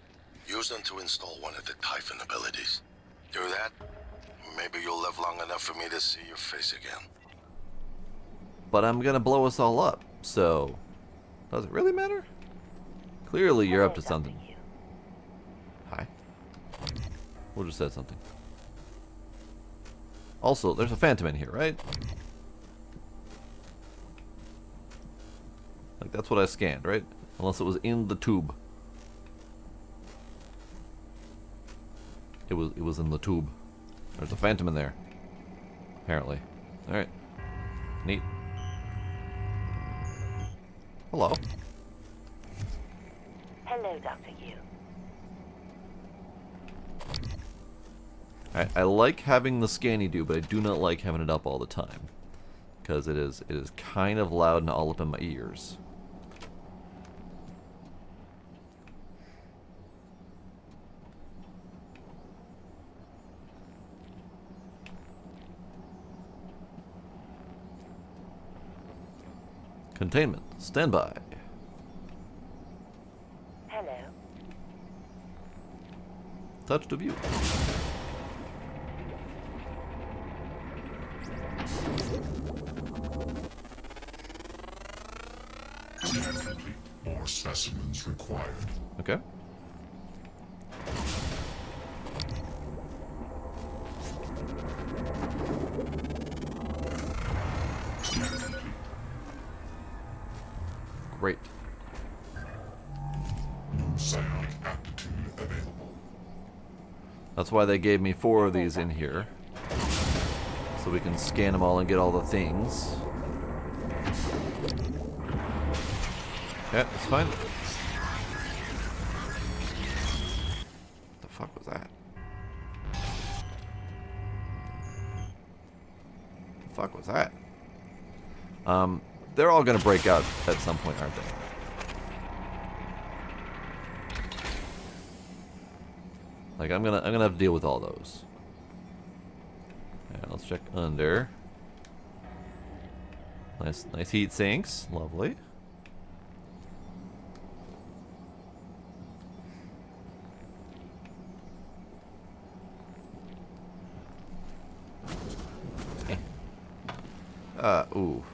Use them to install one of the Typhon abilities. Do that, maybe you'll live long enough for me to see your face again. But I'm gonna blow us all up, so does it really matter? Clearly you're up to something. Hi. We'll just said something. Also, there's a phantom in here, right? Like, that's what I scanned, right? Unless it was in the tube. It was in the tube. There's a phantom in there. Apparently. Alright. Neat. Hello. Hello, Dr. Yu. I like having the scanny do, but I do not like having it up all the time. because it is kind of loud and all up in my ears. Containment, standby. Hello. Touch to view. Scan complete. More specimens required. Okay. Scan complete. Great. New psionic aptitude available. That's why they gave me 4 of these in here. So we can scan them all and get all the things. Yeah, it's fine. What the fuck was that? What the fuck was that? They're all gonna break out at some point, aren't they? Like I'm gonna have to deal with all those. Yeah, let's check under. Nice heat sinks, lovely. Ooh.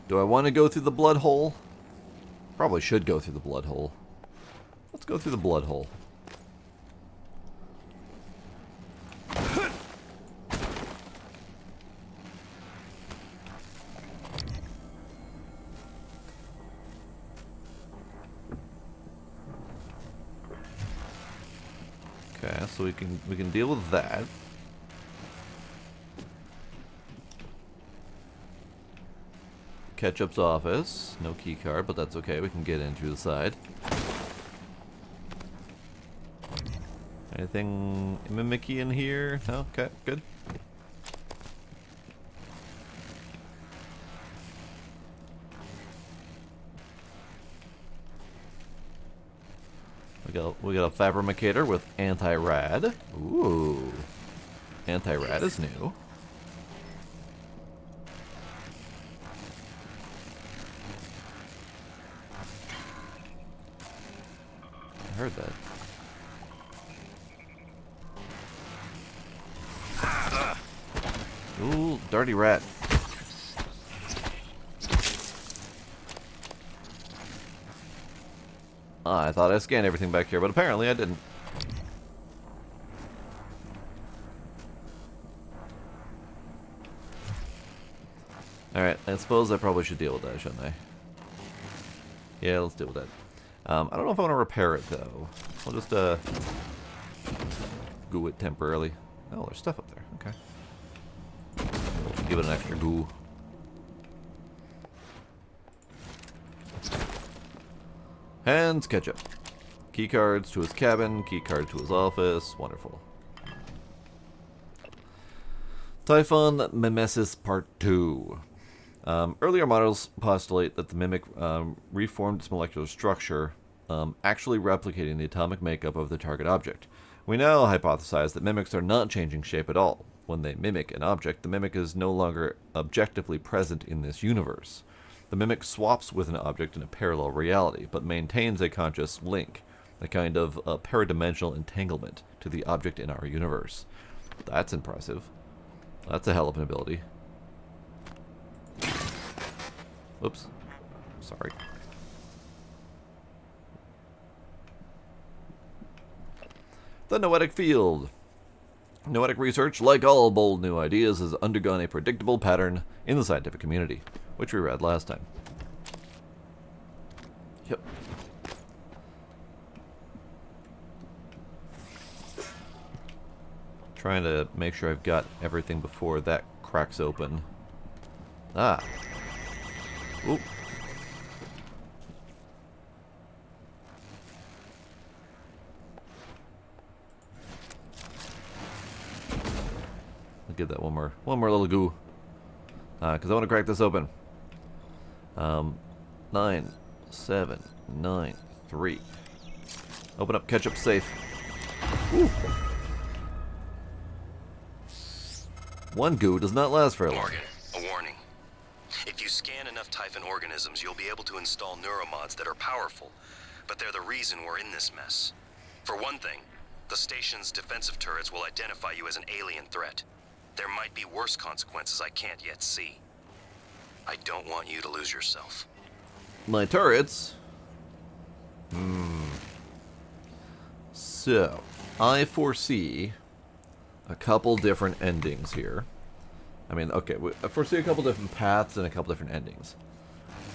Do I want to go through the blood hole? Probably should go through the blood hole. Let's go through the blood hole. Okay, so we can deal with that. Ketchup's office. No key card, but that's okay. We can get in through the side. Anything mimicky in here? No? Okay, good. We got a fabricator with anti-rad. Ooh. Anti-rad is new. I heard that. Ooh, dirty rat. I thought I scanned everything back here, but apparently I didn't. Alright, I suppose I probably should deal with that, shouldn't I? Yeah, let's deal with that. I don't know if I want to repair it, though. I'll just, goo it temporarily. Oh, there's stuff up there. Okay. Give it an extra goo. And Ketchup. Keycards to his cabin, keycard to his office. Wonderful. Typhon Mimesis Part 2. Earlier models postulate that the Mimic reformed its molecular structure, actually replicating the atomic makeup of the target object. We now hypothesize that mimics are not changing shape at all. When they mimic an object, the mimic is no longer objectively present in this universe. The mimic swaps with an object in a parallel reality, but maintains a conscious link, a kind of paradimensional entanglement to the object in our universe. That's impressive. That's a hell of an ability. Whoops. Sorry. The Noetic Field. Noetic research, like all bold new ideas, has undergone a predictable pattern in the scientific community, which we read last time. Yep. Trying to make sure I've got everything before that cracks open. Ah. Oop. I'll give that one more little goo. Because I want to crack this open. 9, 7, 9, 3. Open up ketchup safe. Ooh. One goo does not last very long. Morgan, a warning. If you scan enough Typhon organisms, you'll be able to install neuromods that are powerful, but they're the reason we're in this mess. For one thing, the station's defensive turrets will identify you as an alien threat. There might be worse consequences I can't yet see. I don't want you to lose yourself. My turrets? So, I foresee a couple different endings here. I mean, okay, I foresee a couple different paths and a couple different endings.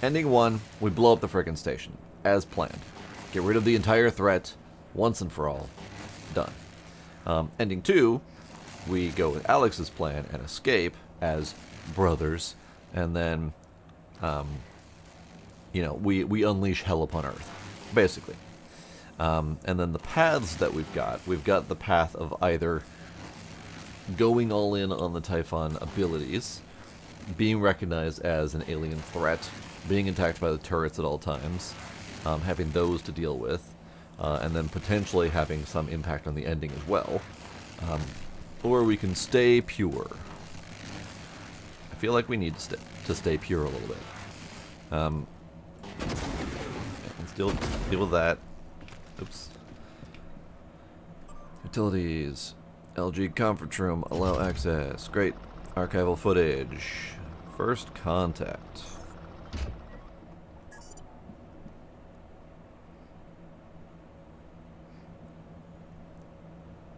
Ending 1, we blow up the frickin' station, as planned. Get rid of the entire threat, once and for all. Done. Ending 2, we go with Alex's plan and escape as brothers, and then, you know, we unleash hell upon Earth, basically. And then the paths that we've got the path of either going all in on the Typhon abilities, being recognized as an alien threat, being attacked by the turrets at all times, having those to deal with, and then potentially having some impact on the ending as well. Or we can stay pure. I feel like we need to stay pure a little bit. Let's deal with that. Oops. Utilities. LG conference room. Allow access. Great. Archival footage. First contact.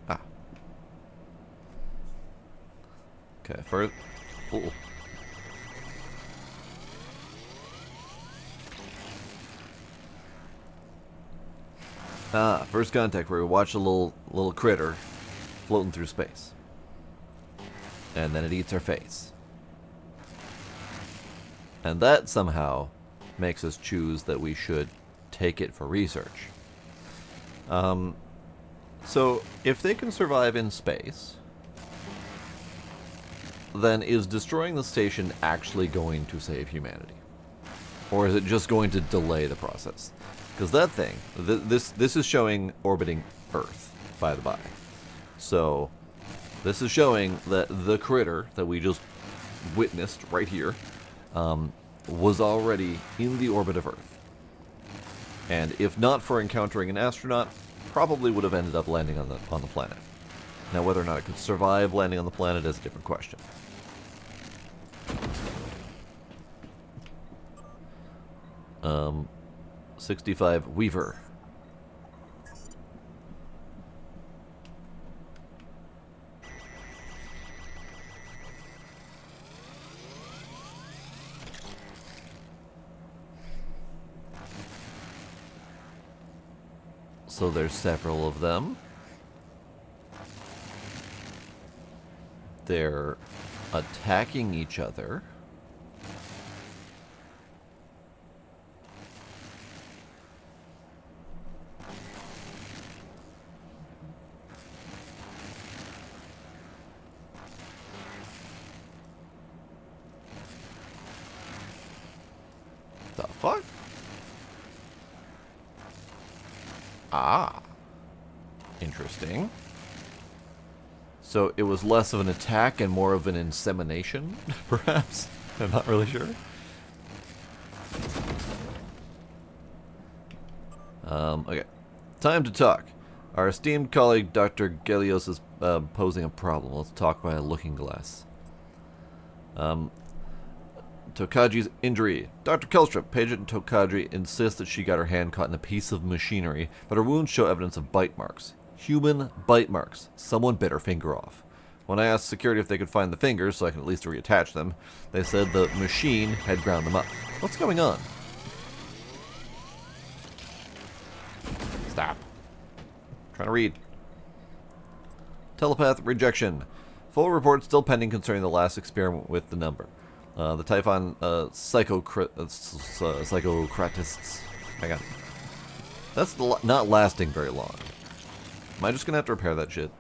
Ah. Okay, first. Ooh. First contact where we watch a little critter floating through space. And then it eats our face. And that somehow makes us choose that we should take it for research. So, if they can survive in space, then is destroying the station actually going to save humanity? Or is it just going to delay the process? Because that thing, this is showing orbiting Earth, by the by. So, this is showing that the critter that we just witnessed right here was already in the orbit of Earth. And if not for encountering an astronaut, probably would have ended up landing on the planet. Now, whether or not it could survive landing on the planet is a different question. 65 Weaver. So there's several of them. They're attacking each other. The fuck? Ah. Interesting. So it was less of an attack and more of an insemination, perhaps? I'm not really sure. Okay. Time to talk. Our esteemed colleague, Dr. Gelios, is posing a problem. Let's talk by a looking glass. Tokaji's injury. Dr. Kelstrup, Patient Tokaji, insists that she got her hand caught in a piece of machinery, but her wounds show evidence of bite marks. Human bite marks. Someone bit her finger off. When I asked security if they could find the fingers so I can at least reattach them, they said the machine had ground them up. What's going on? Stop. I'm trying to read. Telepath rejection. Full report still pending concerning the last experiment with the number. The Typhon psychocratists. Hang on. That's not lasting very long. Am I just gonna have to repair that shit?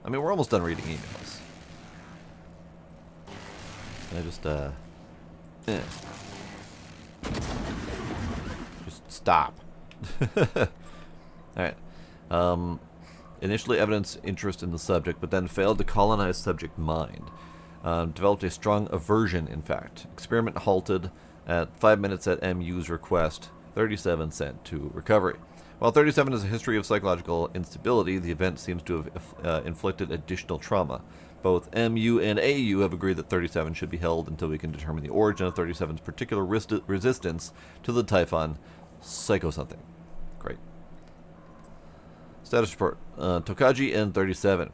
I mean, we're almost done reading emails. I just, Just stop. Alright. Initially evidenced interest in the subject, but then failed to colonize subject mind. Developed a strong aversion, in fact. Experiment halted at 5 minutes at MU's request. 37 sent to recovery. While 37 has a history of psychological instability, the event seems to have inflicted additional trauma. Both MU and AU have agreed that 37 should be held until we can determine the origin of 37's particular resistance to the Typhon psycho-something. Great. Status report. Tokaji and 37.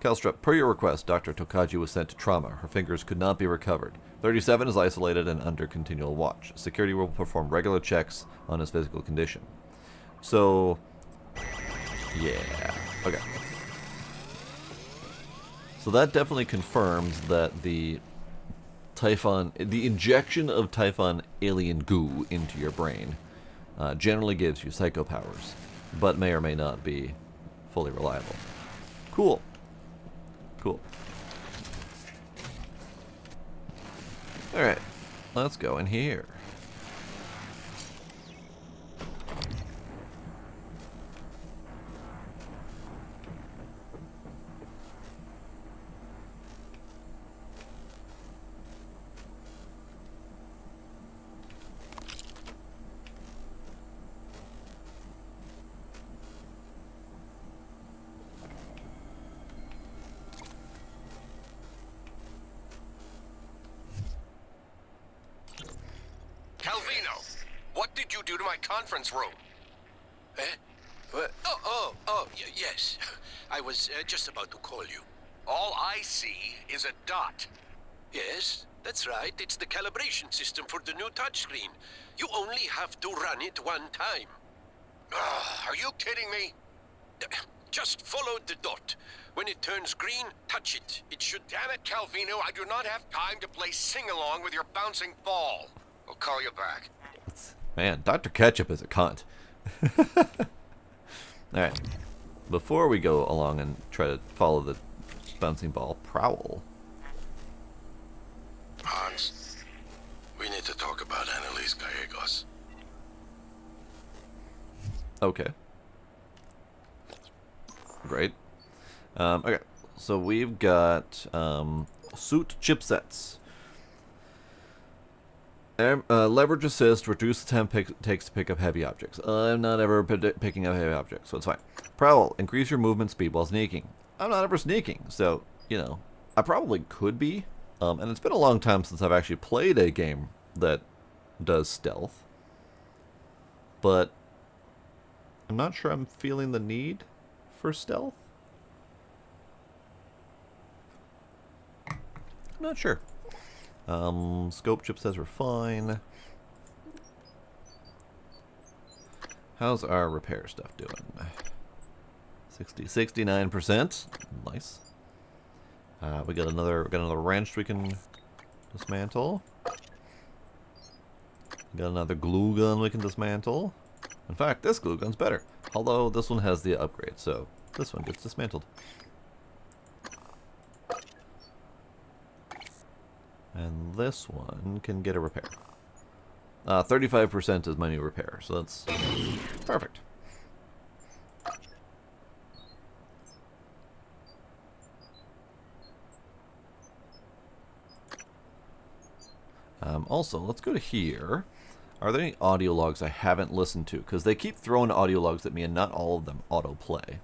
Calstrep, per your request, Dr. Tokaji was sent to trauma. Her fingers could not be recovered. 37 is isolated and under continual watch. Security will perform regular checks on his physical condition. So, yeah. Okay. So that definitely confirms that the Typhon, the injection of Typhon alien goo into your brain generally gives you psycho powers, but may or may not be fully reliable. Cool. Cool. Alright, let's go in here. Calvino, what did you do to my conference room? Eh? What? Yes. I was just about to call you. All I see is a dot. Yes, that's right. It's the calibration system for the new touchscreen. You only have to run it one time. Are you kidding me? Just follow the dot. When it turns green, touch it. It should... Damn it, Calvino, I do not have time to play sing-along with your bouncing ball. I'll call you back. Man, Dr. Ketchup is a cunt. Alright. Before we go along and try to follow the bouncing ball, Prowl. Hans, we need to talk about Annalise Gallegos. Okay. Great. Okay, so we've got suit chipsets. Leverage assist, reduce the time takes to pick up heavy objects. I'm not ever picking up heavy objects, so it's fine. Prowl, increase your movement speed while sneaking. I'm not ever sneaking, so, you know, I probably could be. And it's been a long time since I've actually played a game that does stealth. But I'm not sure I'm feeling the need for stealth. I'm not sure. Scope chip says we're fine. How's our repair stuff doing? 69%. Nice. We got another wrench we can dismantle. We got another glue gun we can dismantle. In fact, this glue gun's better. Although this one has the upgrade, so this one gets dismantled. And this one can get a repair. 35% is my new repair, so that's perfect. Also, let's go to here. Are there any audio logs I haven't listened to? Because they keep throwing audio logs at me and not all of them autoplay.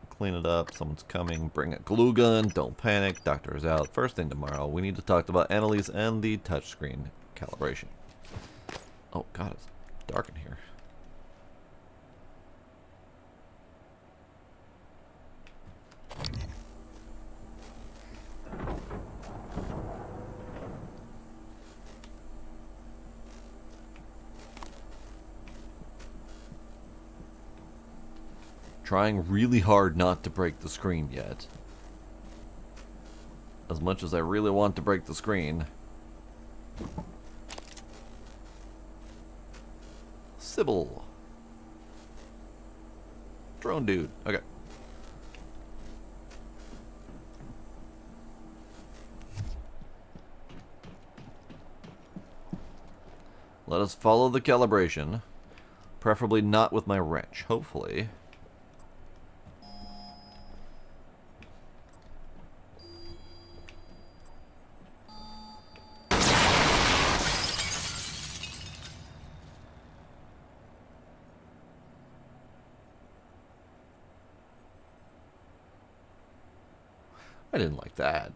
Clean it up. Someone's coming. Bring a glue gun. Don't panic. Doctor is out. First thing tomorrow, we need to talk about Annalise and the touchscreen calibration. Oh, God, it's dark in here. Trying really hard not to break the screen yet. As much as I really want to break the screen. Sybil. Drone dude. Okay. Let us follow the calibration. Preferably not with my wrench, hopefully. I didn't like that.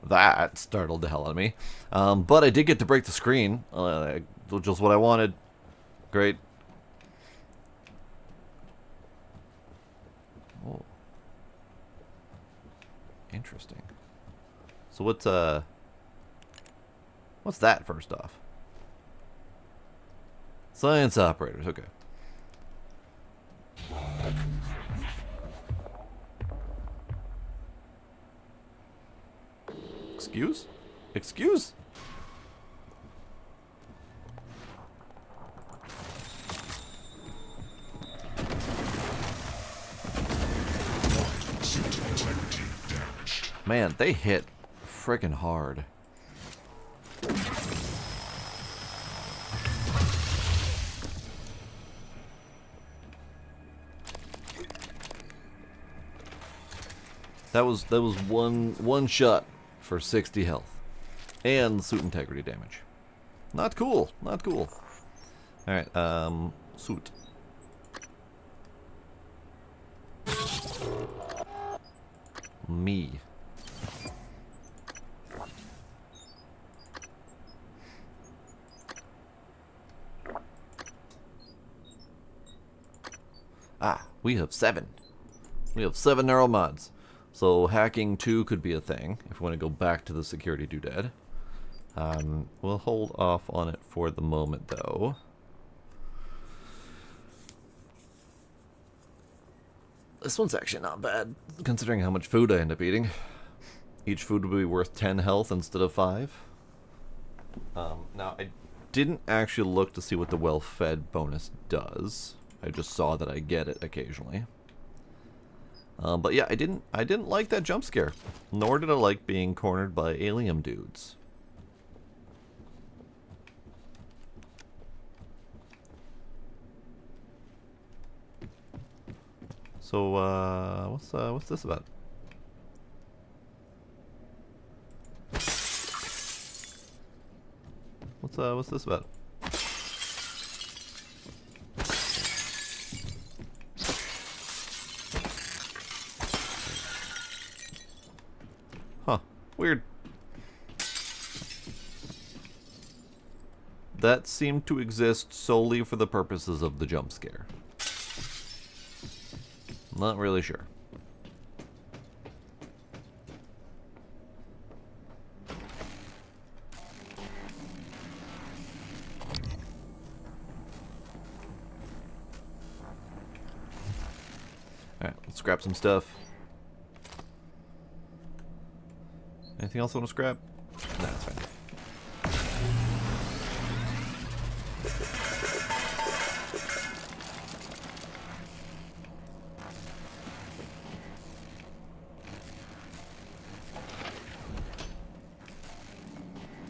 That startled the hell out of me. But I did get to break the screen. Just what I wanted. Great. Oh. Interesting. So what's that first off? Science operators, okay. Excuse? Excuse? Man, they hit frickin' hard. That was one shot for 60 health and suit integrity damage. Not cool. Not cool. All right, suit. Me. Ah, we have 7. We have 7 neuromods. So hacking 2 could be a thing if we want to go back to the security doodad. We'll hold off on it for the moment, though. This one's actually not bad, considering how much food I end up eating. Each food would be worth 10 health instead of 5. Now, I didn't actually look to see what the well-fed bonus does. I just saw that I get it occasionally. But yeah, I didn't like that jump scare. Nor did I like being cornered by alien dudes. So, what's this about? What's this about? Huh. Weird. That seemed to exist solely for the purposes of the jump scare. Not really sure. Alright, let's scrap some stuff. Anything else I want to scrap? No, that's fine.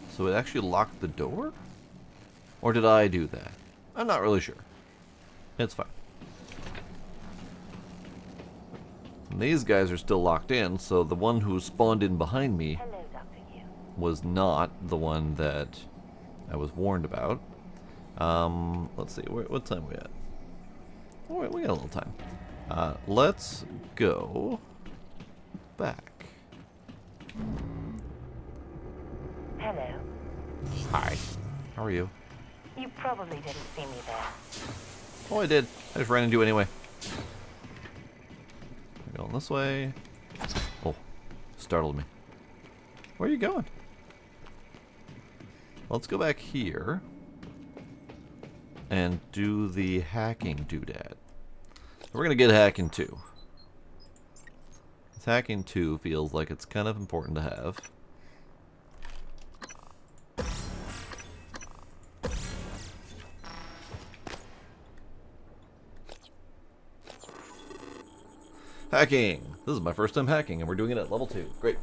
So it actually locked the door? Or did I do that? I'm not really sure. It's fine. And these guys are still locked in, so the one who spawned in behind me was not the one that I was warned about. Let's see, what time are we at? Oh, wait, we got a little time. Let's go back. Hello. Hi. How are you? You probably didn't see me there. Oh, I did. I just ran into you anyway. We're going this way. Oh, startled me. Where are you going? Let's go back here and do the hacking doodad. We're gonna get hacking 2. This hacking 2 feels like it's kind of important to have. Hacking! This is my first time hacking, and we're doing it at level 2. Great.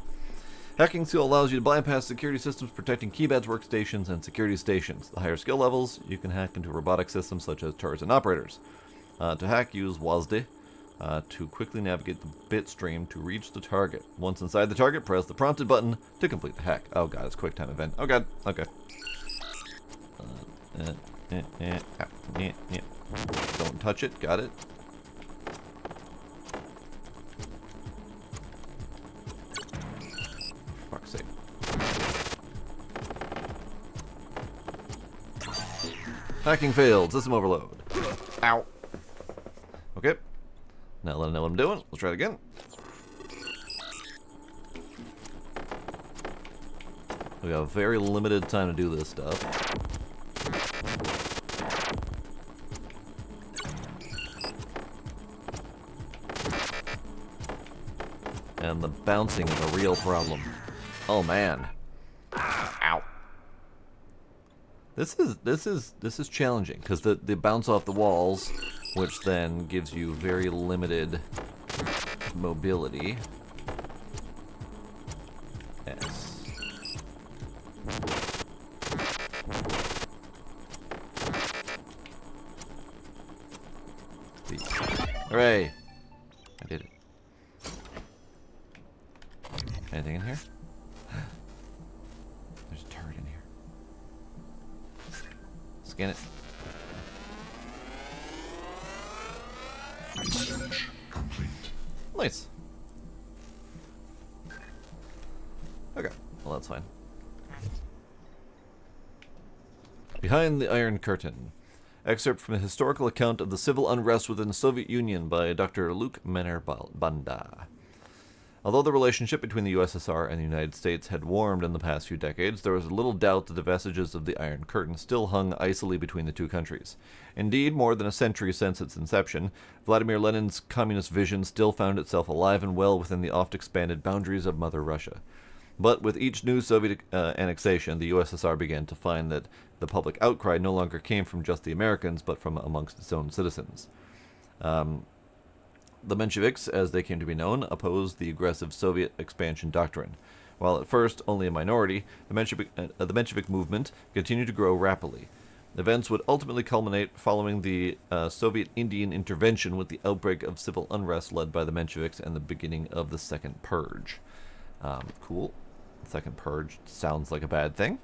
Hacking Seal allows you to bypass security systems protecting keypads, workstations, and security stations. The higher skill levels, you can hack into robotic systems such as turrets and operators. To hack, use WASD to quickly navigate the bit stream to reach the target. Once inside the target, press the prompted button to complete the hack. Oh god, it's a quick time event. Oh god, okay. Don't touch it, got it. For fuck's sake. Hacking failed, system overload. Ow. Okay. Now let I know what I'm doing. Let's try it again. We got a very limited time to do this stuff. And the bouncing is a real problem. Oh man. Ow. This is challenging because the bounce off the walls, which then gives you very limited mobility. Yes. Hooray! I did it. Anything in here? There's a turret in here. Scan it. Research complete. Nice. Okay, well that's fine. Behind the Iron Curtain. Excerpt from a historical account of the civil unrest within the Soviet Union by Dr. Luke Menner-Banda. Although the relationship between the USSR and the United States had warmed in the past few decades, there was little doubt that the vestiges of the Iron Curtain still hung icily between the two countries. Indeed, more than a century since its inception, Vladimir Lenin's communist vision still found itself alive and well within the oft-expanded boundaries of Mother Russia. But with each new Soviet annexation, the USSR began to find that the public outcry no longer came from just the Americans, but from amongst its own citizens. The Mensheviks, as they came to be known, opposed the aggressive Soviet expansion doctrine. While at first only a minority, the Menshevik movement continued to grow rapidly. Events would ultimately culminate following the Soviet Indian intervention with the outbreak of civil unrest led by the Mensheviks and the beginning of the Second Purge. Cool. Second Purge sounds like a bad thing.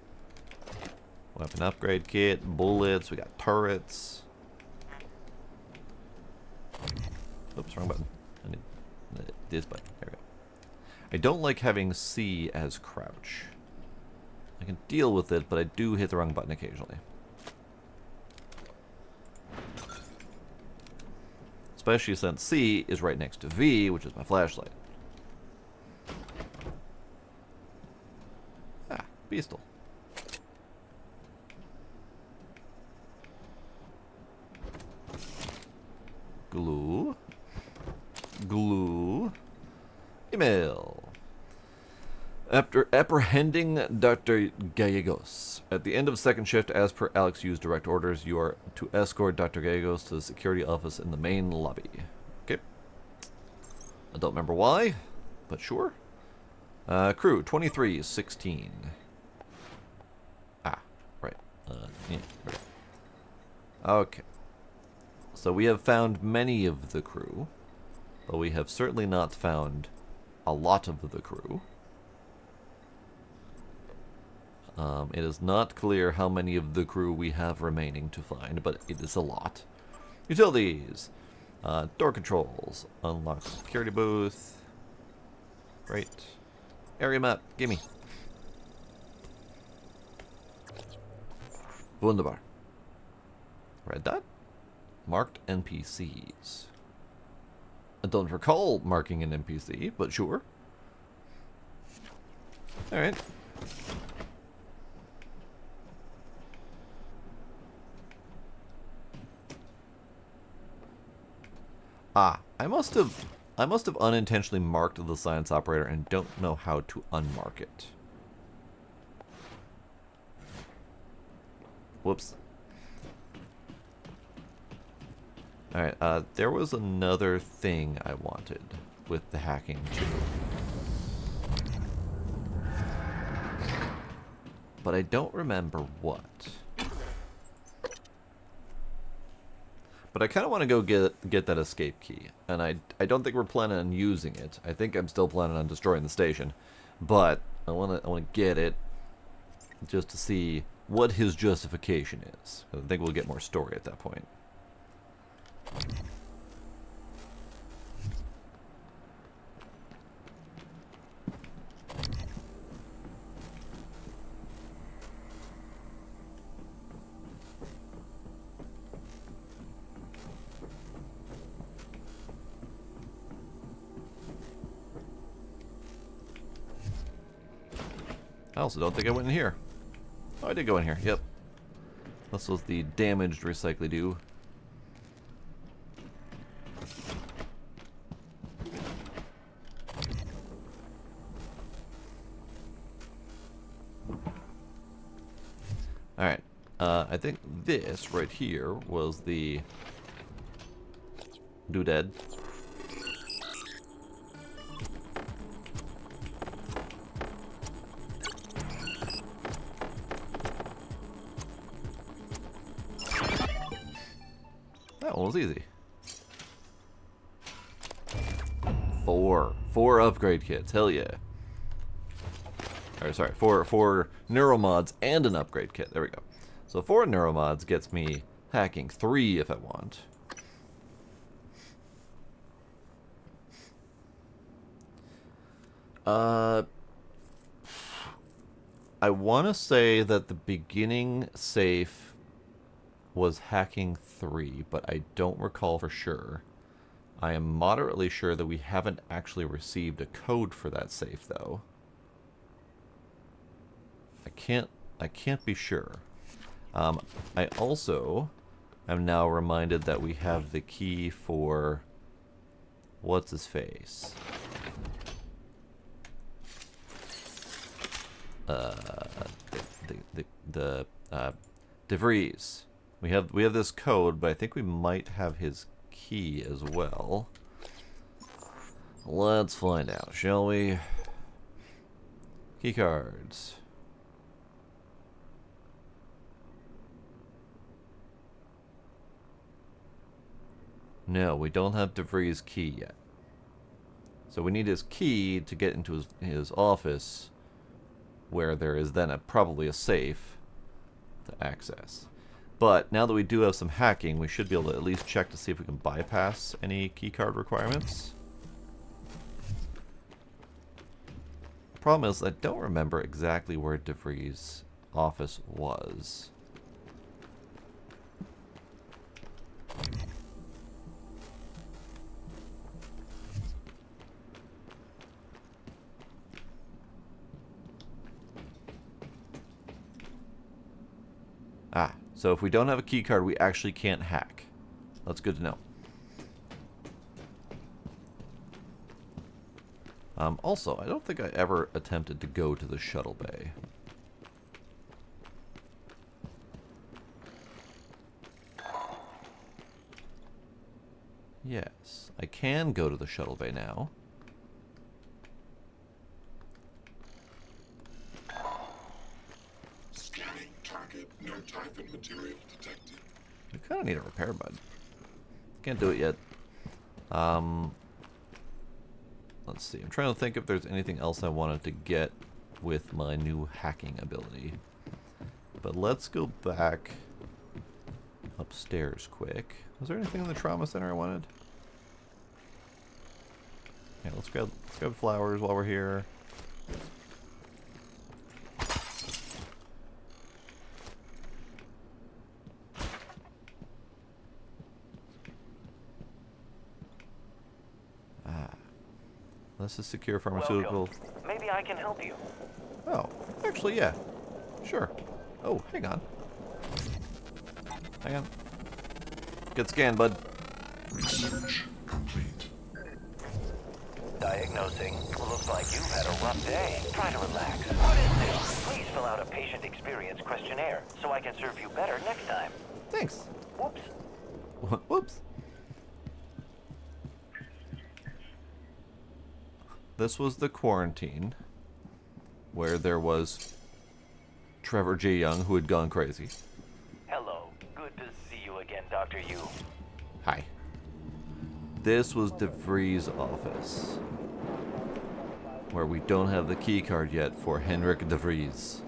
Weapon upgrade kit, bullets, we got turrets. Oops, wrong button. I need this button. There we go. I don't like having C as crouch. I can deal with it, but I do hit the wrong button occasionally. Especially since C is right next to V, which is my flashlight. Ah, Beastle. Glue. Glue. Email. After apprehending Dr. Gallegos, at the end of second shift, as per Alex Yu's direct orders, you are to escort Dr. Gallegos to the security office in the main lobby. Okay. I don't remember why, but sure. Crew 2316. Ah, right. Yeah, right. Okay. So we have found many of the crew, but we have certainly not found a lot of the crew. It is not clear how many of the crew we have remaining to find, but it is a lot. Utilities. Door controls. Unlock security booth. Great. Area map. Gimme. Wunderbar. Red dot. Marked NPCs. I don't recall marking an NPC, but sure. Alright. Ah, I must have unintentionally marked the science operator and don't know how to unmark it. Whoops. Alright, there was another thing I wanted with the hacking too. but I don't remember what. But I kind of want to go get that escape key, and I don't think we're planning on using it. I think I'm still planning on destroying the station, but I want to get it just to see what his justification is. I think we'll get more story at that point. I also don't think I went in here. Oh, I did go in here. Yep. This was the damaged recycly-do. Alright. I think this right here was the doodad. That one was easy. 4 upgrade kits. Hell yeah. Or sorry, 4 neuromods and an upgrade kit. There we go. So 4 neuromods gets me hacking 3 if I want. I want to say that the beginning safe was hacking 3, but I don't recall for sure. I am moderately sure that we haven't actually received a code for that safe, though. I can't be sure. I also am now reminded that we have the key for what's his face. De Vries. We have this code, but I think we might have his key as well. Let's find out, shall we? Key cards. No, we don't have De Vries' key yet. So we need his key to get into his office, where there is then probably a safe to access. But now that we do have some hacking, we should be able to at least check to see if we can bypass any keycard requirements. Problem is, I don't remember exactly where De Vries' office was. Ah, so if we don't have a key card, we actually can't hack. That's good to know. Also, I don't think I ever attempted to go to the shuttle bay. Yes, I can go to the shuttle bay now. Scanning target. No Typhon material detected. We kind of need a repair bud. Can't do it yet. Let's see. I'm trying to think if there's anything else I wanted to get with my new hacking ability. But let's go back upstairs quick. Was there anything in the trauma center I wanted? Yeah, let's grab flowers while we're here. This is secure pharmaceutical. Welcome. Maybe I can help you. Oh, actually, yeah. Sure. Oh, hang on. Hang on. Get scanned, bud. Research complete. Diagnosing. Looks like you've had a rough day. Try to relax. What is this? Please fill out a patient experience questionnaire so I can serve you better next time. Thanks. Whoops. Whoops. This was the quarantine where there was Trevor J. Young, who had gone crazy. Hello. Good to see you again, Dr. Yu. Hi. This was DeVries' office, where we don't have the key card yet for Henrik DeVries.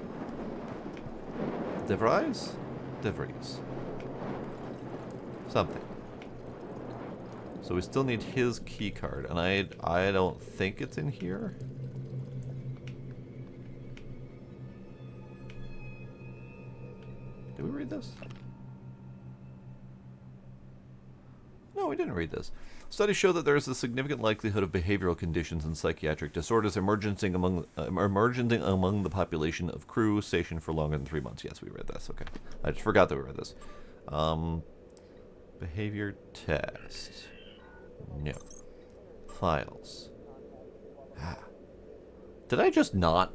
DeVries? DeVries. Something. So we still need his key card, and I don't think it's in here. Did we read this? No, we didn't read this. Studies show that there is a significant likelihood of behavioral conditions and psychiatric disorders emerging among the population of crew stationed for longer than 3 months. Yes, we read this. Okay. I just forgot that we read this. Behavior test. No. Files. Did I just not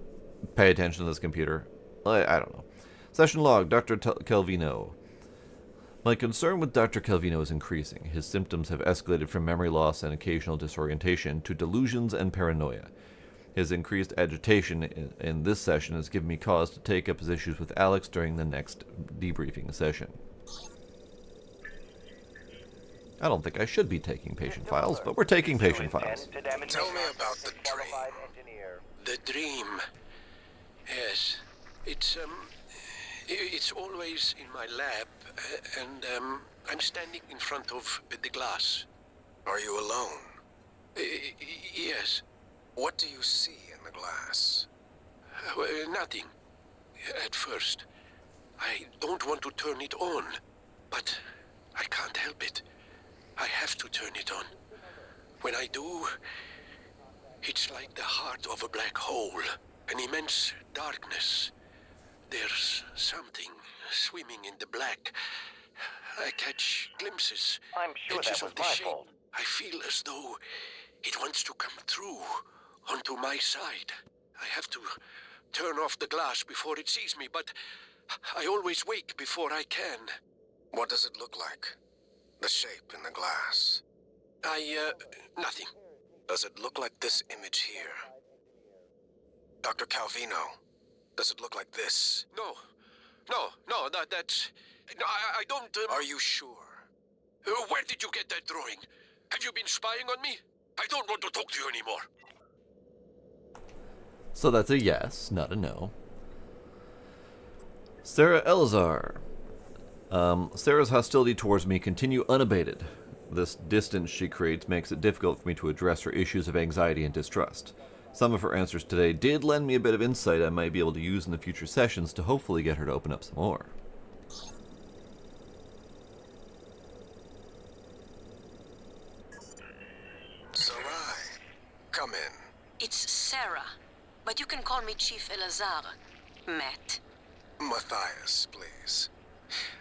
pay attention to this computer? I don't know. Session log, Dr. Calvino. My concern with Dr. Calvino is increasing. His symptoms have escalated from memory loss and occasional disorientation to delusions and paranoia. His increased agitation in this session has given me cause to take up his issues with Alex during the next debriefing session. I don't think I should be taking patient files, but we're taking patient files. Tell me about the dream. The dream. Yes. It's always in my lab, and I'm standing in front of the glass. Are you alone? Yes. What do you see in the glass? Nothing. At first. I don't want to turn it on, but I can't help it. I have to turn it on. When I do, it's like the heart of a black hole, an immense darkness. There's something swimming in the black. I catch glimpses. I'm sure that was my fault. I feel as though it wants to come through onto my side. I have to turn off the glass before it sees me, but I always wake before I can. What does it look like? The shape in the glass? Nothing. Does it look like this image here? Dr. Calvino, does it look like this? No, that's... No, I don't... Are you sure? Where did you get that drawing? Have you been spying on me? I don't want to talk to you anymore. So that's a yes, not a no. Sarah Elazar. Sarah's hostility towards me continue unabated. This distance she creates makes it difficult for me to address her issues of anxiety and distrust. Some of her answers today did lend me a bit of insight I might be able to use in the future sessions to hopefully get her to open up some more. Sarai, come in. It's Sarah, but you can call me Chief Elazar. Matt. Matthias, please.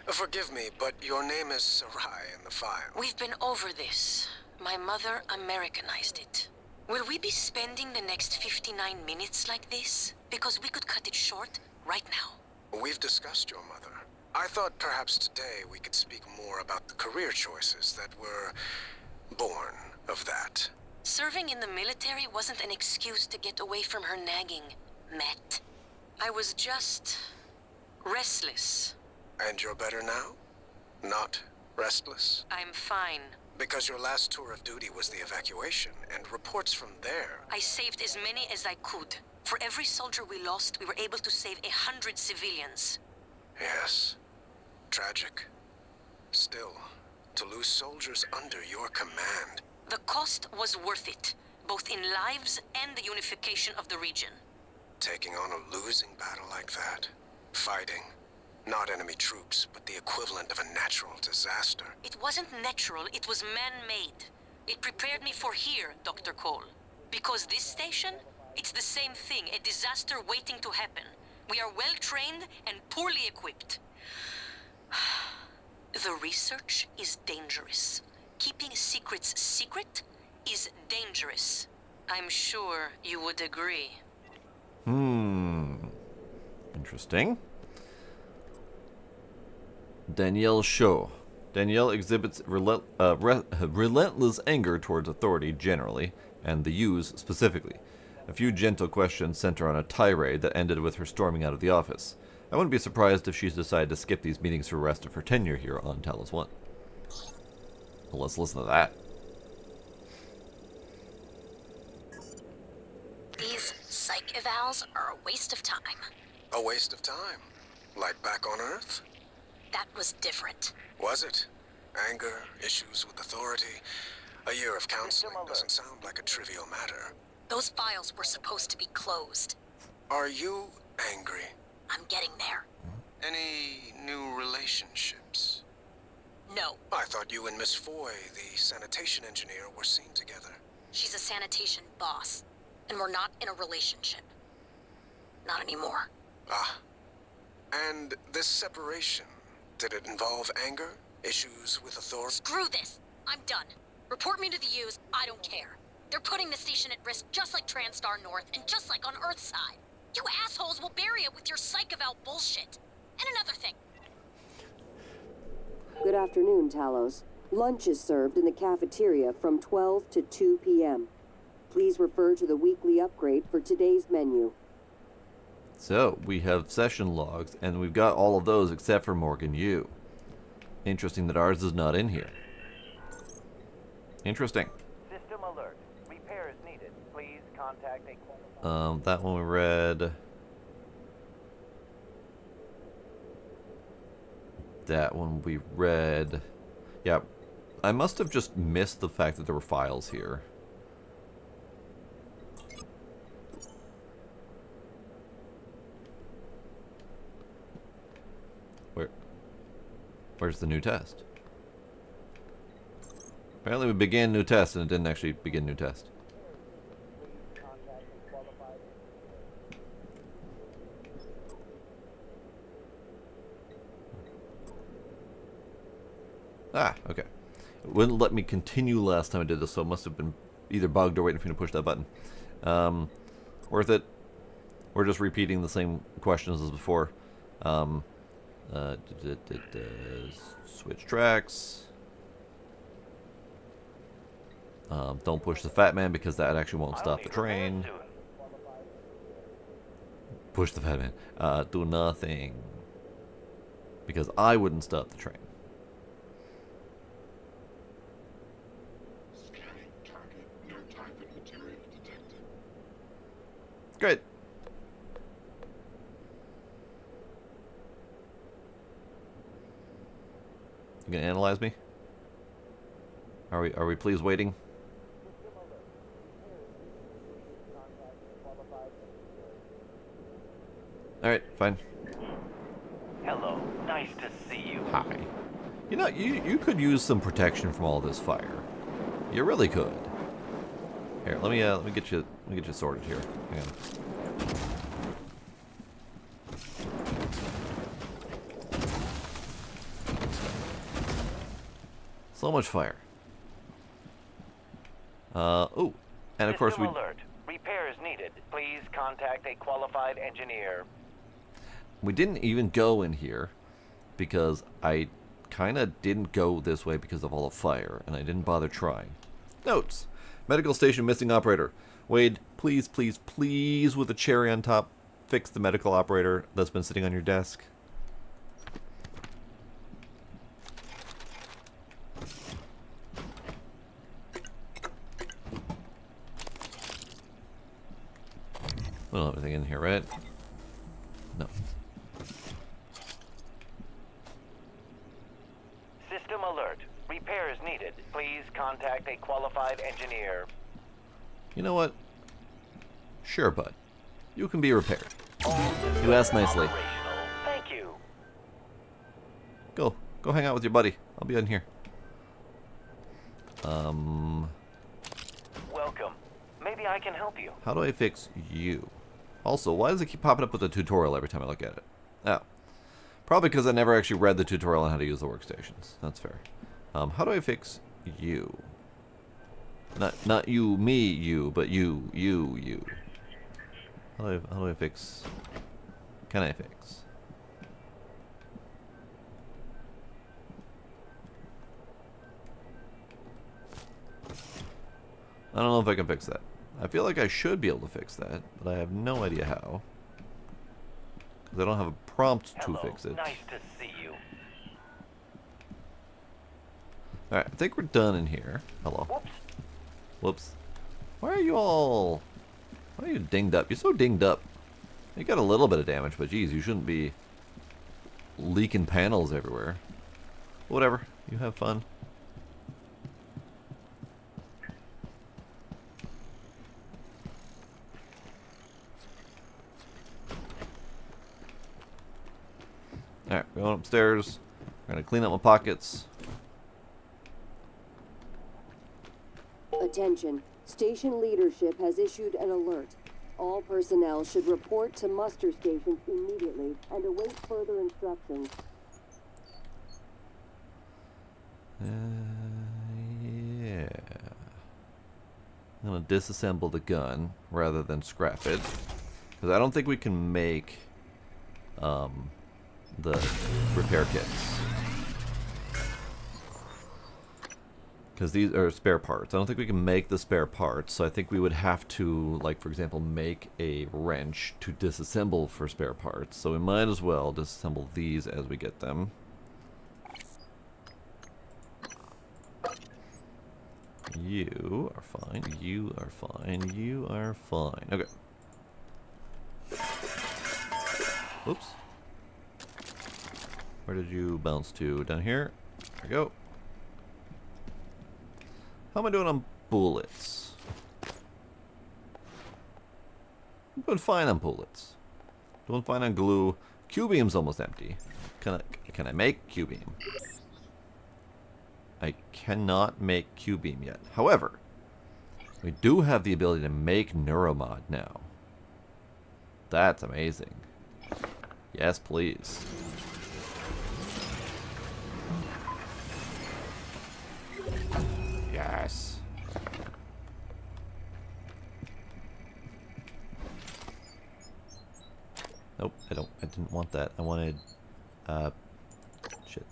Forgive me, but your name is Sarai in the file. We've been over this. My mother Americanized it. Will we be spending the next 59 minutes like this? Because we could cut it short right now. We've discussed your mother. I thought perhaps today we could speak more about the career choices that were born of that. Serving in the military wasn't an excuse to get away from her nagging, Matt. I was just... restless. And you're better now? Not restless? I'm fine. Because your last tour of duty was the evacuation, and reports from there... I saved as many as I could. For every soldier we lost, we were able to save 100 civilians. Yes. Tragic. Still, to lose soldiers under your command... The cost was worth it, both in lives and the unification of the region. Taking on a losing battle like that. Fighting. Not enemy troops, but the equivalent of a natural disaster. It wasn't natural, it was man-made. It prepared me for here, Dr. Cole. Because this station, it's the same thing, a disaster waiting to happen. We are well-trained and poorly equipped. The research is dangerous. Keeping secrets secret is dangerous. I'm sure you would agree. Interesting. Danielle Shaw. Danielle exhibits relentless anger towards authority generally, and the U's specifically. A few gentle questions center on a tirade that ended with her storming out of the office. I wouldn't be surprised if she's decided to skip these meetings for the rest of her tenure here on Talos 1. Well, let's listen to that. These psych evals are a waste of time. A waste of time? Like back on Earth? That was different. Was it? Anger, issues with authority. A year of counseling doesn't sound like a trivial matter. Those files were supposed to be closed. Are you angry? I'm getting there. Any new relationships? No. I thought you and Miss Foy, the sanitation engineer, were seen together. She's a sanitation boss, and we're not in a relationship. Not anymore. Ah. And this separation, did it involve anger? Issues with authority? Screw this! I'm done. Report me to the U's, I don't care. They're putting the station at risk just like TranStar North and just like on Earthside. You assholes will bury it with your psych eval bullshit. And another thing. Good afternoon, Talos. Lunch is served in the cafeteria from 12 to 2 p.m. Please refer to the weekly upgrade for today's menu. So, we have session logs, and we've got all of those except for Morgan Yu. Interesting that ours is not in here. Interesting. System alert. Repairs needed. Please contact a... That one we read. That one we read. Yeah, I must have just missed the fact that there were files here. Where's the new test? Apparently we began new test and it didn't actually begin new test. Ah, okay. It wouldn't let me continue last time I did this, so it must have been either bugged or waiting for me to push that button. Worth it. We're just repeating the same questions as before. Switch tracks. Don't push the fat man because that actually won't stop the train. Push the fat man. Do nothing. Because I wouldn't stop the train. Great. You gonna analyze me? Are we please waiting? Alright, fine. Hello, nice to see you. Hi. You know, you could use some protection from all this fire. You really could. Here, let me get you sorted here. Hang on. So much fire. Oh, and of course we. Alert. Repairs needed. Please contact a qualified engineer. We didn't even go in here because I kind of didn't go this way because of all the fire, and I didn't bother trying. Notes: medical station missing operator. Wade, please, please, please, with a cherry on top, fix the medical operator that's been sitting on your desk. We don't have anything in here, right? No. System alert. Repairs needed. Please contact a qualified engineer. You know what? Sure, bud. You can be repaired. You asked nicely. Thank you. Go hang out with your buddy. I'll be in here. Welcome. Maybe I can help you. How do I fix you? Also, why does it keep popping up with a tutorial every time I look at it? Oh. Probably because I never actually read the tutorial on how to use the workstations. That's fair. How do I fix you? Not you, me, you, but you. How do I fix? Can I fix? I don't know if I can fix that. I feel like I should be able to fix that, but I have no idea how. because I don't have a prompt to Hello, fix it. nice to see you. Alright, I think we're done in here. Hello. Whoops. Whoops. Why are you all... Why are you dinged up? You're so dinged up. You got a little bit of damage, but geez, you shouldn't be leaking panels everywhere. Whatever. You have fun. Alright, we're going upstairs. We're going to clean up my pockets. Attention. Station leadership has issued an alert. All personnel should report to muster stations immediately and await further instructions. Yeah. I'm going to disassemble the gun rather than scrap it. Because I don't think we can make the repair kits. Because these are spare parts. I don't think we can make the spare parts, so I think we would have to, like, for example, make a wrench to disassemble for spare parts. So we might as well disassemble these as we get them. You are fine. You are fine. You are fine. Okay. Oops. Where did you bounce to? Down here? There we go. How am I doing on bullets? I'm doing fine on bullets. Doing fine on glue. Q-beam's almost empty. Can I make Q-beam? I cannot make Q-beam yet. However, we do have the ability to make Neuromod now. That's amazing. Yes, please. Yes. Nope, I didn't want that. I wanted, shit.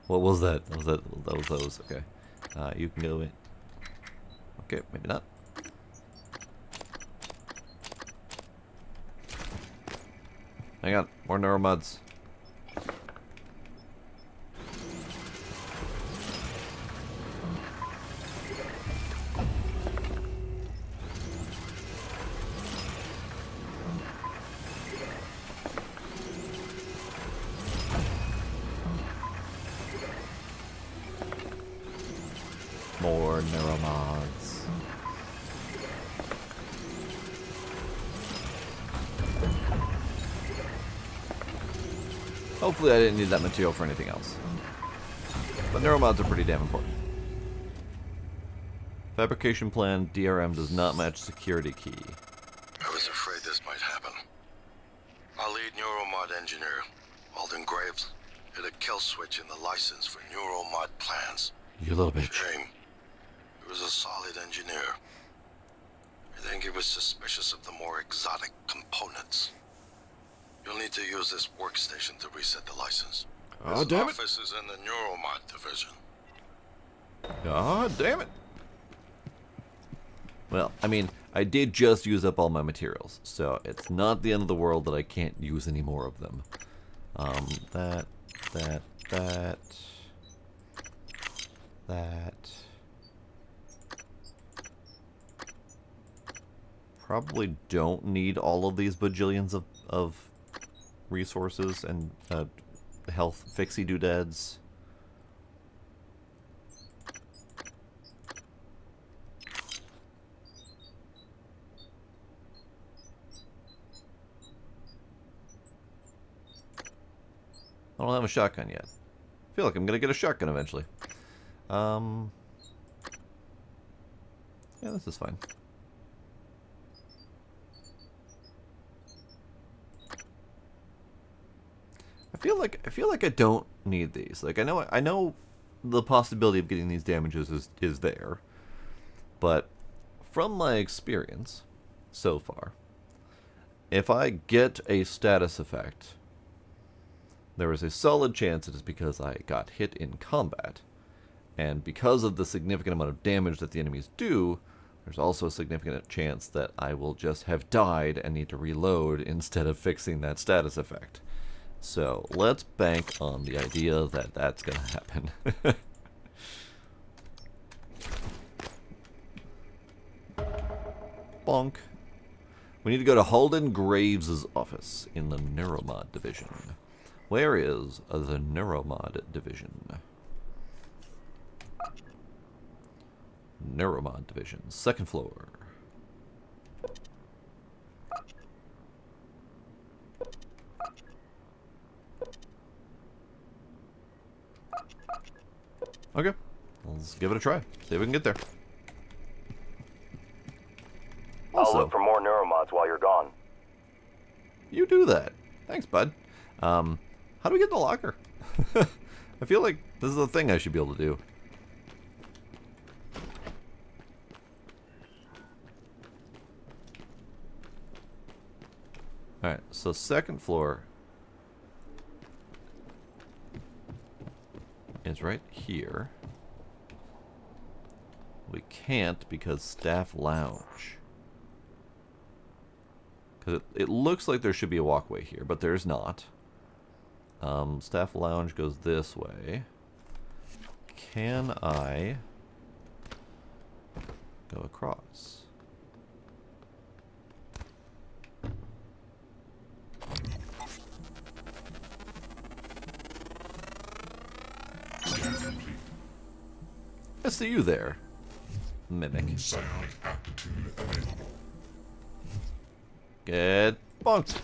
What was that? That was those. Okay. You can go in. Okay, maybe not. Hang on, more neuromods. More neuromods. Hopefully I didn't need that material for anything else. But neuromods are pretty damn important. Fabrication plan DRM does not match security key. I was afraid this might happen. Our lead neuromod engineer, Alden Graves, hit a kill switch in the license for neuromod plans. You little bitch. Shame. He was a solid engineer. I think he was suspicious of the more exotic components. You'll need to use this workstation to reset the license. Oh, His damn it. office is in the neuromod division. God damn it. Well, I mean, I did just use up all my materials, so it's not the end of the world that I can't use any more of them. That. Probably don't need all of these bajillions of resources and health fixie doodads. I don't have a shotgun yet. I feel like I'm gonna get a shotgun eventually. Yeah, this is fine. I feel like I don't need these. Like I know the possibility of getting these damages is there. But from my experience so far, if I get a status effect, there is a solid chance it is because I got hit in combat. And because of the significant amount of damage that the enemies do, there's also a significant chance that I will just have died and need to reload instead of fixing that status effect. So let's bank on the idea that that's going to happen. Bonk. We need to go to Halden Graves' office in the Neuromod division. Where is the Neuromod division? Neuromod division, 2nd floor. Okay, let's give it a try. See if we can get there. I'll look for more neuromods while you're gone. You do that. Thanks, bud. How do we get in the locker? I feel like this is a thing I should be able to do. Alright, so 2nd floor is right here. We can't because staff lounge. Because it looks like there should be a walkway here, but there's not. Staff lounge goes this way. Can I go across? I see you there, Mimic. Get bonked.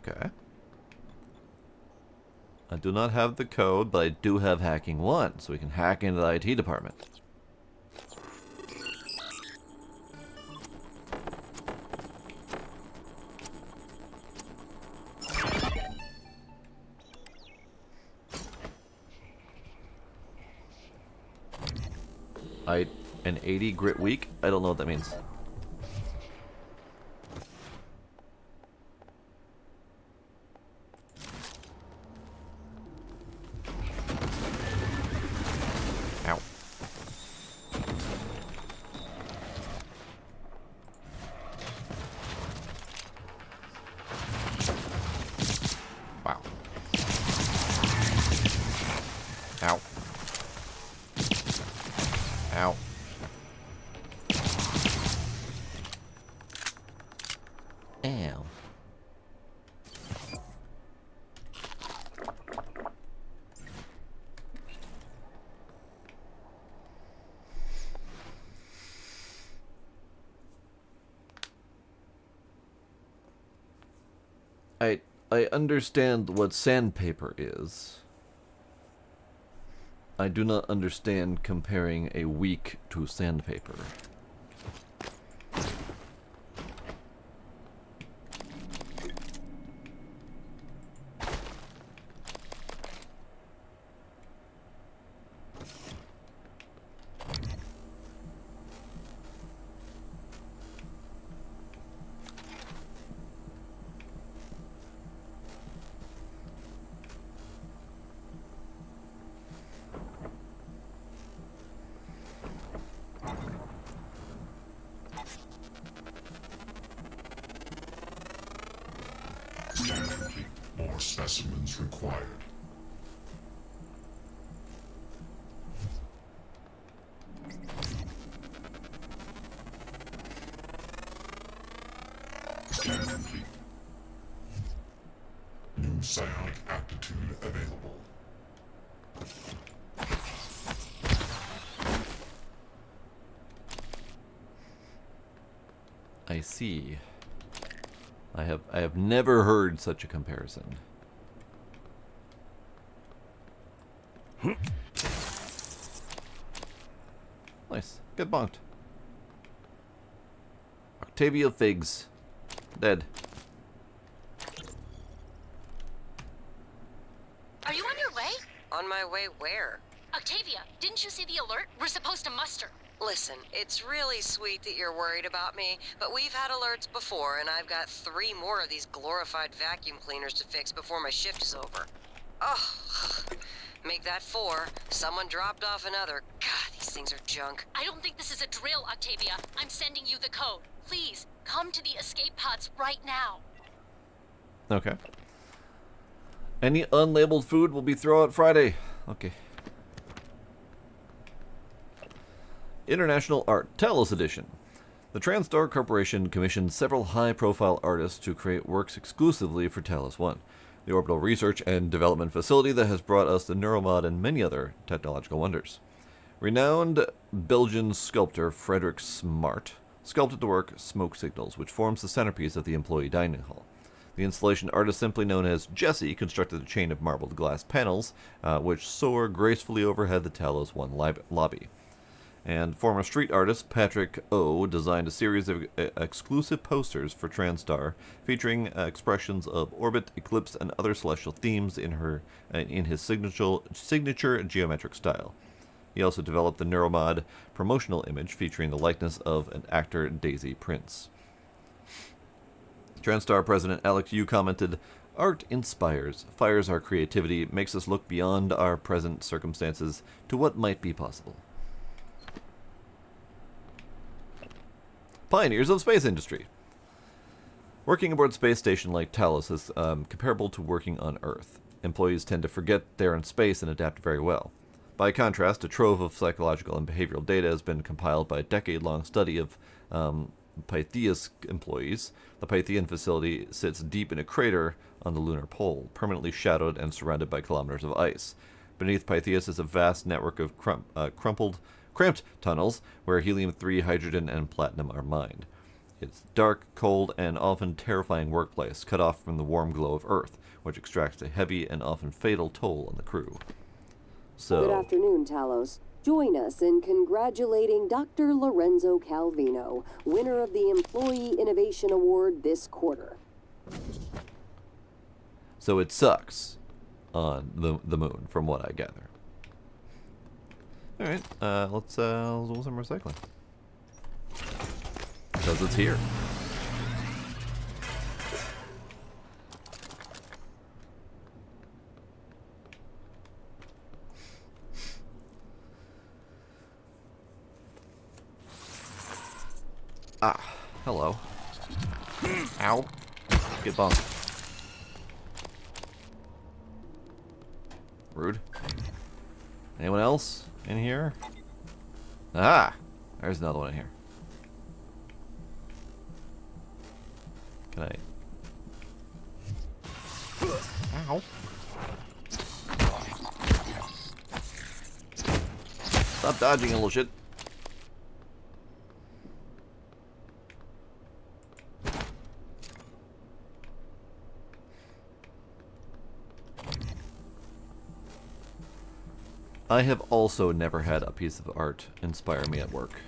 Okay. I do not have the code, but I do have hacking 1, so we can hack into the IT department. An 80 grit week? I don't know what that means. Ow. Wow. Ow. Ow. Ow. I understand what sandpaper is. I do not understand comparing a week to sandpaper. More specimens required. Scan complete. New psionic aptitude available. I see. I have never heard such a comparison. Nice. Get bonked. Octavia Figs. Dead. Are you on your way? On my way where? Octavia, didn't you see the alert? We're supposed to muster Listen, it's really sweet that you're worried about me, but we've had alerts before, and I've got 3 more of these glorified vacuum cleaners to fix before my shift is over. Oh, make that 4. Someone dropped off another. God, these things are junk. I don't think this is a drill, Octavia. I'm sending you the code. Please, come to the escape pods right now. Okay. Any unlabeled food will be thrown out Friday. Okay. International Art Talos Edition. The TranStar Corporation commissioned several high-profile artists to create works exclusively for Talos 1, the orbital research and development facility that has brought us the Neuromod and many other technological wonders. Renowned Belgian sculptor Frederick Smart sculpted the work Smoke Signals, which forms the centerpiece of the employee dining hall. The installation artist, simply known as Jesse, constructed a chain of marbled glass panels, which soar gracefully overhead the Talos 1 lobby. And former street artist Patrick O designed a series of exclusive posters for TranStar featuring expressions of orbit, eclipse, and other celestial themes in his signature geometric style. He also developed the Neuromod promotional image featuring the likeness of an actor, Daisy Prince. TranStar President Alex Yu commented, "Art inspires, fires our creativity, makes us look beyond our present circumstances to what might be possible." Pioneers of space industry. Working aboard space station like Talos is comparable to working on Earth. Employees tend to forget they're in space and adapt very well. By contrast, a trove of psychological and behavioral data has been compiled by a decade-long study of Pytheas employees. The Pythean facility sits deep in a crater on the lunar pole, permanently shadowed and surrounded by kilometers of ice. Beneath Pytheas is a vast network of cramped tunnels where helium-3, hydrogen, and platinum are mined. It's a dark, cold, and often terrifying workplace, cut off from the warm glow of Earth, which extracts a heavy and often fatal toll on the crew. Good afternoon, Talos. Join us in congratulating Dr. Lorenzo Calvino, winner of the Employee Innovation Award this quarter. So it sucks on the moon, from what I gather. Alright, let's do some recycling. Because it's here. Ah, hello. Ow. Get bumped. Rude. Anyone else in here? Ah! There's another one in here. Can I... Ow. Stop dodging, little shit. I have also never had a piece of art inspire me at work.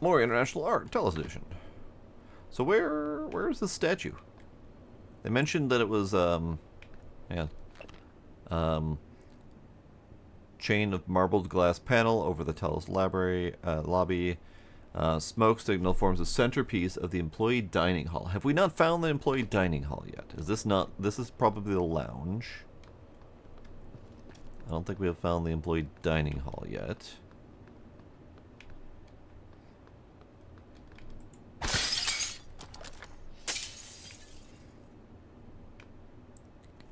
More international art, Talos Edition. So where's the statue? They mentioned that it was chain of marbled glass panel over the Talos lobby. Smoke signal forms a centerpiece of the employee dining hall. Have we not found the employee dining hall yet? Is this not... This is probably the lounge. I don't think we have found the employee dining hall yet.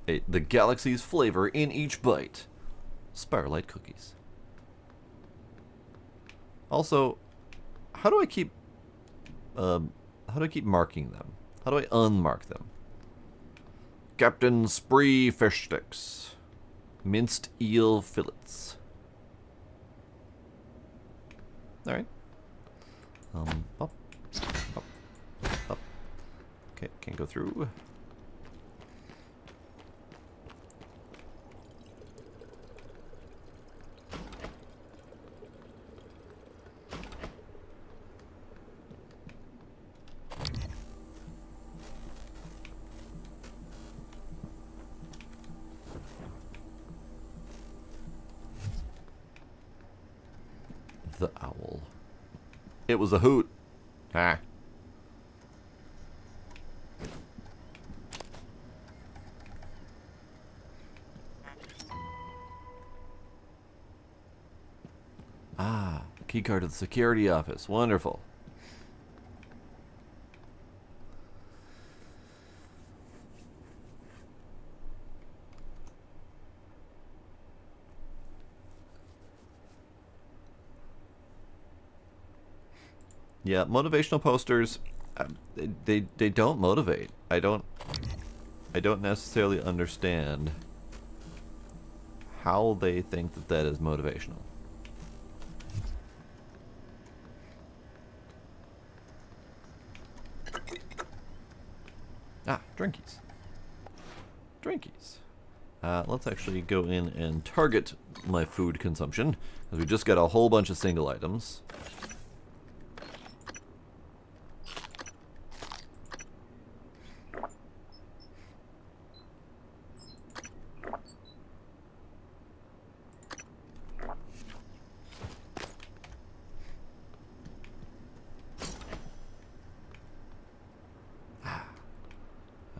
The galaxy's flavor in each bite. Spiralite cookies. Also... How do I keep marking them? How do I unmark them? Captain Spree fish sticks. Minced eel fillets. Alright. Up. Okay, can't go through. The owl. It was a hoot. Ah. Ah, keycard to the security office. Wonderful. Yeah, motivational posters, they don't motivate. I don't necessarily understand how they think that that is motivational. Ah, drinkies. Drinkies. Let's actually go in and target my food consumption, because we just got a whole bunch of single items.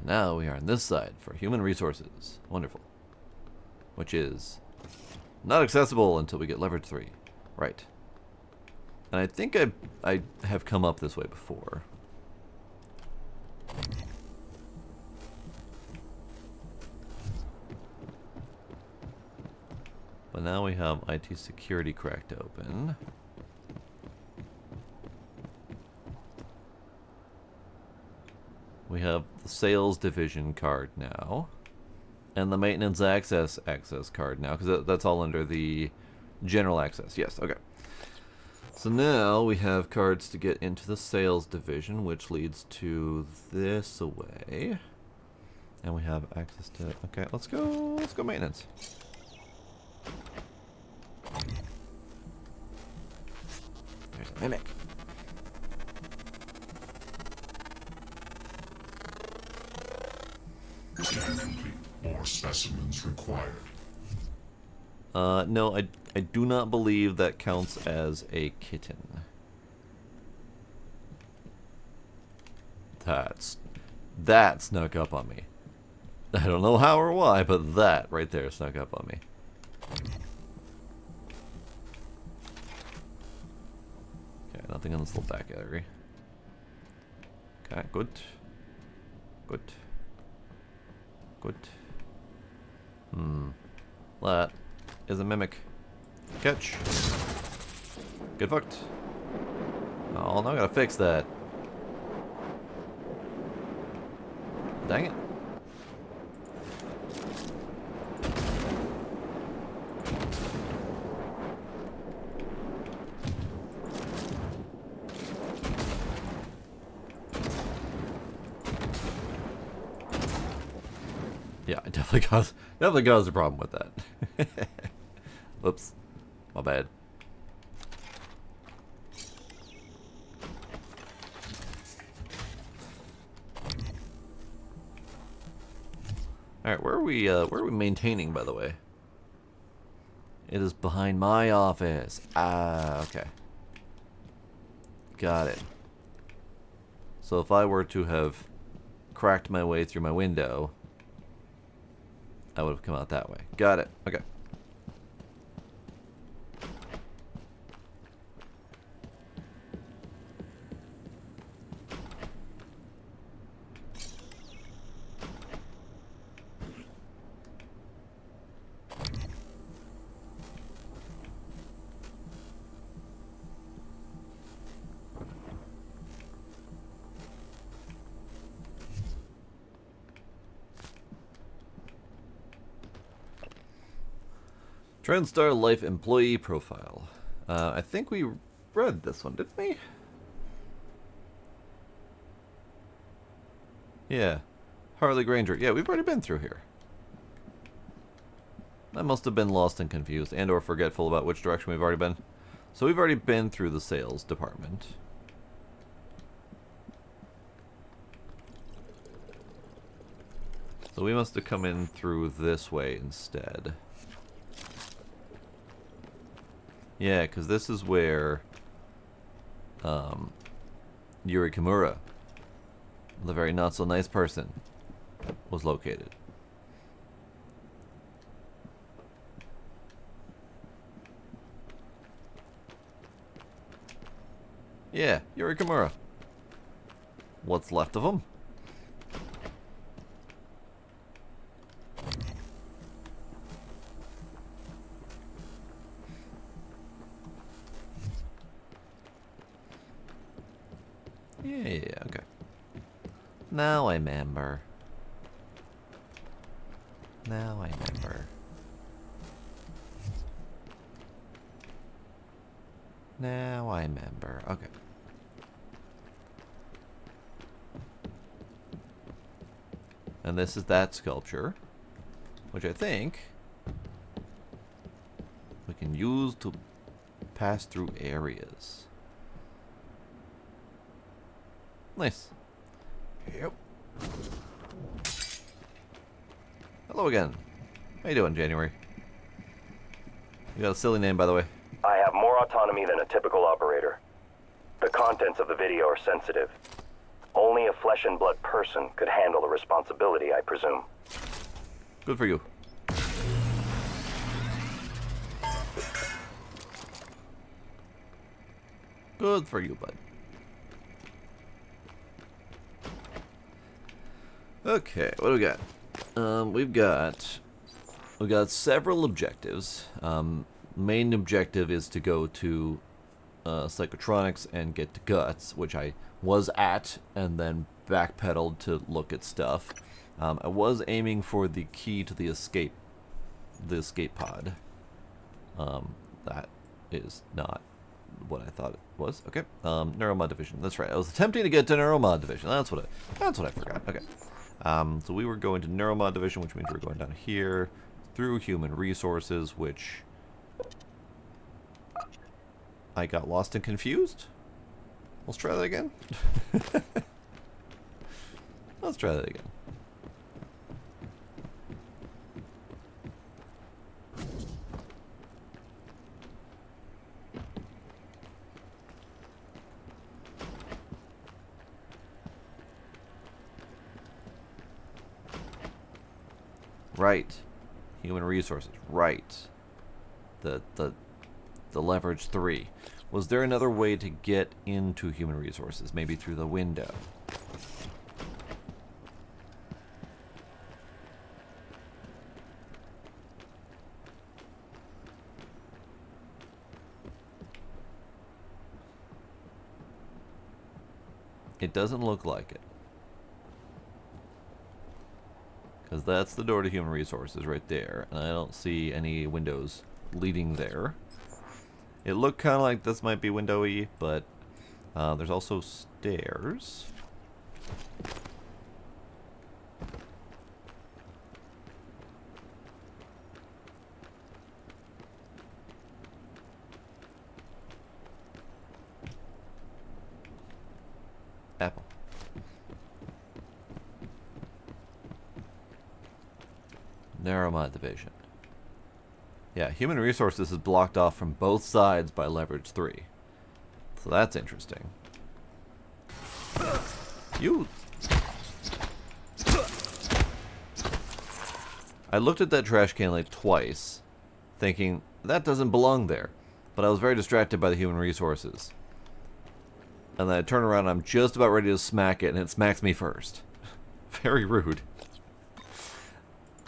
Now we are on this side for human resources. Wonderful. Which is not accessible until we get leverage 3. Right. And I think I have come up this way before. But now we have IT security cracked open. We have the sales division card now, and the maintenance access card now, because that's all under the general access. Yes, okay. So now we have cards to get into the sales division, which leads to this away, and we have access to. Okay, let's go maintenance. There's a mimic. Scan complete. More specimens required. No, I do not believe that counts as a kitten. That snuck up on me. I don't know how or why, but that right there snuck up on me. Okay, nothing in this little back gallery. Okay, good. Good. Good. That is a mimic. Catch. Get fucked. Oh, now I gotta fix that. Dang it. Yeah, I definitely caused a problem with that. Whoops. My bad. Alright, where are we maintaining, by the way? It is behind my office. Ah, okay. Got it. So if I were to have cracked my way through my window, I would have come out that way. Got it. Okay. TranStar Life Employee Profile. I think we read this one, didn't we? Yeah. Harley Granger. Yeah, we've already been through here. I must have been lost and confused and or forgetful about which direction we've already been. So we've already been through the sales department. So we must have come in through this way instead. Yeah, because this is where Yuri Kimura, the very not-so-nice person, was located. Yeah, Yuri Kimura. What's left of him? Yeah, okay. Now I remember. Now I remember. Now I remember. Okay. And this is that sculpture, which I think we can use to pass through areas. Nice. Yep. Hello again. How you doing, January? You got a silly name, by the way. I have more autonomy than a typical operator. The contents of the video are sensitive. Only a flesh and blood person could handle the responsibility, I presume. Good for you. Good for you, bud. Okay, what do we got? We've got several objectives. Main objective is to go to Psychotronics and get to Guts, which I was at and then backpedaled to look at stuff. I was aiming for the key to the escape pod. That is not what I thought it was. Okay, Neuromod Division. That's right. I was attempting to get to Neuromod Division. That's what I forgot. Okay. So we were going to Neuromod Division, which means we're going down here through Human Resources, which I got lost and confused. Let's try that again. Let's try that again. Right. Human Resources. Right. The leverage 3. Was there another way to get into Human Resources? Maybe through the window. It doesn't look like it. Because that's the door to Human Resources right there. And I don't see any windows leading there. It looked kind of like this might be windowy, but there's also stairs. Apple. Neuromod Division. Yeah, Human Resources is blocked off from both sides by Leverage 3. So that's interesting. You... I looked at that trash can like twice, thinking, that doesn't belong there. But I was very distracted by the Human Resources. And then I turn around and I'm just about ready to smack it, and it smacks me first. Very rude.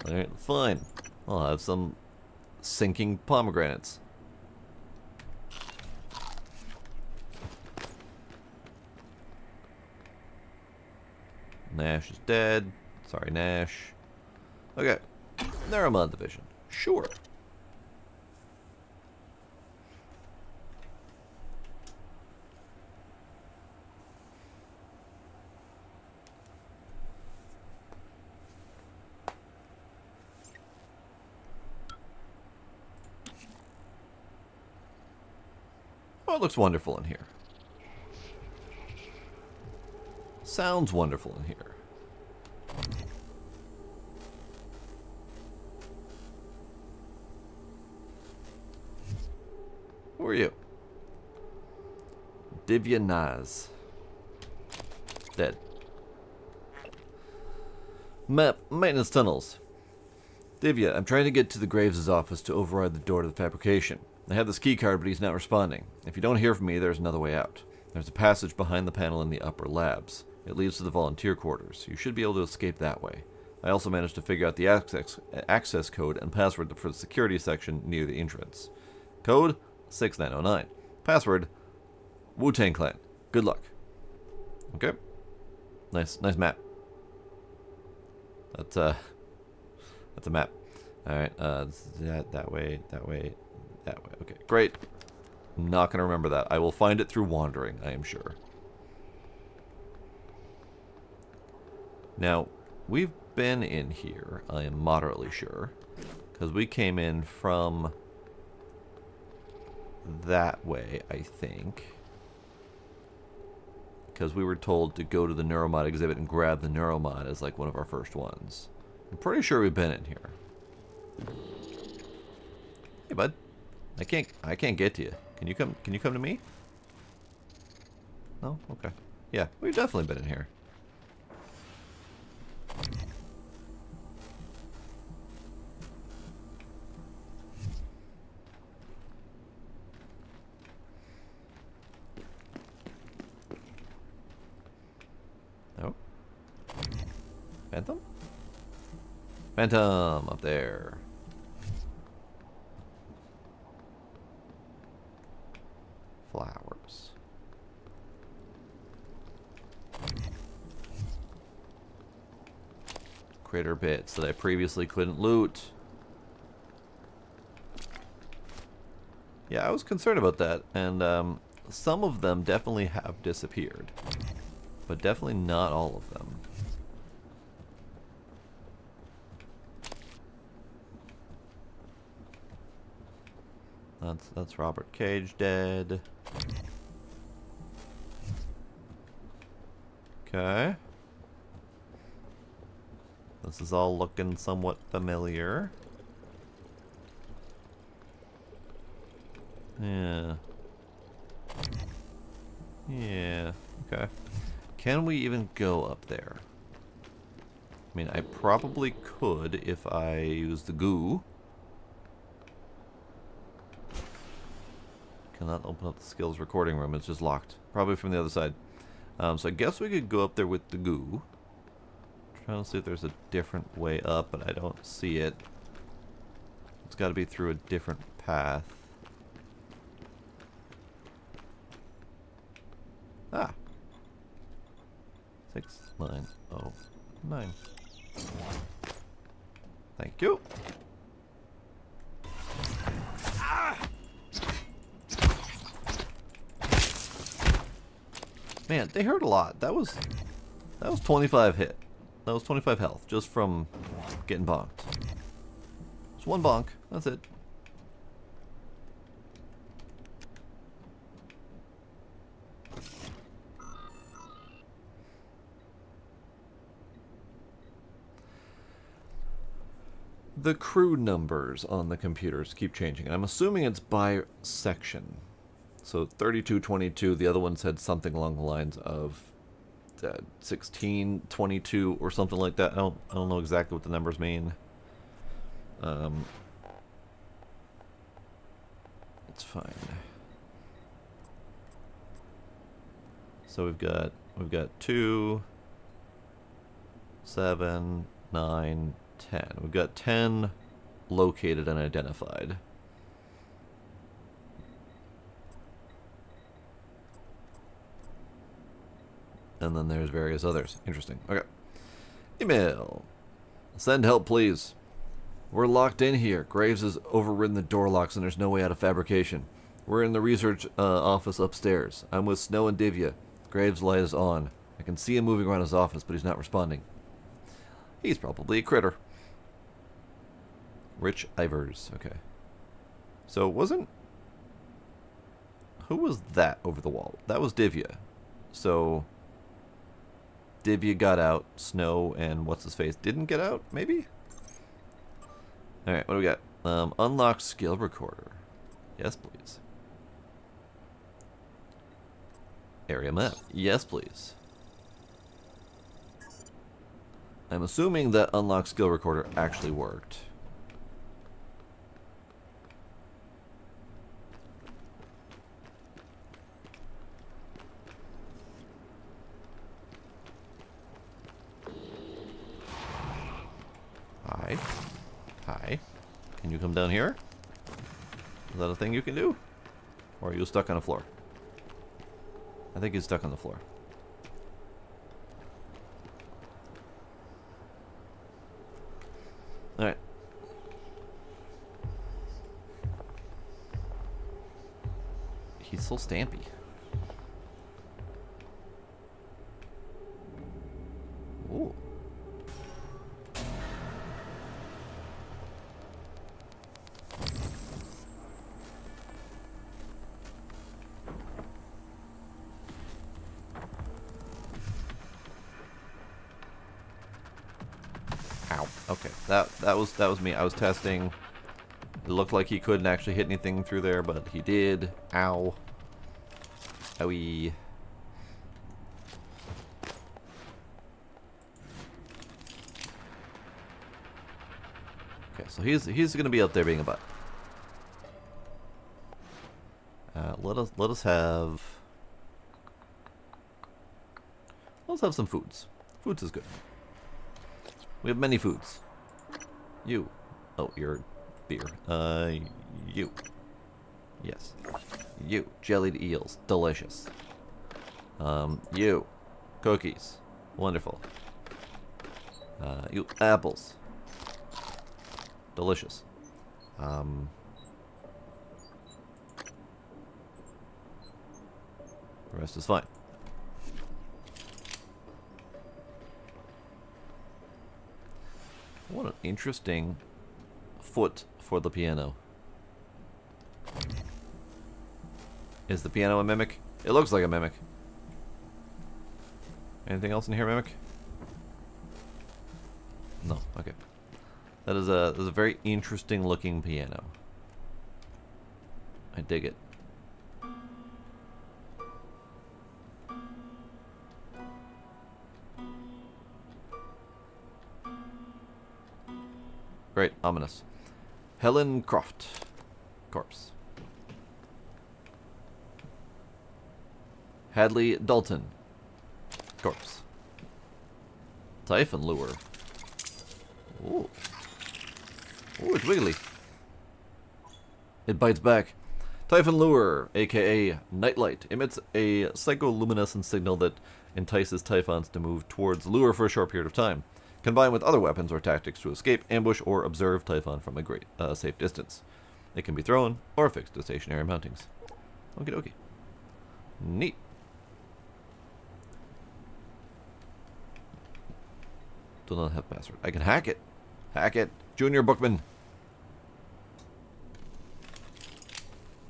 Alright, fine. I'll have some sinking pomegranates. Nash is dead. Sorry, Nash. Okay. Neuromod Division. Sure. Oh, it looks wonderful in here. Sounds wonderful in here. Who are you? Divya Naz. Dead. Map. Maintenance tunnels. Divya, I'm trying to get to the Graves' office to override the door to the fabrication. I have this key card, but he's not responding. If you don't hear from me, there's another way out. There's a passage behind the panel in the upper labs. It leads to the volunteer quarters. You should be able to escape that way. I also managed to figure out the access code and password for the security section near the entrance. Code 6909. Password Wu-Tang Clan. Good luck. Okay. Nice map. That's a map. Alright, that way. Okay, great. I'm not going to remember that. I will find it through wandering, I am sure. Now, we've been in here, I am moderately sure, because we came in from that way, I think. Because we were told to go to the Neuromod exhibit and grab the Neuromod as like one of our first ones. I'm pretty sure we've been in here. Hey, bud. I can't get to you. Can you come to me? No? Okay. Yeah, we've definitely been in here. Oh. Phantom? Phantom up there. Flowers. Critter bits that I previously couldn't loot. Yeah, I was concerned about that, and some of them definitely have disappeared, but definitely not all of them. That's Robert Cage dead. Okay. This is all looking somewhat familiar. Yeah. Yeah, okay. Can we even go up there? I mean, I probably could if I use the goo. Cannot open up the skills recording room. It's just locked. Probably from the other side. So I guess we could go up there with the goo. Trying to see if there's a different way up, but I don't see it. It's got to be through a different path. Ah. 6909. Thank you. Man, they hurt a lot. That was 25 hit. That was 25 health just from getting bonked. Just one bonk. That's it. The crew numbers on the computers keep changing. I'm assuming it's by section. So 3222, the other one said something along the lines of 1622 or something like that. I don't know exactly what the numbers mean. It's fine. So we've got 2, 7, 9, 10. We've got 10 located and identified. And then there's various others. Interesting. Okay. Email. Send help, please. We're locked in here. Graves has overridden the door locks and there's no way out of fabrication. We're in the research office upstairs. I'm with Snow and Divya. Graves' light is on. I can see him moving around his office, but he's not responding. He's probably a critter. Rich Ivers. Okay. So who was that over the wall? That was Divya. So Divya got out. Snow and what's-his-face didn't get out, maybe? Alright, what do we got? Unlock skill recorder. Yes, please. Area map. Yes, please. I'm assuming that unlock skill recorder actually worked. Hi. Hi. Can you come down here? Is that a thing you can do? Or are you stuck on the floor? I think he's stuck on the floor. Alright. He's so stampy. Ooh. Ow. Okay. That was me. I was testing. It looked like he couldn't actually hit anything through there, but he did. Ow. Owie. Okay, so he's gonna be up there being a butt. Let's have some foods. Foods is good. We have many foods. You. Oh, you're beer. You. Yes. You. Jellied eels. Delicious. You. Cookies. Wonderful. You. Apples. Delicious. The rest is fine. What an interesting foot for the piano. Is the piano a mimic? It looks like a mimic. Anything else in here, mimic? No. Okay. That is a very interesting looking piano. I dig it. Great, ominous. Helen Croft. Corpse. Hadley Dalton. Corpse. Typhon Lure. Ooh. Ooh, it's wiggly. It bites back. Typhon Lure, aka Nightlight, emits a psycholuminescent signal that entices Typhons to move towards Lure for a short period of time. Combined with other weapons or tactics to escape, ambush, or observe Typhon from a great safe distance. It can be thrown or fixed to stationary mountings. Okie dokie. Neat. Do not have password. I can hack it. Hack it. Junior Bookman.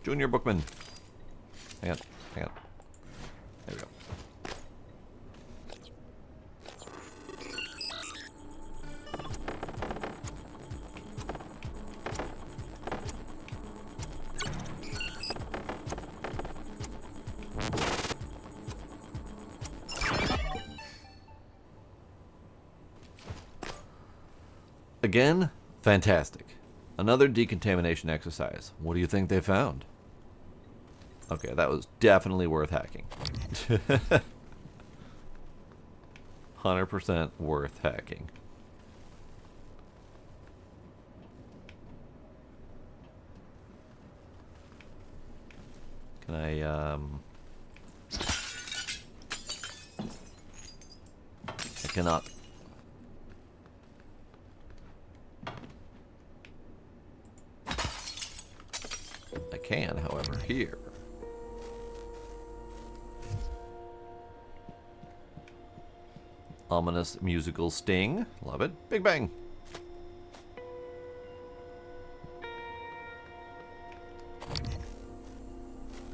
Junior Bookman. Hang on. Hang on. There we go. Again, fantastic. Another decontamination exercise. What do you think they found? Okay, that was definitely worth hacking. 100% worth hacking. Can I cannot. I can, however, here. Ominous musical sting. Love it. Big bang.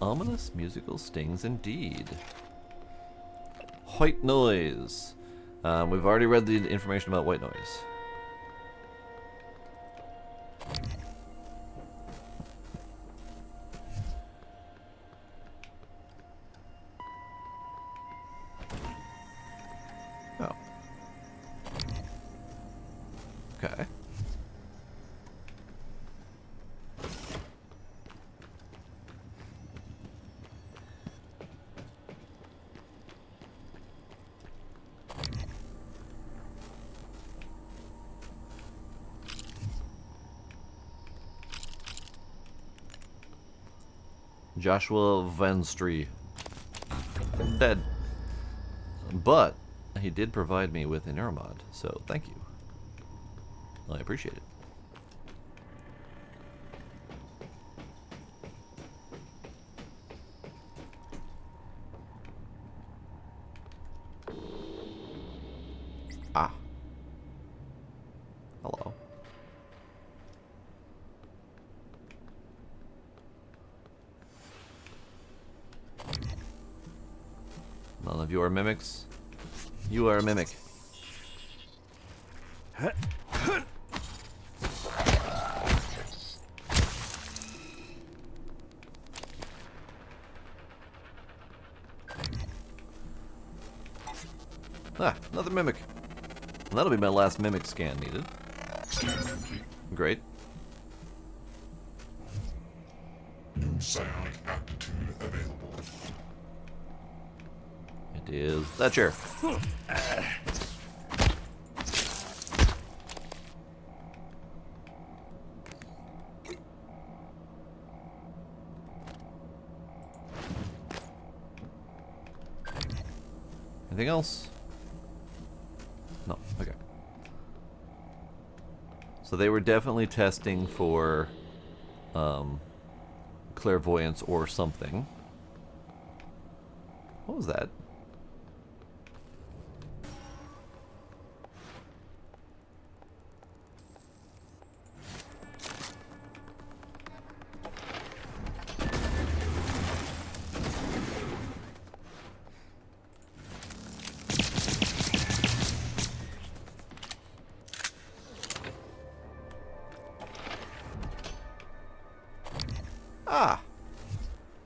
Ominous musical stings indeed. White noise. We've already read the information about white noise. Joshua Vanstree. Dead. But he did provide me with a neuromod, so thank you. I appreciate it. Ah. Hello. None of you are mimics. You are a mimic. Ah, another mimic. And that'll be my last mimic scan needed. Great. New psionic aptitude available. It is that chair. Anything else? No. Okay. So they were definitely testing for clairvoyance or something. What was that? Ah!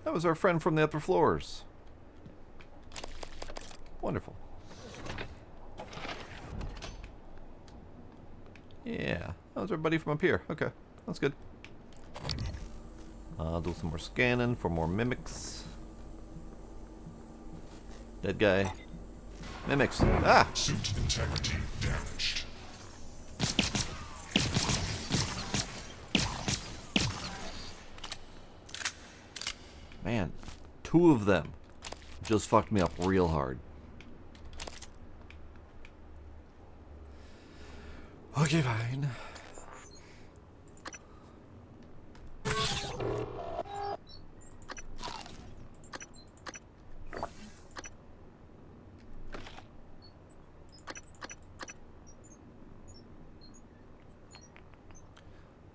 That was our friend from the upper floors. Wonderful. Yeah, that was our buddy from up here. Okay, that's good. I'll do some more scanning for more mimics. Dead guy. Mimics. Ah! Suit integrity damaged. Man, 2 of them just fucked me up real hard. Okay, fine.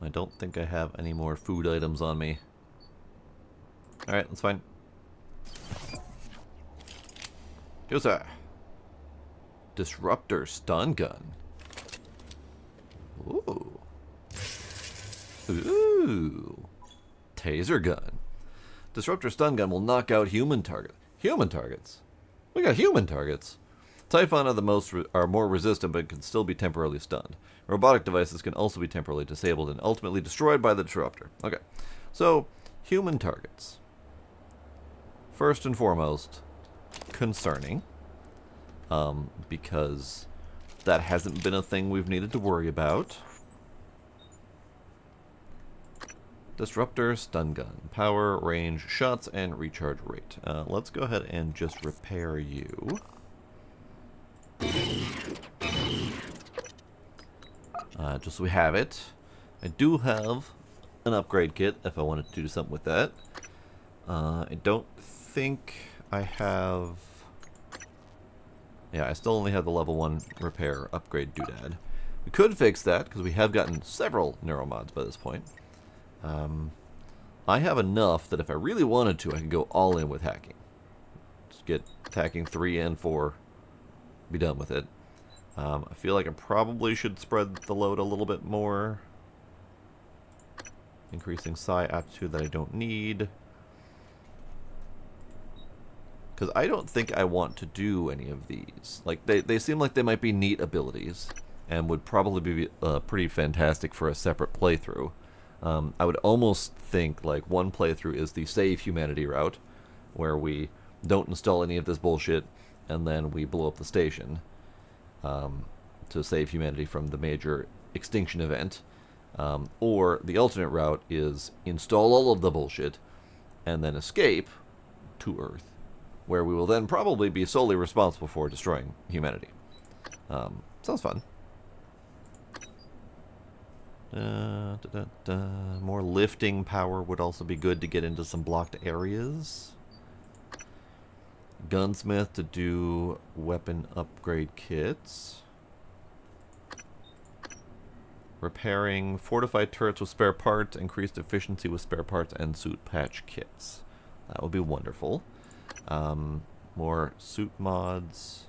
I don't think I have any more food items on me. Alright, that's fine. Here's a disruptor stun gun. Ooh. Ooh. Taser gun. Disruptor stun gun will knock out human targets. Human targets? We got human targets. Typhon are more resistant but can still be temporarily stunned. Robotic devices can also be temporarily disabled and ultimately destroyed by the disruptor. Okay. So, human targets. First and foremost, concerning. Because that hasn't been a thing we've needed to worry about. Disruptor, stun gun, power, range, shots, and recharge rate. Let's go ahead and just repair you. Just so we have it. I do have an upgrade kit if I wanted to do something with that. I don't think I have... Yeah, I still only have the level 1 repair upgrade doodad. We could fix that, because we have gotten several neuromods by this point. I have enough that if I really wanted to, I could go all in with hacking. Just get hacking 3 and 4, be done with it. I feel like I probably should spread the load a little bit more. Increasing psi aptitude that I don't need. Because I don't think I want to do any of these. Like, they seem like they might be neat abilities, and would probably be pretty fantastic for a separate playthrough. I would almost think, like, one playthrough is the Save Humanity route, where we don't install any of this bullshit, and then we blow up the station to save humanity from the major extinction event. Or the alternate route is install all of the bullshit, and then escape to Earth, where we will then probably be solely responsible for destroying humanity. Sounds fun. More lifting power would also be good to get into some blocked areas. Gunsmith to do weapon upgrade kits. Repairing fortified turrets with spare parts, increased efficiency with spare parts, and suit patch kits. That would be wonderful. More suit mods.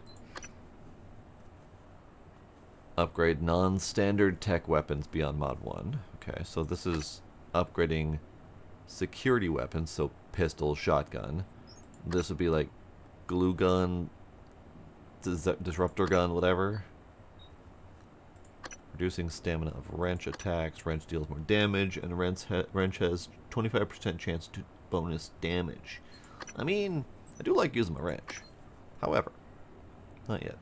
Upgrade non-standard tech weapons beyond mod 1. Okay, so this is upgrading security weapons, so pistol, shotgun. This would be like glue gun, disruptor gun, whatever. Reducing stamina of wrench attacks. Wrench deals more damage, and wrench has 25% chance to bonus damage. I mean, I do like using my wrench. However, not yet.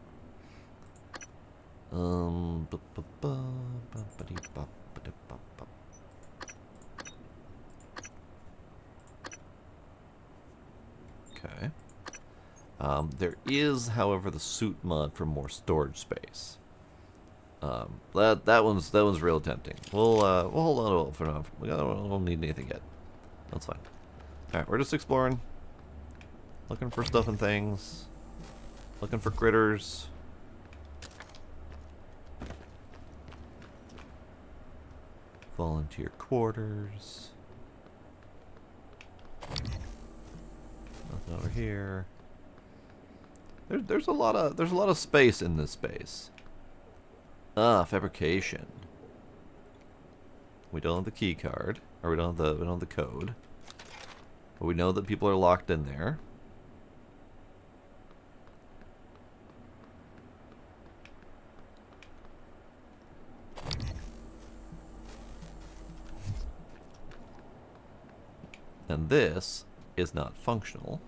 Okay. There is, however, the suit mod for more storage space. That one's real tempting. We'll hold on to it for now. We don't need anything yet. That's fine. All right, we're just exploring, looking for stuff and things, looking for critters. Volunteer quarters. Nothing over here. There's a lot of space in this space. Ah, fabrication. We don't have the key card, or we don't have the code, but we know that people are locked in there. And this is not functional,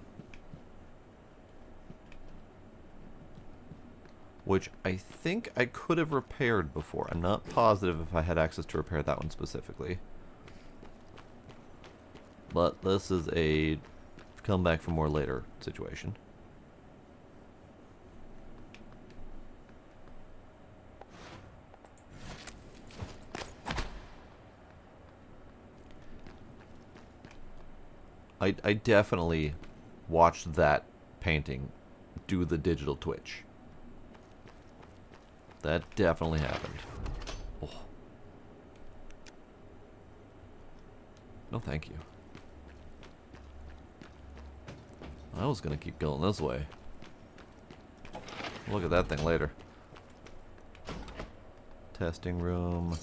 which I think I could have repaired before. I'm not positive if I had access to repair that one specifically. But this is a come back for more later situation. I definitely watched that painting do the digital twitch. That definitely happened. Oh. No, thank you. I was gonna keep going this way. Look at that thing later. Testing room.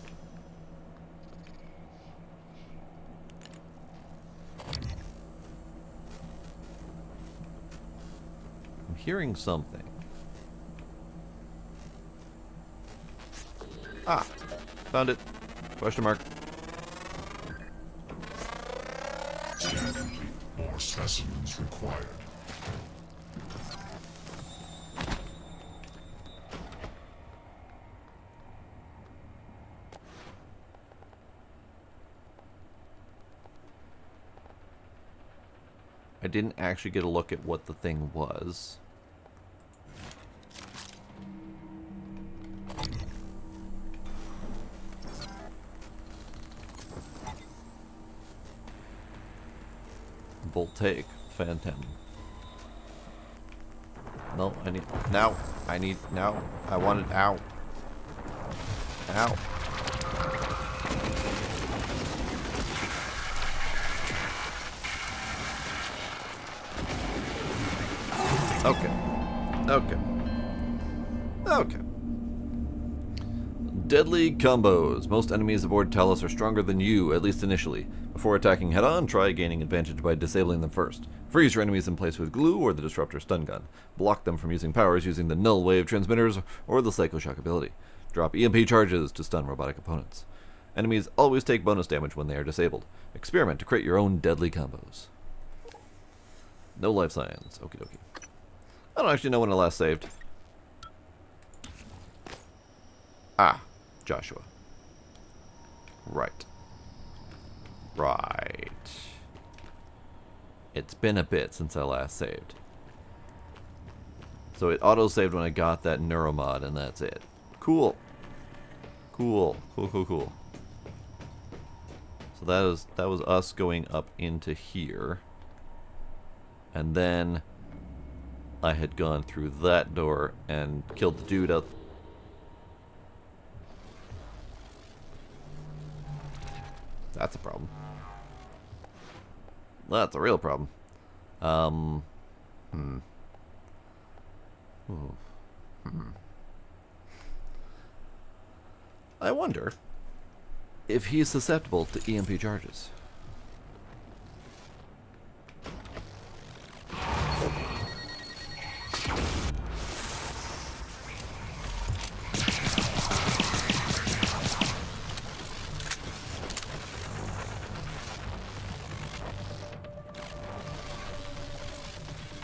I'm hearing something. Ah, found it. Question mark. Scan complete. More specimens required. I didn't actually get a look at what the thing was. Voltaic Phantom. No, I need now. I need now. I want it out. Ow. Okay. Okay. Okay. Deadly combos. Most enemies aboard Talos are stronger than you, at least initially. Before attacking head-on, try gaining advantage by disabling them first. Freeze your enemies in place with glue or the disruptor stun gun. Block them from using powers using the null wave transmitters or the psychoshock ability. Drop EMP charges to stun robotic opponents. Enemies always take bonus damage when they are disabled. Experiment to create your own deadly combos. No life science. Okie dokie. I don't actually know when I last saved. Ah, Joshua. Right. Right. It's been a bit since I last saved. So it auto-saved when I got that neuromod, and that's it. Cool. Cool. Cool, cool, cool. So that was us going up into here. And then I had gone through that door and killed the dude out. That's a problem. That's a real problem. I wonder if he's susceptible to EMP charges.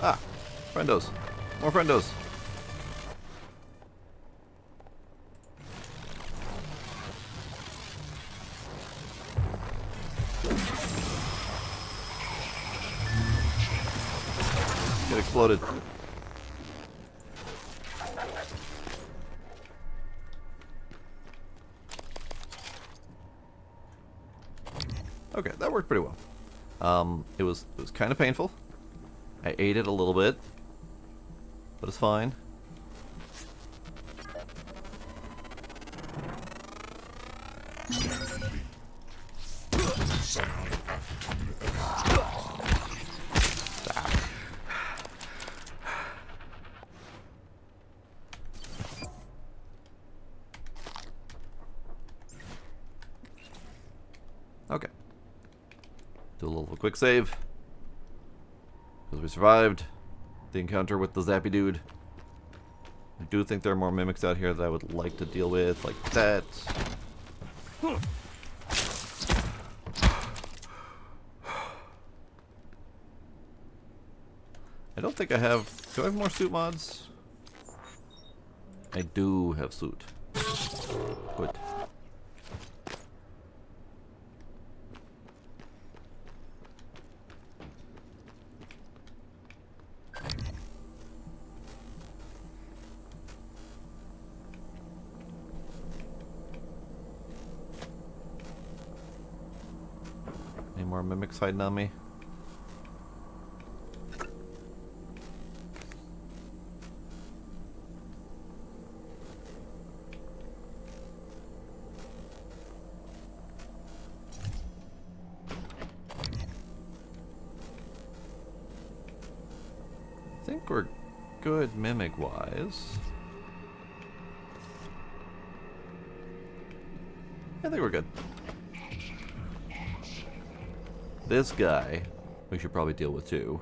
Ah, friendos. More friendos. Get exploded. Okay, that worked pretty well. It was kind of painful. I ate it a little bit, but it's fine. Okay. Do a little quick save. Because we survived the encounter with the zappy dude. I do think there are more mimics out here that I would like to deal with, like that. I don't think I have... Do I have more suit mods? I do have suit. Good. Any more mimics hiding on me? I think we're good mimic-wise. I think we're good. This guy, we should probably deal with too.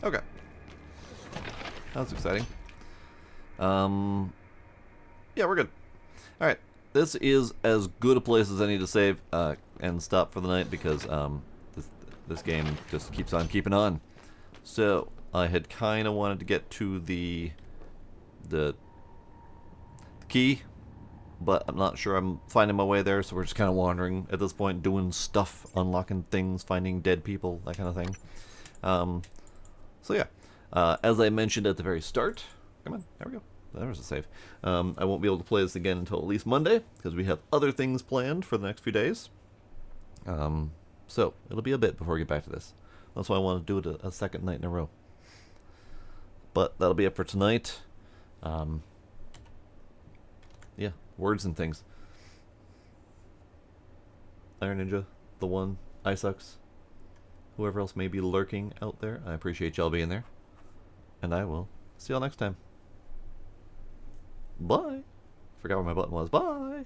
Okay. That's exciting. Yeah, we're good. Alright, this is as good a place as I need to save and stop for the night because this game just keeps on keeping on. So, I had kind of wanted to get to the key, but I'm not sure I'm finding my way there, so we're just kind of wandering at this point, doing stuff, unlocking things, finding dead people, that kind of thing. So yeah, as I mentioned at the very start, come on, there we go, there was a save. I won't be able to play this again until at least Monday, because we have other things planned for the next few days. So, it'll be a bit before we get back to this. That's why I want to do it a second night in a row. But that'll be it for tonight. Yeah, words and things. Iron Ninja, the one, iSucks, whoever else may be lurking out there, I appreciate y'all being there. And I will see y'all next time. Bye. Forgot where my button was. Bye.